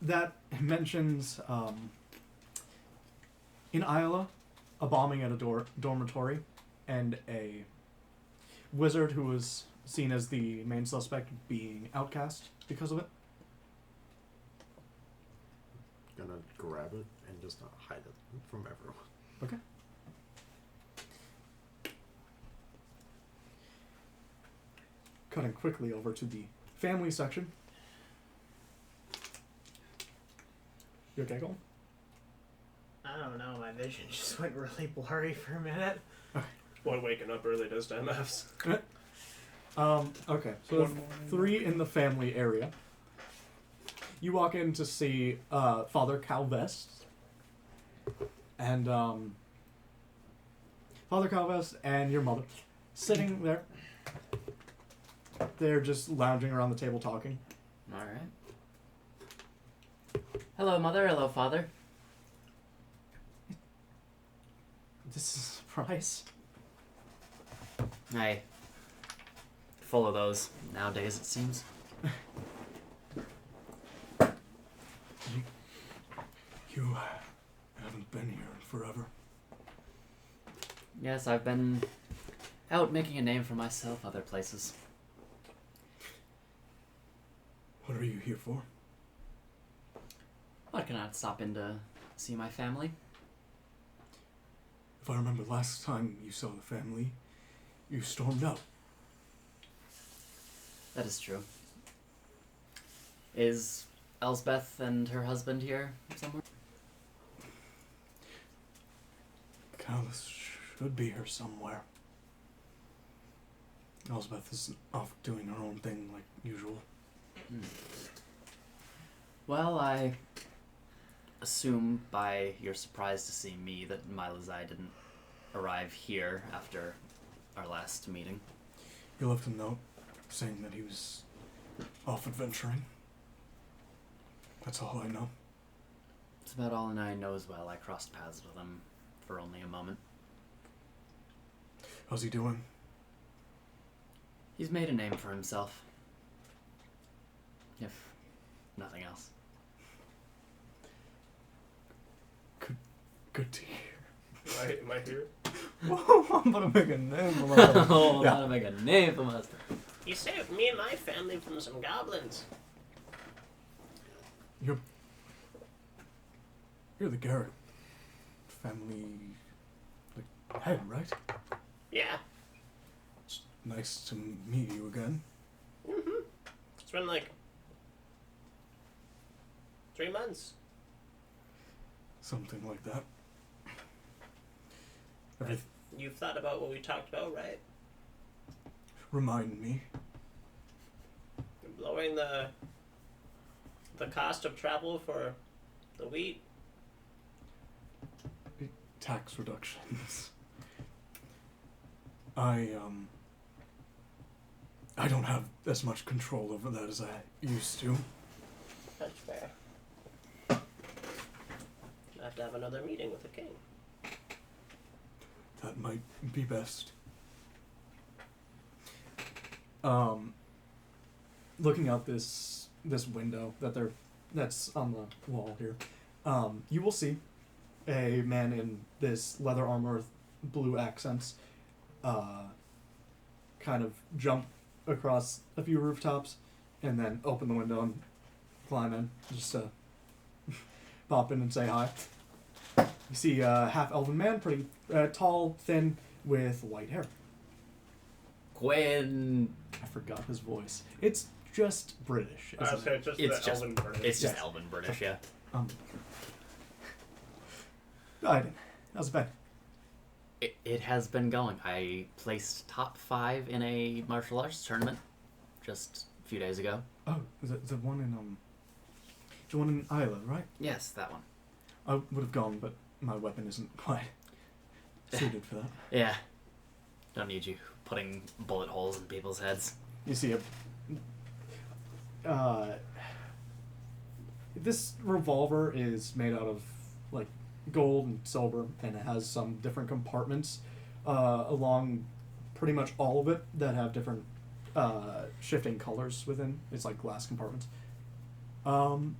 that mentions in Iowa a bombing at a dormitory and a wizard who was seen as the main suspect being outcast because of it. Gonna grab it and just not hide it from everyone. Okay. Cutting quickly over to the family section. You okay, Colin? I don't know. My vision just went really blurry for a minute. What waking up early does to MFs. Okay, so there's 3 in the family area. You walk in to see Father Calvest. And Father Calvest and your mother sitting there. They're just lounging around the table talking. All right. Hello, Mother. Hello, Father. This is a surprise. Hey. Full of those nowadays, it seems. You haven't been here in forever. Yes, I've been out making a name for myself other places. What are you here for? Why can I stop in to see my family? If I remember last time you saw the family, you stormed out. That is true. Is Elsbeth and her husband here somewhere? Callus should be here somewhere. Elspeth is off doing her own thing like usual. Well, I assume by your surprise to see me that Milazai didn't arrive here after our last meeting. You left a note saying that he was off adventuring. That's all I know. It's about all I know as well. I crossed paths with him for only a moment. How's he doing? He's made a name for himself. If nothing else. Good to hear. Am I here? I'm gonna make a name for Oh, Yeah. I'm gonna make a name for myself. You saved me and my family from some goblins. You're the Garrett family, like, head, right? Yeah. It's nice to meet you again. Mm-hmm. It's been like 3 months. Something like that. You've thought about what we talked about, right? Remind me. Lowering the cost of travel for the wheat. Tax reductions. I don't have as much control over that as I used to. That's fair. I have to have another meeting with the king. That might be best. Looking out this window that's on the wall here, you will see a man in this leather armor with blue accents, kind of jump across a few rooftops, and then open the window and climb in, just to pop in and say hi. You see a half-elven man, pretty tall, thin, with white hair. Quinn. I forgot his voice. It's just British, I isn't was saying just It's the just- Elven British. It's just Yes. Elven British, yeah. Aiden, how's it been? It has been going. I placed top 5 in a martial arts tournament just a few days ago. Oh, the one in Isla, right? Yes, that one. I would have gone, but my weapon isn't quite suited for that. Yeah. Don't need you putting bullet holes in people's heads. You see this revolver is made out of like gold and silver, and it has some different compartments along pretty much all of it that have different shifting colors within. It's like glass compartments. What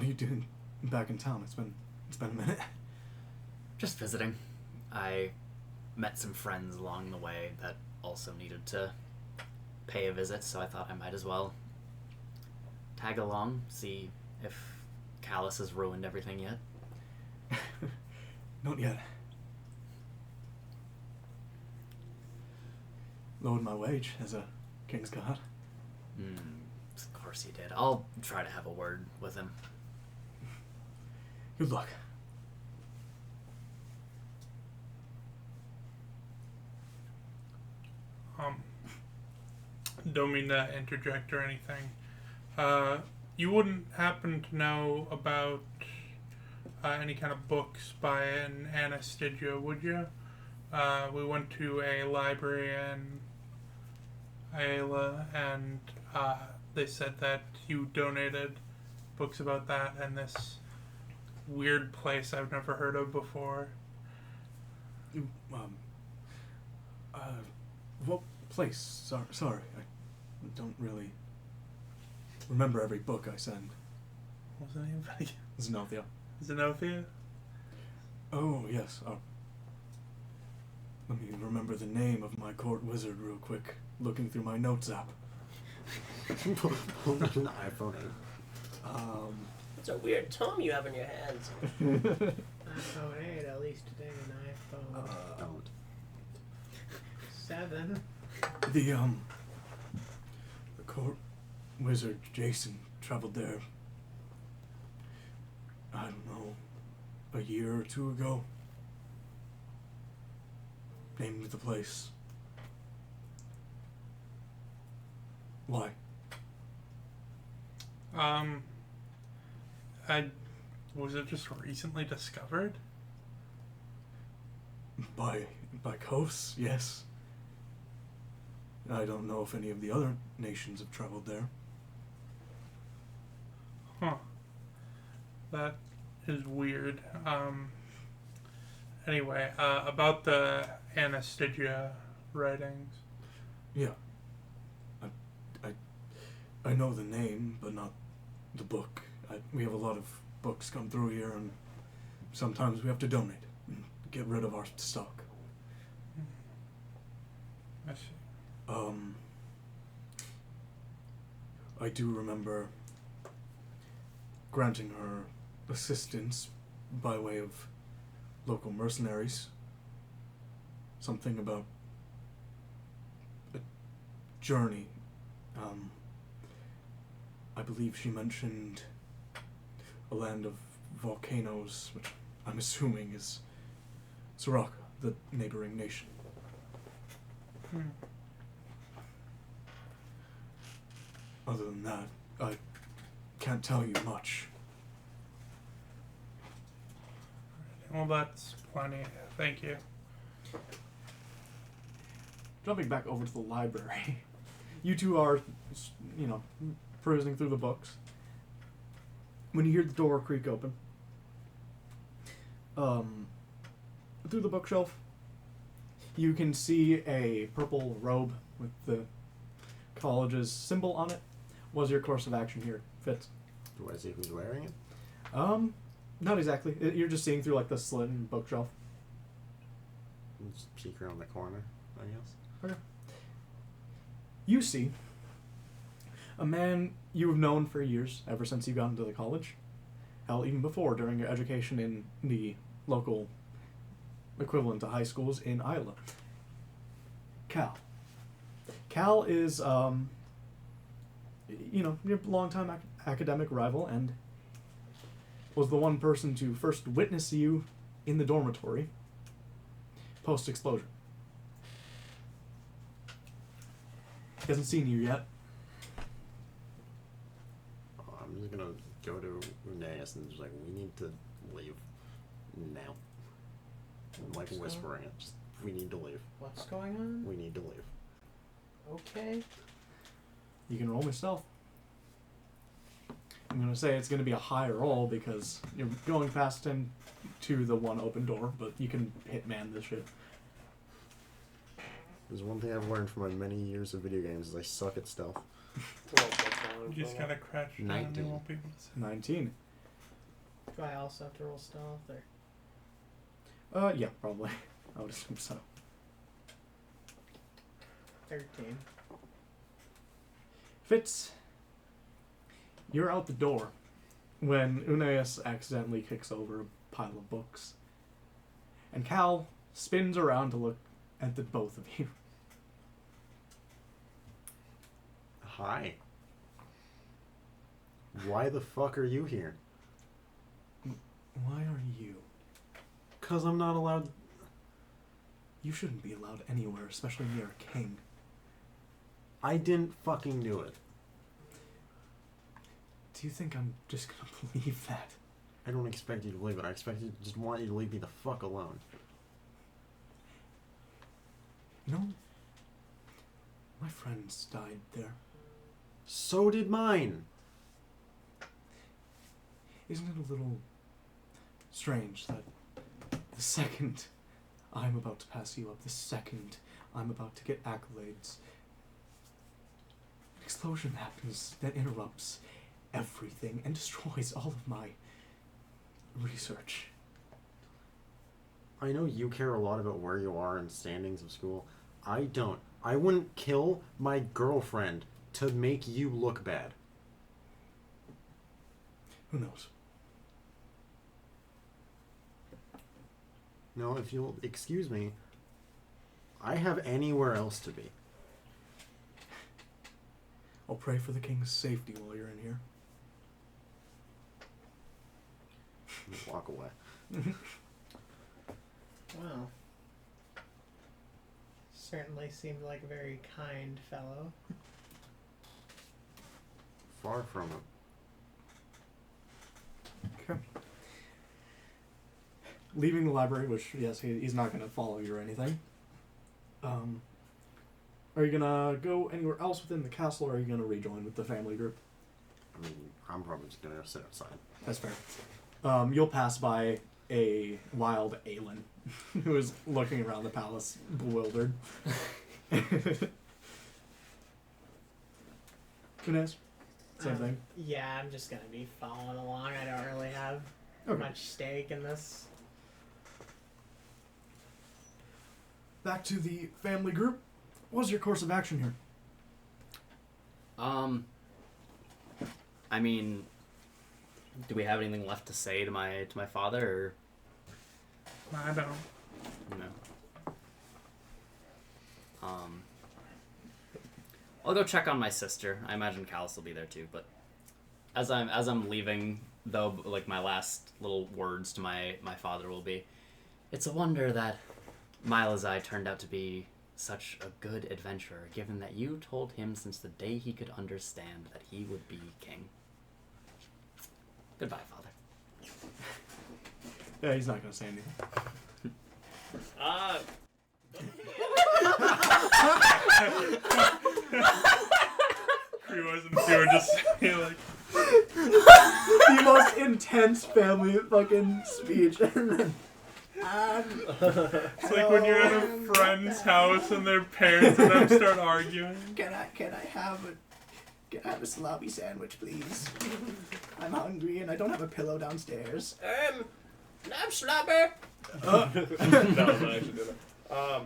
are you doing back in town? It's been a minute. Just visiting. I met some friends along the way that also needed to pay a visit, so I thought I might as well tag along, see if Callus has ruined everything yet. Not yet. Lowered my wage as a king's guard. Of course he did. I'll try to have a word with him. Good luck. Don't mean to interject or anything. You wouldn't happen to know about any kind of books by an Anastasia, would you? We went to a library in Ayla, and they said that you donated books about that and this weird place I've never heard of before. What place? Sorry, I don't really remember every book I send. What's the name of it? Zenothia. Zenothia? Oh, yes. Let me remember the name of my court wizard real quick. Looking through my notes app. Pull out an iPhone 8. It's a weird tome you have in your hands. iPhone 8, at least today, an iPhone Don't. 7. The court wizard Jason traveled there, I don't know, a year or two ago. Named the place. Why? Was it just recently discovered? By Kos, yes. I don't know if any of the other nations have traveled there. Huh. That is weird. Anyway, about the Anastasia writings. Yeah. I know the name, but not the book. We have a lot of books come through here, and sometimes we have to donate and get rid of our stock. I see. I do remember granting her assistance by way of local mercenaries. Something about a journey. I believe she mentioned a land of volcanoes, which I'm assuming is Soraka, the neighboring nation. Other than that, I can't tell you much. Well, that's plenty. Thank you. Jumping back over to the library, you two are, perusing through the books. When you hear the door creak open, through the bookshelf, you can see a purple robe with the college's symbol on it. What's your course of action here, Fitz? Do I see who's wearing it? Not exactly. You're just seeing through like the slit in bookshelf. Just peek around the corner, I guess. Okay. You see a man you have known for years, ever since you got into the college. Hell, even before, during your education in the local equivalent to high schools in Iowa. Cal. Cal is, your longtime academic rival and was the one person to first witness you in the dormitory post-explosion. He hasn't seen you yet. I'm just gonna go to Uneas and just like, we need to leave now. I'm like whispering it. Just, we need to leave. What's going on? We need to leave. Okay. You can roll me stealth. I'm going to say it's going to be a high roll because you're going past him to the one open door, but you can hitman this shit. There's one thing I've learned from my many years of video games is I suck at stealth. You just gotta crouch down. 19. You won't be able to see. 19. Do I also have to roll stealth, or Yeah, probably. I would assume so. 13? Fitz, you're out the door when Uneas accidentally kicks over a pile of books. And Cal spins around to look at the both of you. Hi. Why the fuck are you here? Why are you? Because I'm not allowed... You shouldn't be allowed anywhere, especially near a king. I didn't fucking do it. Do you think I'm just gonna believe that? I don't expect you to believe it. I just want you to leave me the fuck alone. You know, my friends died there. So did mine. Isn't it a little strange that the second I'm about to pass you up, the second I'm about to get accolades, an explosion happens that interrupts everything and destroys all of my research? I know you care a lot about where you are in standings of school. I don't. I wouldn't kill my girlfriend to make you look bad. Who knows? No, if you'll excuse me, I have anywhere else to be. I'll pray for the king's safety while you're in here. Just walk away. Wow. Certainly seemed like a very kind fellow. Far from it. Okay. Leaving the library, which, yes, he's not going to follow you or anything. Are you going to go anywhere else within the castle, or are you going to rejoin with the family group? I mean, I'm probably just going to sit outside. That's fair. You'll pass by a wild Aelin who is looking around the palace, bewildered. Inez? Same thing? Yeah, I'm just gonna be following along. I don't really have much stake in this. Back to the family group. What's your course of action here? I mean, do we have anything left to say to my father, or I don't. no? I'll go check on my sister. I imagine Callus will be there too. But as I'm leaving, though, like my last little words to my father will be, it's a wonder that Milazai turned out to be such a good adventurer, given that you told him since the day he could understand that he would be king. Goodbye, father. Yeah, he's not going to say anything. You were just like... The most intense family fucking speech. It's like when you're at a friend's house and their parents and them start arguing. Can I have a sloppy sandwich, please? I'm hungry and I don't have a pillow downstairs. Nap slobber. No, I'm not actually doing that.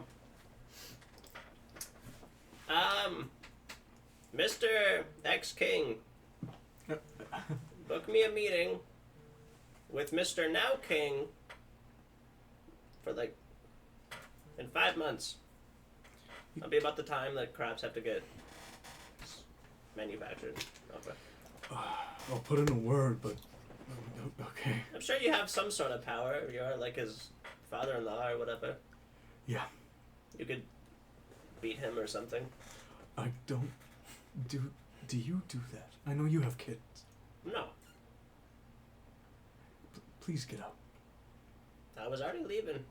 Mr. Ex-King, book me a meeting with Mr. Now King for in 5 months. That'll be about the time that crops have to get manufactured. Okay. I'll put in a word, but okay. I'm sure you have some sort of power. You're like his father-in-law or whatever. Yeah. You could beat him or something. I don't do you do that? I know you have kids. No. Please get out. I was already leaving.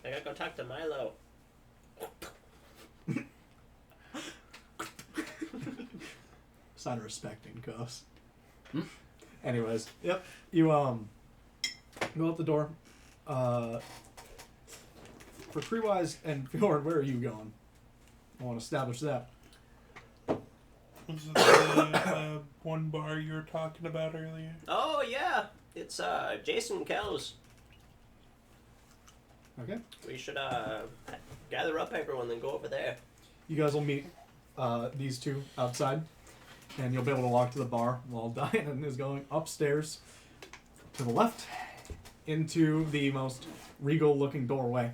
I gotta go talk to Milo. Sign of respect in cuffs. Anyways, yep. You go out the door. For Treewise and Fjord, where are you going? I want to establish that. Was it the one bar you were talking about earlier? Oh yeah, it's Jason Kells. Okay. We should gather up everyone and go over there. You guys will meet these two outside, and you'll be able to walk to the bar while Diane is going upstairs to the left into the most regal-looking doorway.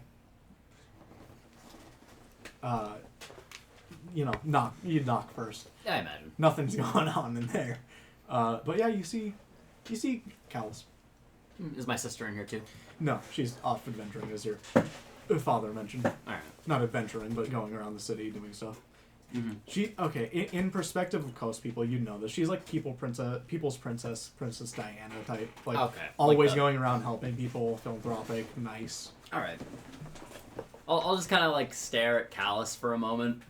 Knock. You knock first. Yeah, I imagine. Nothing's going on in there. But yeah, you see Callus. Is my sister in here too? No, she's off adventuring, as your father mentioned. Alright. Not adventuring, but going around the city doing stuff. Mm-hmm. In perspective of coast people, you know this. She's like people's princess, Princess Diana type. Like, Okay. always Like going around helping people, philanthropic, nice. Alright. I'll just kind of like stare at Callus for a moment.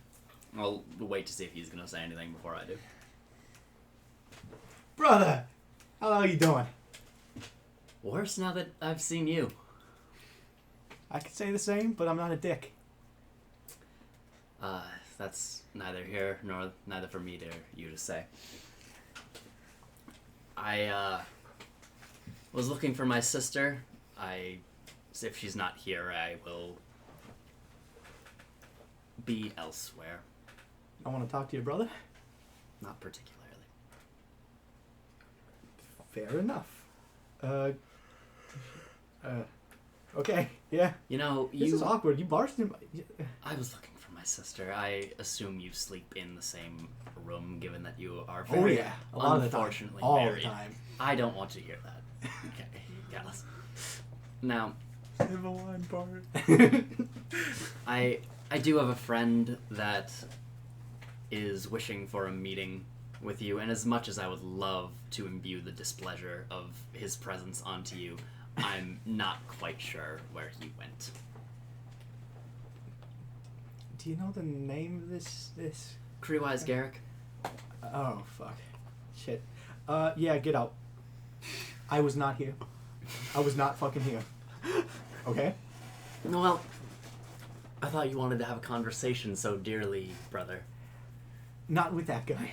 I'll wait to see if he's gonna say anything before I do. Brother, how are you doing? Worse now that I've seen you. I could say the same, but I'm not a dick. That's neither here nor neither for me to you to say. I was looking for my sister. If she's not here, I will be elsewhere. I want to talk to your brother. Not particularly. Fair enough. Okay, yeah. You know, This is awkward. You barged in. I was looking for my sister. I assume you sleep in the same room, given that you are Oh very yeah, a lot of the time. unfortunately All married. the time. I don't want to hear that. Okay, Gallus. Now, Save a line part. I do have a friend that is wishing for a meeting with you, and as much as I would love to imbue the displeasure of his presence onto you, I'm not quite sure where he went. Do you know the name of this? Crewwise Garrick? Oh fuck, shit. Yeah, get out. I was not here. I was not fucking here. Okay. Well, I thought you wanted to have a conversation so dearly, brother. Not with that guy.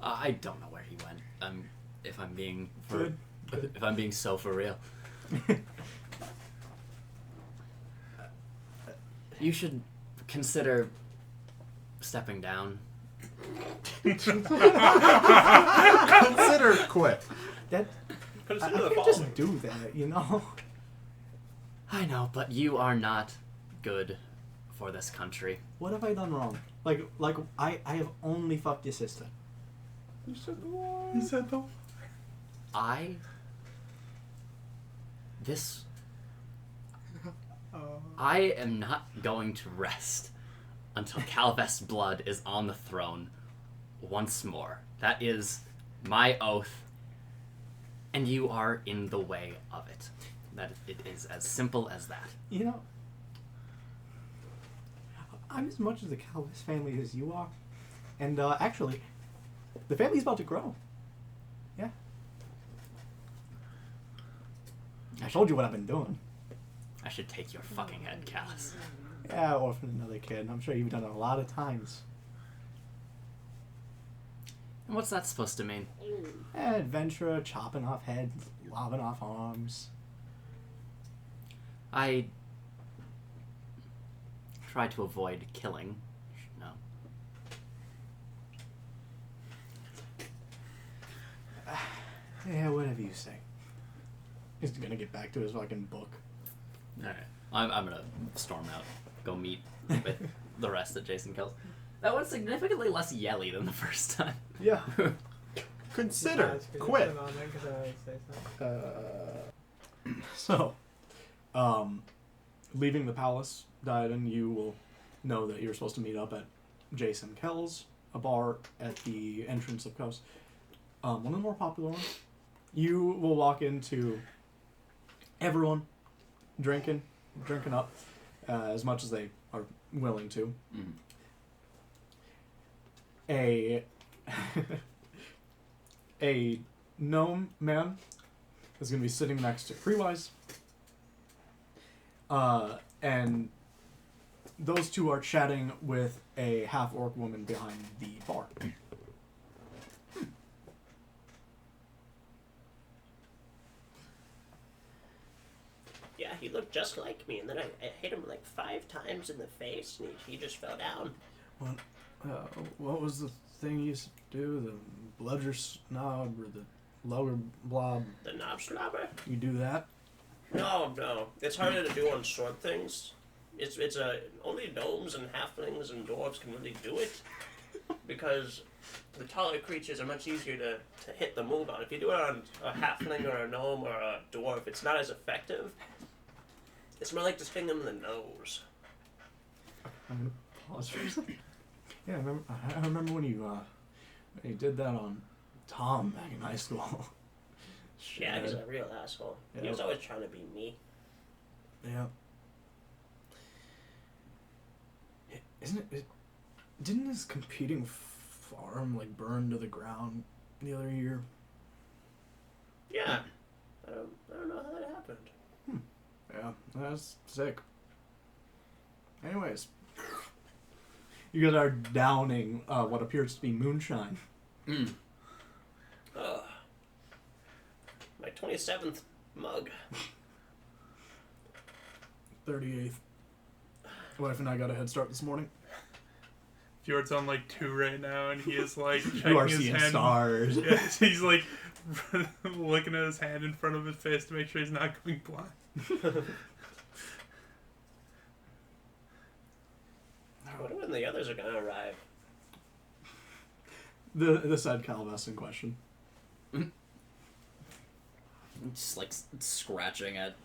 I don't know where he went. If I'm being Good. if I'm being so for real. You should consider stepping down. Consider quit. That Consider I the could following. just do that, you know. I know, but you are not good for this country. What have I done wrong? Like I have only fucked your sister. You said the line. You said the I am not going to rest until Calvest's blood is on the throne once more. That is my oath, and you are in the way of it. That it is as simple as that. You know, I'm as much of the Calvis family as you are, and actually, the family's about to grow. Yeah. I told you what I've been doing. I should take your fucking head, Callus. Yeah, orphan another kid. I'm sure you've done it a lot of times. And what's that supposed to mean? Adventurer, chopping off heads, lobbing off arms. I try to avoid killing. No. Yeah, whatever you say. He's gonna get back to his fucking book. Alright. I'm gonna storm out. Go meet with the rest that Jason kills. That one's significantly less yelly than the first time. Yeah. Consider quit. So, leaving the palace, Diadon, you will know that you're supposed to meet up at Jason Kell's, a bar at the entrance of Coast. One of the more popular ones. You will walk into everyone drinking up as much as they are willing to. Mm. A gnome man is going to be sitting next to Crewwise. And those two are chatting with a half-orc woman behind the bar. Yeah, he looked just like me, and then I hit him like 5 times in the face, and he just fell down. What was the thing you used to do? The bludger snob or the lower blob? The knob slobber? You do that? No, it's harder to do on sword things. It's only gnomes and halflings and dwarves can really do it. because the taller creatures are much easier to hit the move on. If you do it on a halfling or a gnome or a dwarf, it's not as effective. It's more like just hitting them in the nose. I'm gonna pause for a second. Yeah, I remember when you did that on Tom back in high school. Yeah, he's a real asshole. Yeah. He was always trying to be me. Yeah. Isn't it? Didn't his competing farm like burn to the ground the other year? Yeah. I don't know how that happened. Yeah, that's sick. Anyways, you guys are downing what appears to be moonshine. My 27th mug. 38th. Wife and I got a head start this morning. Fjord's on like 2 right now, and he is like You checking are his seeing hand. stars. Yes, he's like looking at his hand in front of his face to make sure he's not going blind. I wonder when the others are gonna arrive. The said Calvest in question. Just like scratching at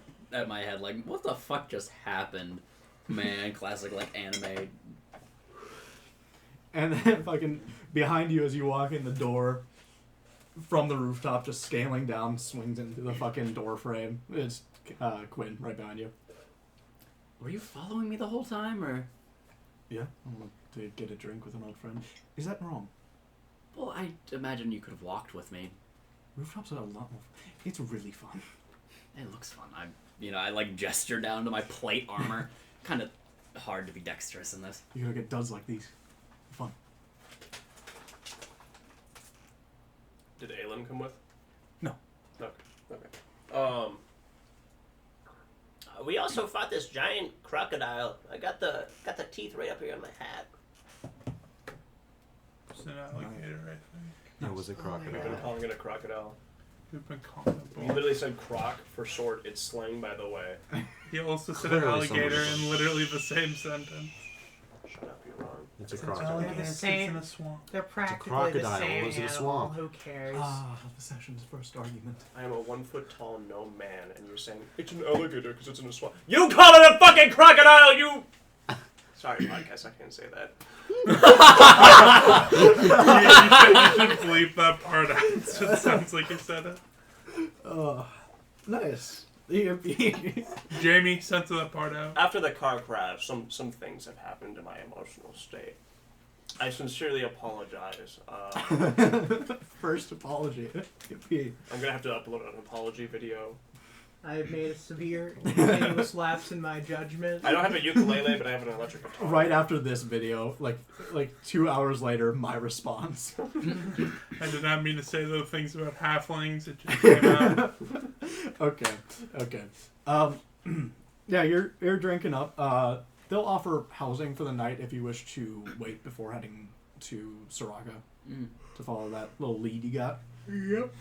my head, like, what the fuck just happened? Man, classic like anime. And then fucking behind you as you walk in the door from the rooftop, just scaling down, swings into the fucking door frame. It's Quinn right behind you. Were you following me the whole time, or? Yeah, I want to get a drink with an old friend. Is that wrong? Well, I imagine you could have walked with me. Rooftops are a lot more. It's really fun. It looks fun. I like gesture down to my plate armor. Kind of hard to be dexterous in this. You gotta get duds like these. Fun. Did Aelin come with? No. Okay. We also fought this giant crocodile. I got the teeth right up here on my hat. It's an alligator, I think. No, was it We've crocodile? been calling it a crocodile. We've been calling it You bull. literally said croc for short. It's slang, by the way. He also said Clearly alligator someone- in literally the same sentence. Shut up, you're wrong. It's a It's crocodile. alligator the sits same- in a swamp. They're practically the crocodile, same lives in a animal. swamp. Who cares? The session's first argument. I am a 1 foot tall gnome man, and you're saying it's an alligator because it's in a swamp. You call it a fucking crocodile, you! Sorry, podcast, I can't say that. You should bleep that part out. So it sounds like you said it. Nice. Jamie, censor that part out. After the car crash, some things have happened to my emotional state. I sincerely apologize. First apology. I'm gonna have to upload an apology video. I have made a severe, continuous lapse in my judgment. I don't have a ukulele, but I have an electric guitar. Right after this video, like 2 hours later, my response. I did not mean to say those things about halflings. It just came out. Okay. Yeah, you're drinking up. They'll offer housing for the night if you wish to wait before heading to Soraka to follow that little lead you got. Yep.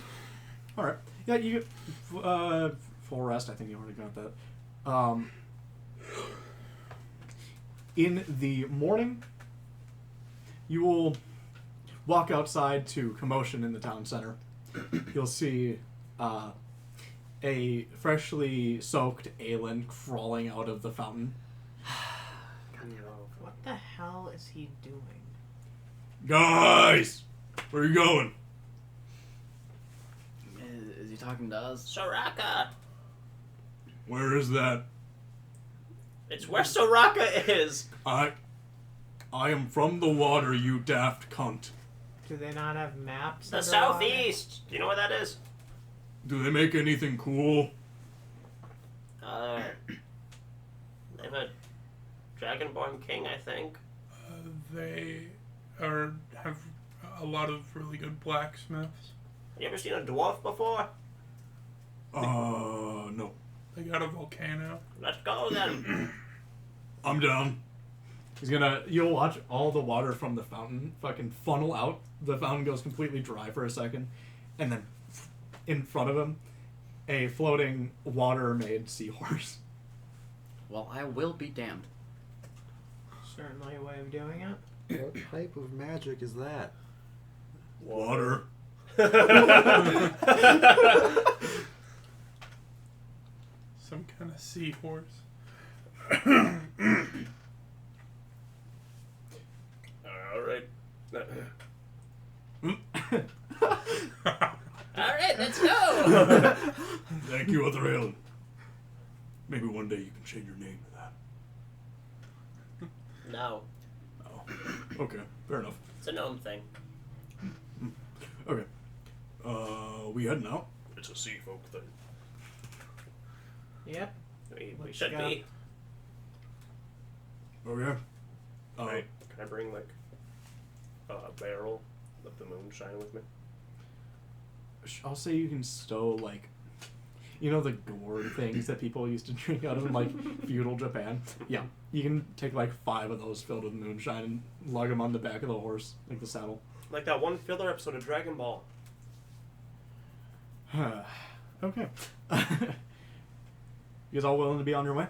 All right. Yeah, you get full rest. I think you already got that. In the morning, you will walk outside to commotion in the town center. You'll see a freshly soaked Aelin crawling out of the fountain. What the hell is he doing? Guys, where are you going? Is he talking to us? Soraka! Where is that? It's where Soraka is! I am from the water, you daft cunt. Do they not have maps? The underwater? southeast! Do you know where that is? Do they make anything cool? They have a Dragonborn king, I think. They have a lot of really good blacksmiths. You ever seen a dwarf before? No. They got a volcano. Let's go then. I'm down. You'll watch all the water from the fountain fucking funnel out. The fountain goes completely dry for a second. And then in front of him, a floating water-made seahorse. Well, I will be damned. Certainly a way of doing it. What type of magic is that? Water. Some kind of seahorse. All right. All right, let's go. Thank you, Othrail. Maybe one day you can change your name to that. No, Oh. Okay, fair enough. it's a gnome thing. Okay. We heading out? It's a sea folk thing. Yep. We Let's should go. be. Okay. Right. Can I bring like a barrel of the moonshine with me? I'll say you can stow like, you know, the gourd things that people used to drink out of in like feudal Japan. Yeah, you can take like 5 of those filled with moonshine and lug them on the back of the horse, like the saddle. Like that one filler episode of Dragon Ball. Okay. You guys all willing to be on your way?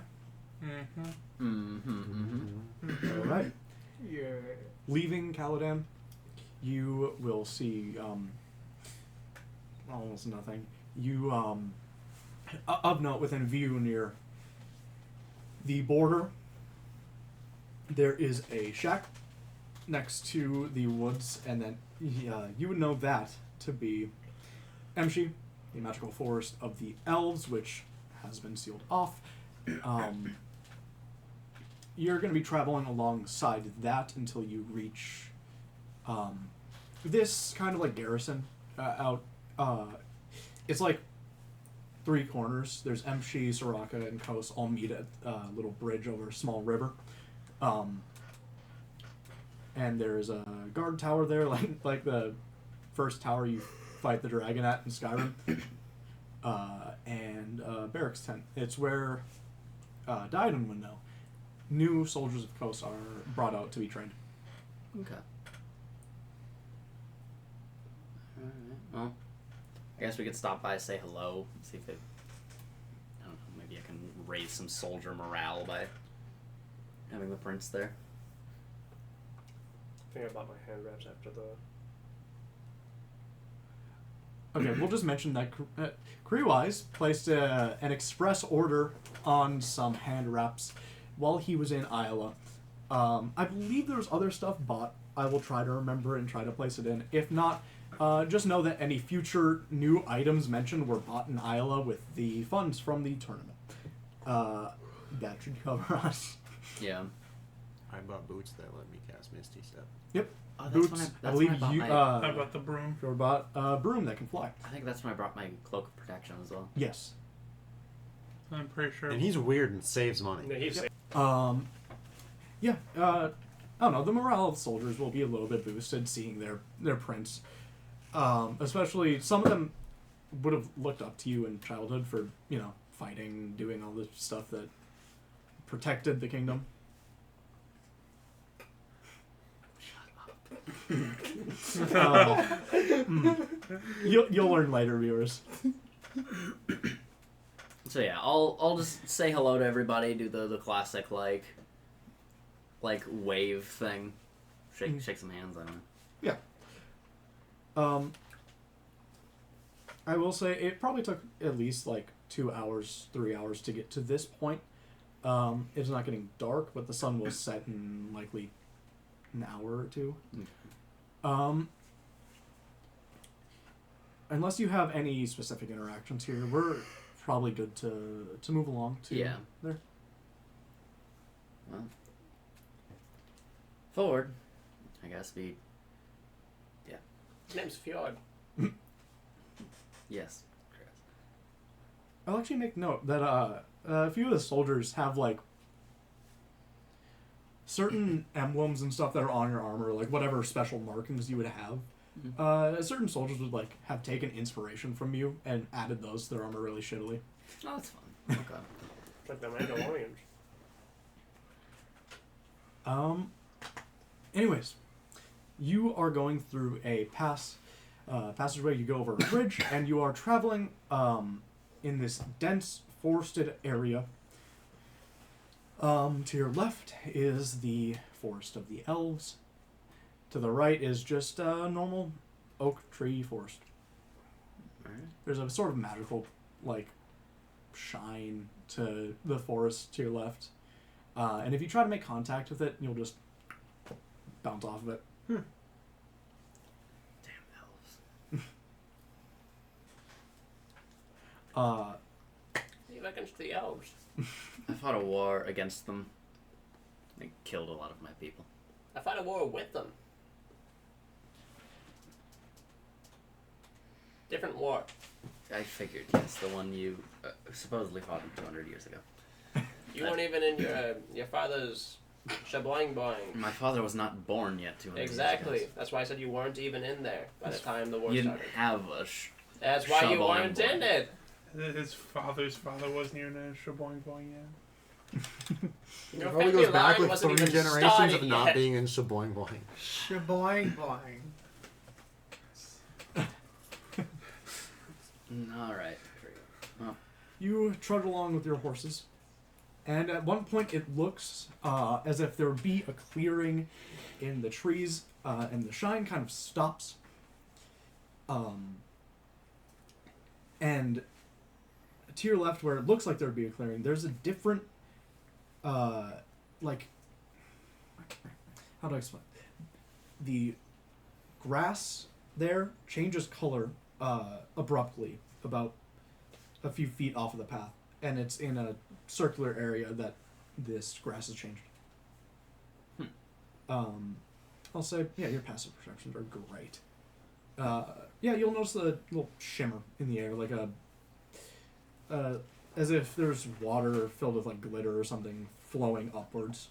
Mm-hmm. All right. Yeah. Leaving Caladan, you will see almost nothing. You of note within view near the border, there is a shack next to the woods, and then you would know that to be Emshi, the magical forest of the elves, which has been sealed off. You're going to be traveling alongside that until you reach this kind of like garrison out. It's like 3 corners. There's Emshi, Soraka, and Kos all meet at a little bridge over a small river. And there's a guard tower there, like the first tower you fight the dragon at in Skyrim. And a barracks tent. It's where Daidan would know. New soldiers of Kos are brought out to be trained. Okay. Alright, well, I guess we could stop by, say hello, see if it, I don't know, maybe I can raise some soldier morale by having the prince there. I think I bought my hand wraps after the. Okay, we'll just mention that Kriwise placed an express order on some hand wraps while he was in Isla. I believe there was other stuff bought. I will try to remember and try to place it in. If not, just know that any future new items mentioned were bought in Isla with the funds from the tournament. That should cover us. Yeah. I bought boots that let me cast Misty Step. Yep. Oh, that's Boots. when I that's believe when I bought you. my, How about the broom? You bought a broom that can fly. I think that's when I brought my cloak of protection as well. Yes. I'm pretty sure. And he's weird and saves money. Yeah, he's Yeah. I don't know. The morale of the soldiers will be a little bit boosted seeing their prince. Especially some of them would have looked up to you in childhood for, you know, fighting, doing all the stuff that protected the kingdom. You'll learn later, viewers. So yeah, I'll just say hello to everybody, do the classic like wave thing, shake some hands. I don't know. I will say it probably took at least like 2 hours, 3 hours to get to this point. It's not getting dark, but the sun will set in likely an hour or 2. Unless you have any specific interactions here, we're probably good to move along to there. Well, forward, I guess we. His name's Fjord. Yes. I'll actually make note that a few of the soldiers have like certain emblems and stuff that are on your armor, like whatever special markings you would have. Certain soldiers would like have taken inspiration from you and added those to their armor really shittily. Oh, that's fun. Okay. like the Mandalorians. Anyways, you are going through a passageway. You go over a bridge, and you are traveling in this dense forested area. To your left is the forest of the elves. To the right is just a normal oak tree forest. Alright. There's a sort of magical, like, shine to the forest to your left. And if you try to make contact with it, you'll just bounce off of it. Damn elves. Leave against the elves. I fought a war against them. They killed a lot of my people. I fought a war with them. Different war. I figured, yes, the one you supposedly fought 200 years ago. You weren't even in your father's shaboing boing. My father was not born yet 200 Exactly. years ago. That's why I said you weren't even in there by the time the war You didn't started. have a That's why you shaboing weren't in boing. it. His father's father wasn't even in Shaboing Boing yet. It Your probably family goes back line like wasn't 3 even generations started of not yet. being in Shaboing Boing. Shaboing boing. Alright. You trudge along with your horses, and at one point it looks as if there would be a clearing in the trees, and the shine kind of stops. And to your left, where it looks like there would be a clearing, there's a different, like, how do I explain? The grass there changes color abruptly, about a few feet off of the path, and it's in a circular area that this grass has changed. I'll say, yeah, your passive perceptions are great. Yeah, you'll notice a little shimmer in the air, like as if there's water filled with like glitter or something flowing upwards.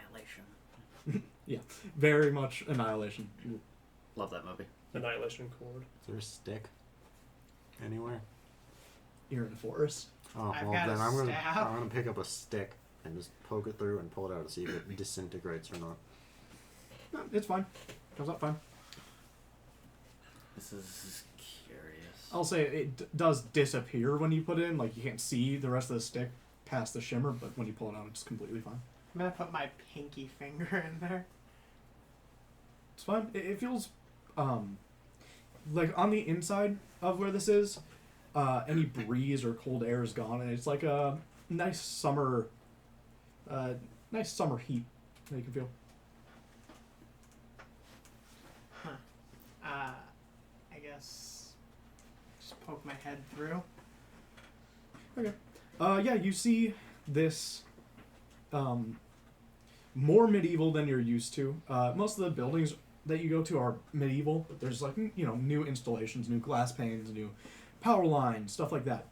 Annihilation. Yeah, very much Annihilation. Love that movie. Annihilation Cord. Is there a stick anywhere? You're in the forest. Oh, I've well got then a I'm staff. gonna pick up a stick and just poke it through and pull it out to see if it disintegrates or not. No, it's fine. Comes up fine. This is curious. I'll say it does disappear when you put it in. Like, you can't see the rest of the stick past the shimmer, but when you pull it out, it's completely fine. I'm gonna put my pinky finger in there. It's fine. It feels, like on the inside of where this is, any breeze or cold air is gone, and it's like a nice summer heat that you can feel. I guess just poke my head through. Yeah, you see this, more medieval than you're used to. Most of the buildings that you go to are medieval, but there's like, new installations, new glass panes, new power lines, stuff like that.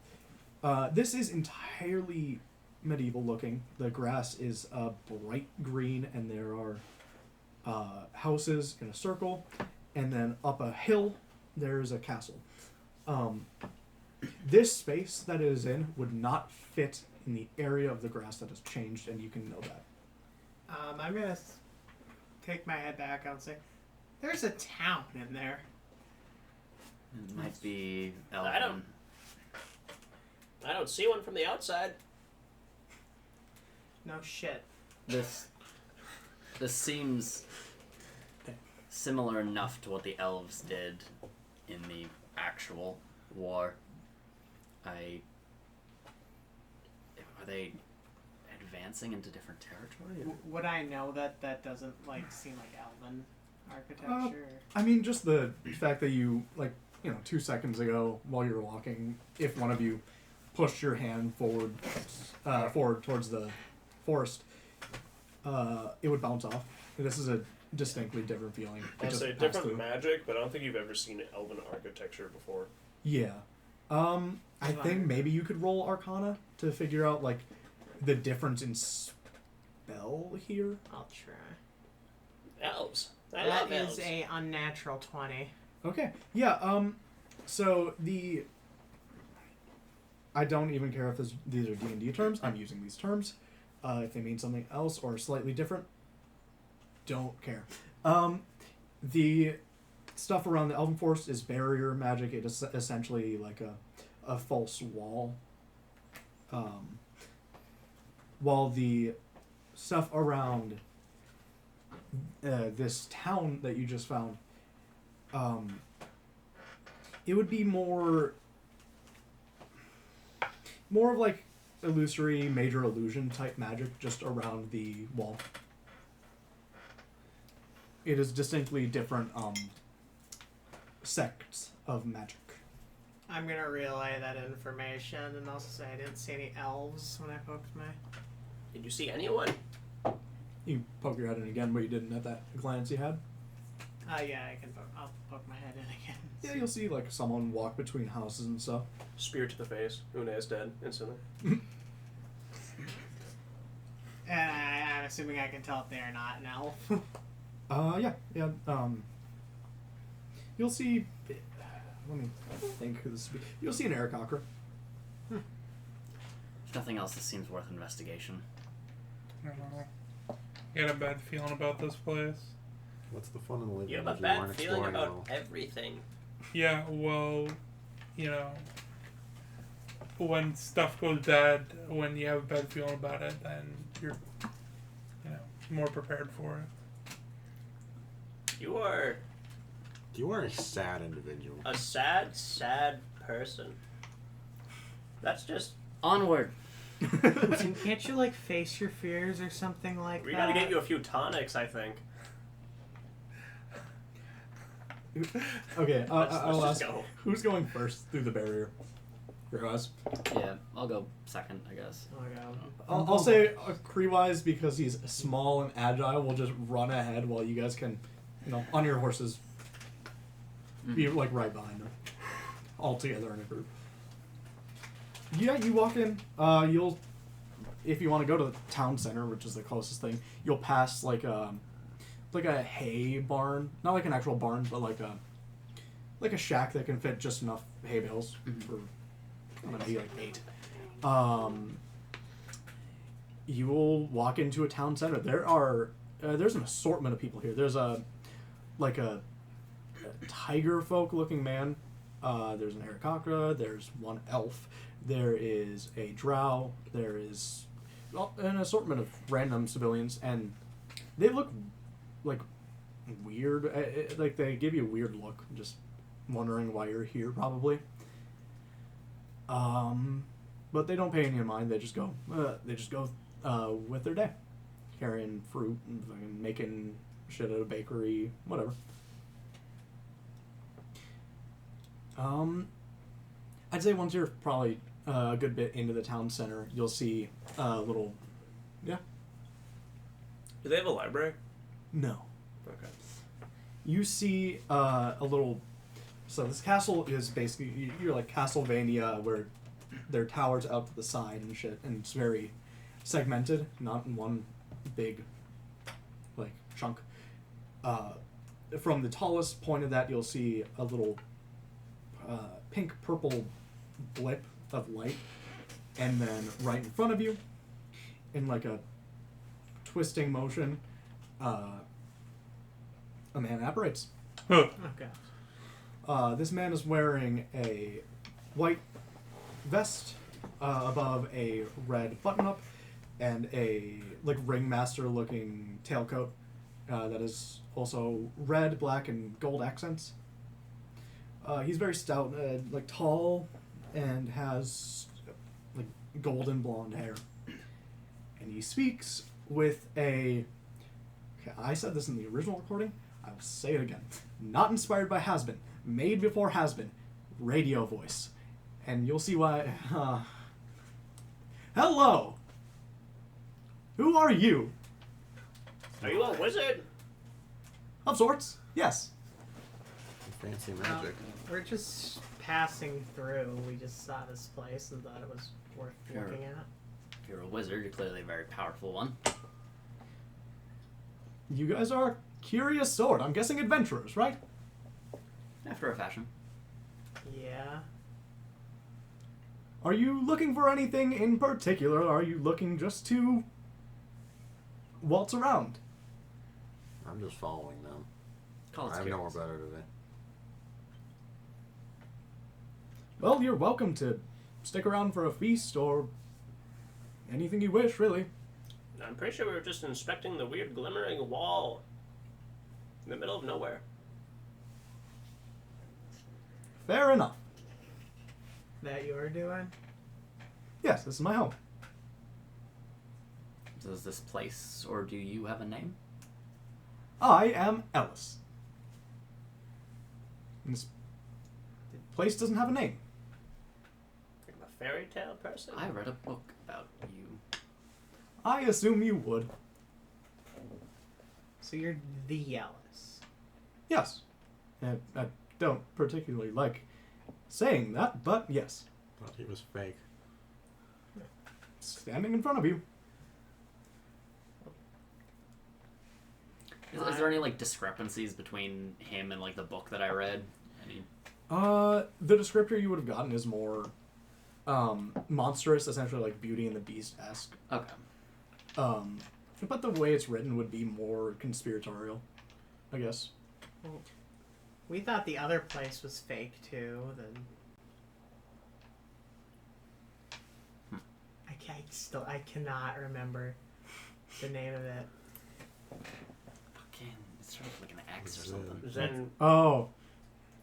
This is entirely medieval looking. The grass is bright green, and there are houses in a circle, and then up a hill there's a castle. This space that it is in would not fit in the area of the grass that has changed, and you can know that. I'm gonna take my head back out and say, "There's a town in there." It might be I Elven. I don't see one from the outside. No shit. This seems similar enough to what the elves did in the actual war. Are they advancing into different territory? Would I know that doesn't seem like Elven architecture? I mean, just the fact that you, 2 seconds ago, while you were walking, if one of you pushed your hand forward towards the forest, it would bounce off. This is a distinctly different feeling. It I'll just say passed different through. magic, but I don't think you've ever seen elven architecture before. Yeah. I think maybe you could roll Arcana to figure out, the difference in spell here. I'll try. Elves. I That love elves. is a unnatural 20. Okay. Yeah, so I don't even care if these are D&D terms. I'm using these terms. If they mean something else or slightly different, don't care. The stuff around the Elven Forest is barrier magic. It is essentially like a false wall. While the stuff around this town that you just found, it would be more of like illusory major illusion type magic just around the wall. It is distinctly different sects of magic. I'm gonna relay that information and also say I didn't see any elves when I poked my. Did you see anyone? You poke your head in again, but you didn't at that glance you had. Yeah, I can. I'll poke my head in again. Yeah, you'll see like someone walk between houses and stuff. Spear to the face. Une is dead instantly. And I'm assuming I can tell if they are not an elf. Yeah. You'll see. Let me think who this would be. You'll see an Aarakocra. If nothing else, this seems worth investigation. I don't know. Get a bad feeling about this place. What's the fun in living You have if a bad aren't feeling exploring about it all? everything. Yeah, well, when stuff goes bad, when you have a bad feeling about it, then you're, more prepared for it. You are You are a sad individual. a sad, sad person. That's just... Onward. Can't you like face your fears or something like We that? gotta get you a few tonics, I think. Okay, Let's I'll just ask. go. Who's going first through the barrier? Kriwise. Yeah, I'll go second, I guess. Oh my god. I'll say Kriwise because he's small and agile. Will just run ahead while you guys can, on your horses, be like right behind him, all together in a group. Yeah, you walk in. You'll, if you want to go to the town center, which is the closest thing, you'll pass like a hay barn, not like an actual barn, but like a shack that can fit just enough hay bales for maybe like 8. You will walk into a town center. There's an assortment of people here. There's a tiger folk looking man. There's an Aarakocra. There's one elf. There is a drow. There is an assortment of random civilians, and they look like weird. Like they give you a weird look, just wondering why you're here, probably. But they don't pay any mind. They just go. With their day, carrying fruit and fucking making shit at a bakery, whatever. I'd say once you're probably a good bit into the town center, you'll see a little. Yeah. Do they have a library? No. Okay. You see a little. So this castle is basically you're like Castlevania, where there are towers out to the side and shit, and it's very segmented, not in one big like chunk. From the tallest point of that, you'll see a little pink purple blip of light, and then right in front of you, in like a twisting motion, a man apparates. Huh. Okay. This man is wearing a white vest above a red button-up and a like ringmaster looking tailcoat that is also red, black, and gold accents. He's very stout, like tall, and has like golden blonde hair. And he speaks with a. Okay, I said this in the original recording. I will say it again. Not inspired by Has-Been. Made before Has-Been. Radio voice. And you'll see why. Hello! Who are you? Are you a wizard? Of sorts. Yes. Fancy magic. We're just passing through. We just saw this place and thought it was worth Sure. looking at. If you're a wizard, you're clearly a very powerful one. You guys are a curious sort. I'm guessing adventurers, right? After a fashion. Yeah. Are you looking for anything in particular? Or are you looking just to waltz around? I'm just following them. Call it I have nowhere curious. better today. Well, you're welcome to stick around for a feast or anything you wish, really. I'm pretty sure we were just inspecting the weird glimmering wall in the middle of nowhere. Fair enough. That you're doing? Yes, this is my home. Does this place, or do you have a name? I am Ellis. And this place doesn't have a name. Like I'm a fairy tale person? I read a book about you. I assume you would. So you're the Ellis. Yes. I don't particularly like saying that, but yes. Thought he was fake. Standing in front of you. Is there any like discrepancies between him and like the book that I read? Any? The descriptor you would have gotten is more monstrous, essentially like Beauty and the Beast-esque. Okay. But the way it's written would be more conspiratorial, I guess. We thought the other place was fake too. Then I cannot remember the name of it. Fucking, it's sort of like an X or something. Oh,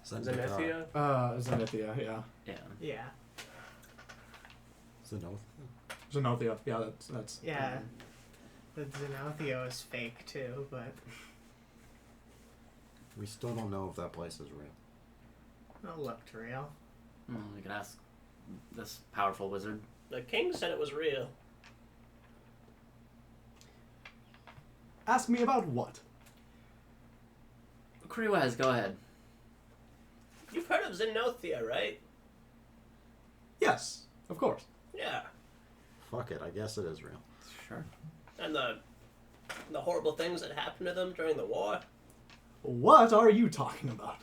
Zenithia? Zenithia, yeah. Yeah. Yeah. Zenothia, yeah, that's. Yeah. The Xenothio is fake too, but We still don't know if that place is real. it looked real. Well, we could ask this powerful wizard. The king said it was real. Ask me about what? Kriwaz, go ahead. You've heard of Zenothia, right? Yes, of course. Yeah. Fuck it, I guess it is real. Sure. And the horrible things that happened to them during the war. What are you talking about?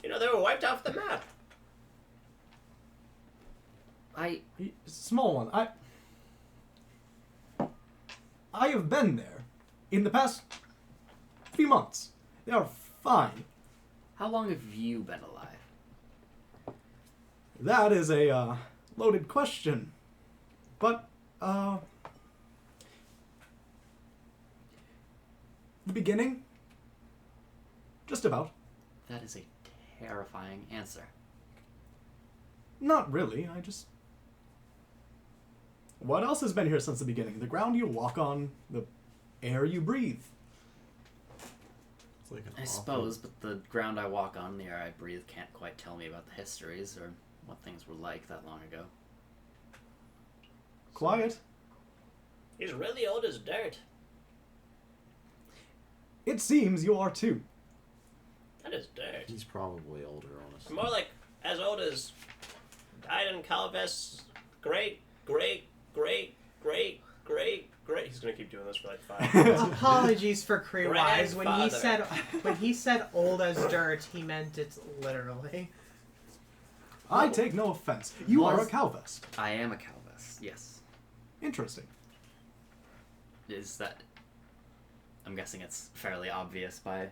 You know, they were wiped off the map. Small one. I have been there in the past few months. They are fine. How long have you been alive? That is a loaded question. But the beginning? Just about. That is a terrifying answer. Not really, I just... What else has been here since the beginning? The ground you walk on, the air you breathe. It's like an I awful- suppose, but the ground I walk on, the air I breathe, can't quite tell me about the histories or what things were like that long ago. Quiet. He's really old as dirt. It seems you are too. That is dirt. He's probably older, honestly. More like as old as Aiden Calvest's great. He's gonna keep doing this for like 5 minutes. Apologies for Cree-wise. Grandfather. When he said old as dirt, he meant it literally. I take no offense. You are a Was- Calvest. I am a Calvest, yes. Interesting. Is that... I'm guessing it's fairly obvious by...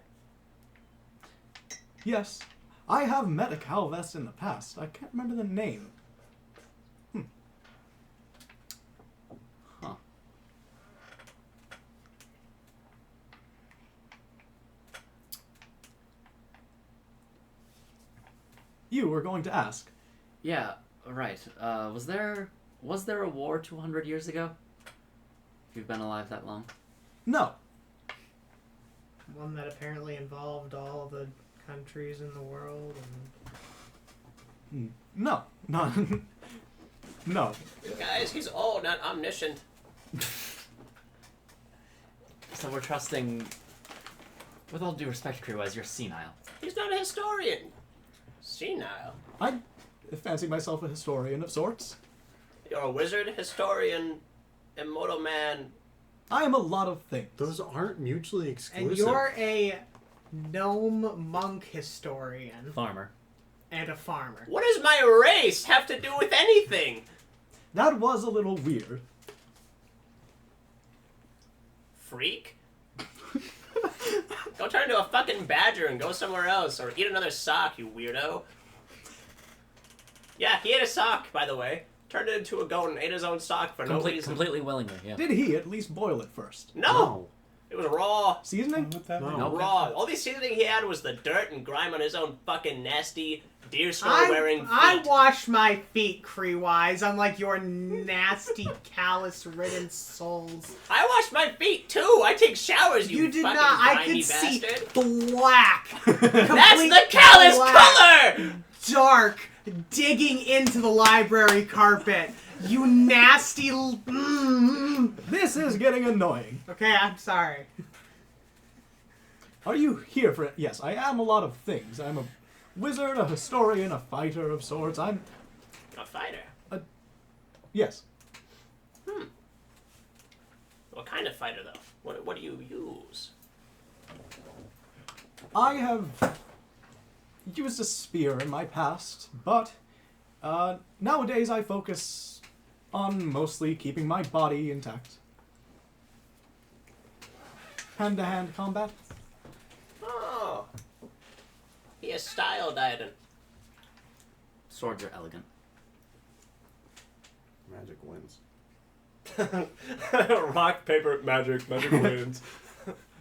Yes. I have met a Calvest in the past. I can't remember the name. Huh. You were going to ask. Yeah, right. Was there a war 200 years ago? If you've been alive that long? No. One that apparently involved all the countries in the world and No. No. No. Guys, he's old, not omniscient. So we're trusting... With all due respect, Crewwise, you're senile. He's not a historian. Senile. I fancy myself a historian of sorts. You're a wizard, historian, immortal man. I am a lot of things. Those aren't mutually exclusive. and you're a gnome monk historian Farmer. and a farmer. What does my race have to do with anything? That was a little weird. Freak? Go turn into a fucking badger and go somewhere else, or eat another sock, you weirdo. Yeah, he ate a sock, by the way. turned it into a goat and ate his own sock for no reason. Completely willingly, yeah. Did he at least boil it first? No! It was raw. Seasoning? With that, No. man. Raw. All the seasoning he had was the dirt and grime on his own fucking nasty deerskin-wearing feet. I wash my feet, Cree-wise, unlike your nasty, callus-ridden souls. I wash my feet too. I take showers. You did fucking not. I grimy could see bastard. black. That's Complete the callous black, color. dark, digging into the library carpet. You nasty. This is getting annoying. Okay, I'm sorry. Are you here for... Yes, I am a lot of things. I'm a wizard, a historian, a fighter of sorts. I'm... A fighter. Yes. What kind of fighter though? What do you use? I have used a spear in my past, but nowadays I focus on mostly keeping my body intact. Hand-to-hand combat. Oh. He has style, Diadon. Swords are elegant. Magic wins. Rock, paper, magic wins.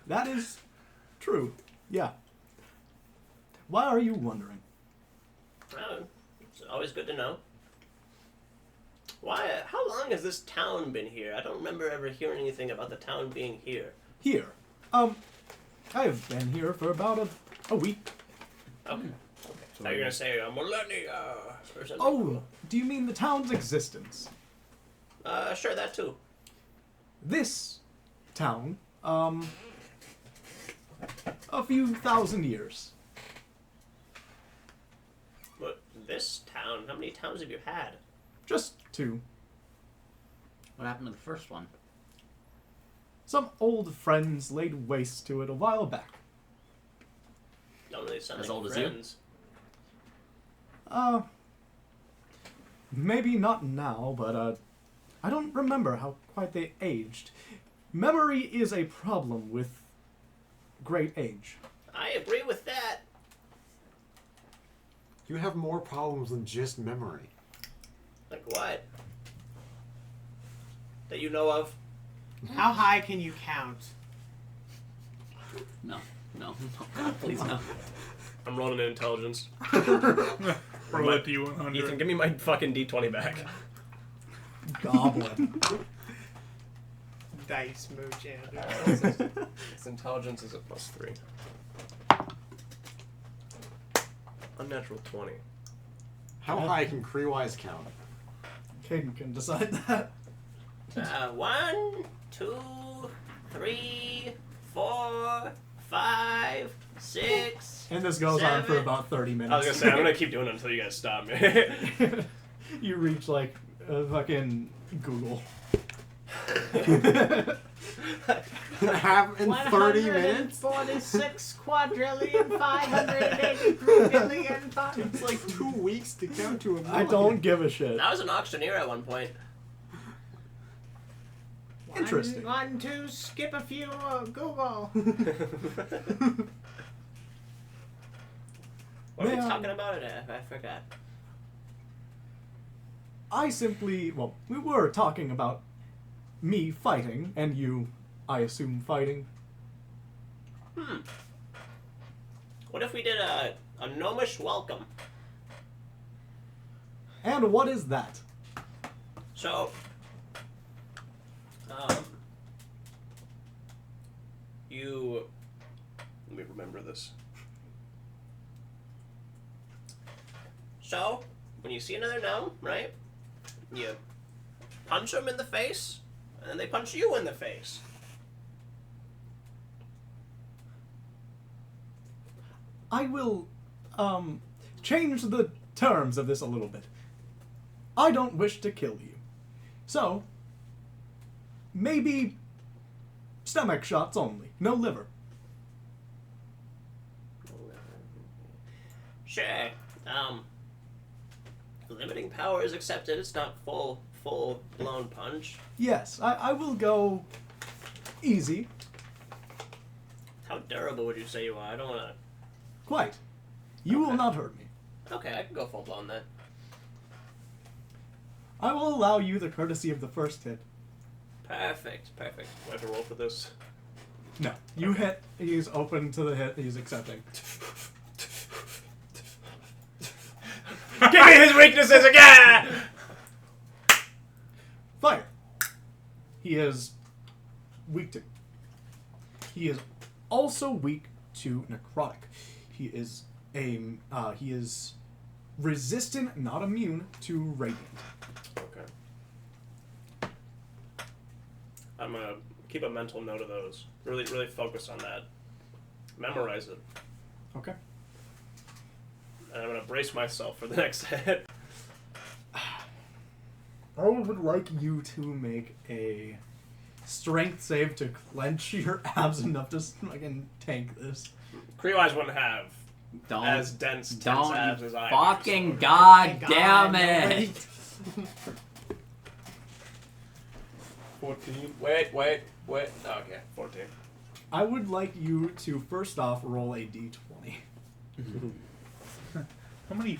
That is true. Yeah. Why are you wondering? It's always good to know. Why? How long has this town been here? I don't remember ever hearing anything about the town being here. Here. I have been here for about a week. Okay. So you're gonna say a millennia or something? Oh, do you mean the town's existence? Sure, that too. This town, a few thousand years. But this town, how many towns have you had? Just two. What happened to the first one? Some old friends laid waste to it a while back. Don't really sound As like old as you? friends. Maybe not now, but, I don't remember how quite they aged. Memory is a problem with great age. I agree with that. You have more problems than just memory. Like what? That you know of? How high can you count? No, God, please no. I'm rolling in intelligence. Roll a D100. Ethan, give me my fucking D20 back. Goblin. Dice mooch, Its intelligence is a +3. Unnatural 20. How high can Cree-wise count? Caden can decide that. 1, 2, 3, 4, 5, 6. And this goes on for 7. about 30 minutes. I was gonna say, I'm gonna keep doing it until you guys stop me. You reach, like, fucking Google. Have in 30 minutes? 146 quadrillion 583 billion. It's like 2 weeks to count to a million. I don't give a shit. I was an auctioneer at one point. Interesting. 1, 2, skip a few, Google. What are we Man. talking about? I forgot. I simply, well, we were talking about me fighting, and you, I assume, fighting. What if we did a gnomish welcome? And what is that? So, Let me remember this. So, when you see another gnome, right? You punch them in the face, and then they punch you in the face. I will, change the terms of this a little bit. I don't wish to kill you. So, maybe stomach shots only, no liver. Sure. Limiting power is accepted. It's not full blown punch. Yes, I will go easy, How durable would you say you are? I don't want quite. You will Okay. not hurt me. to. Okay, I can go full blown then. I will allow you the courtesy of the first hit. Perfect. Do I have to roll for this? No. You hit. He's open to the hit. He's accepting. Give me his weaknesses again! Fire. He is weak to. He is also weak to necrotic. He is he is resistant, not immune to radiant. Okay. I'm gonna keep a mental note of those. Really focus on that. Memorize it. Okay. And I'm gonna brace myself for the next hit. I would like you to make a strength save to clench your abs enough to fucking tank this. Cree-wise wouldn't have Don't. as dense Don't abs you as I fucking do, so- god Oh my damn God, it! 14. Wait. Okay, 14. I would like you to first off roll a d20. How many?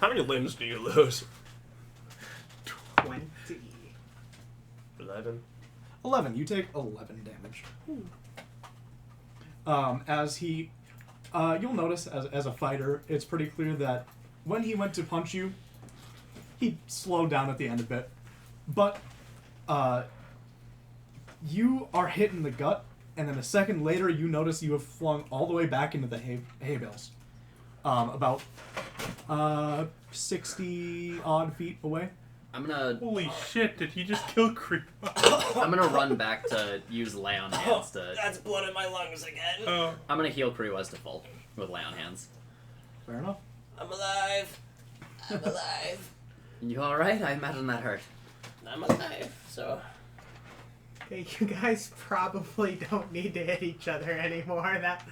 How many limbs do you lose? 20. 11. 11. You take 11 damage. As he, you'll notice as a fighter, it's pretty clear that when he went to punch you, he slowed down at the end a bit. But you are hit in the gut, and then a second later, you notice you have flung all the way back into the hay bales, about 60 odd feet away. I'm gonna Holy shit! Did he just kill Creep? I'm gonna run back to use lay on hands to. That's blood in my lungs again. Oh, I'm gonna heal Kriwaz to full with lay on hands. Fair enough. I'm alive. I'm alive. You all right? I imagine that hurt. I'm alive. So Okay, you guys probably don't need to hit each other anymore. That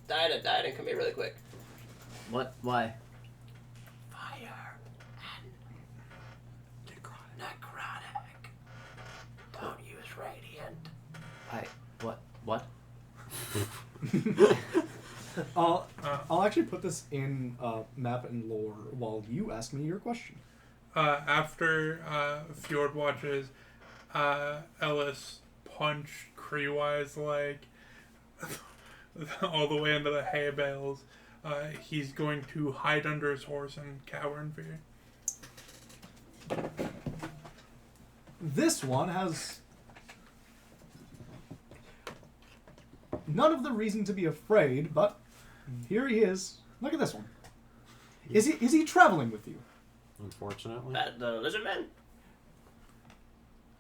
Diana, come here really quick. What? Why? Fire and necrotic. Don't use radiant. What? I'll actually put this in map and lore while you ask me your question. After Fjord watches Ellis punch Cree-wise like all the way into the hay bales, he's going to hide under his horse and cower in fear. This one has none of the reason to be afraid, but here he is. Look at this one. Is he traveling with you? Unfortunately. The lizard man?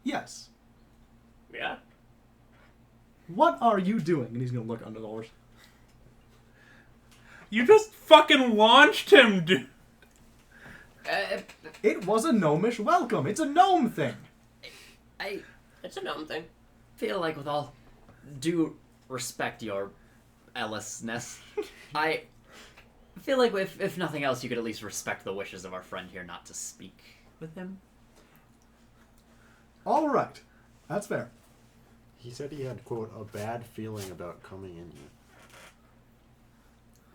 Yes. Yeah. What are you doing? And he's gonna look under the horse. You just fucking launched him, dude. It was a gnomish welcome. It's a gnome thing. I It's a gnome thing. feel like, with all due respect, your Ellis-ness, I feel like if nothing else, you could at least respect the wishes of our friend here not to speak with him. All right, that's fair. He said he had, quote, a bad feeling about coming in here.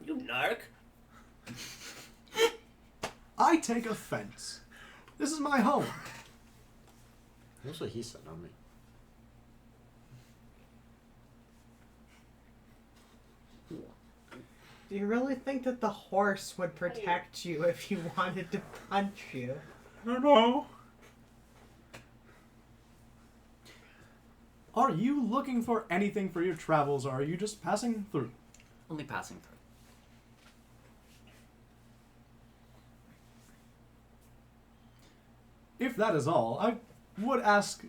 You narc. I take offense. This is my home. That's what he said, not me. do you really think that the horse would protect you if he wanted to punch you? I don't know. Are you looking for anything for your travels, or are you just passing through? Only passing through. If that is all, I would ask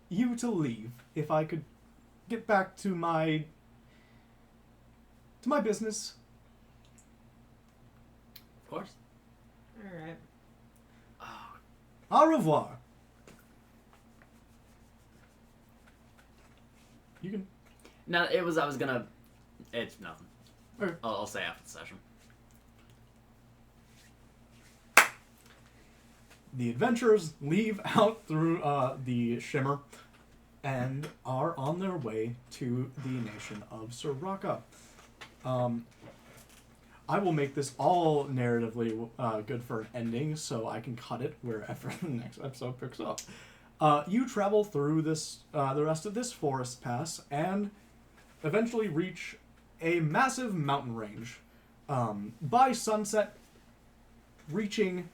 you to leave if I could get back to my business. Of course. Alright. Au revoir. You can. No, it was. I was gonna. It's nothing. Okay. I'll say after the session. The adventurers leave out through the shimmer and are on their way to the nation of Soraka. I will make this all narratively good for an ending, so I can cut it wherever the next episode picks up. You travel through this, the rest of this forest pass, and eventually reach a massive mountain range. By sunset, reaching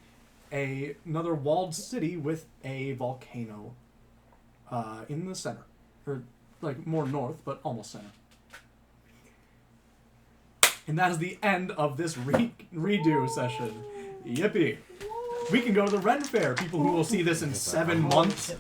another walled city with a volcano in the center, or like more north, but almost center. And that is the end of this redo session. Yippee! We can go to the Ren Fair. People who will see this in 7 months.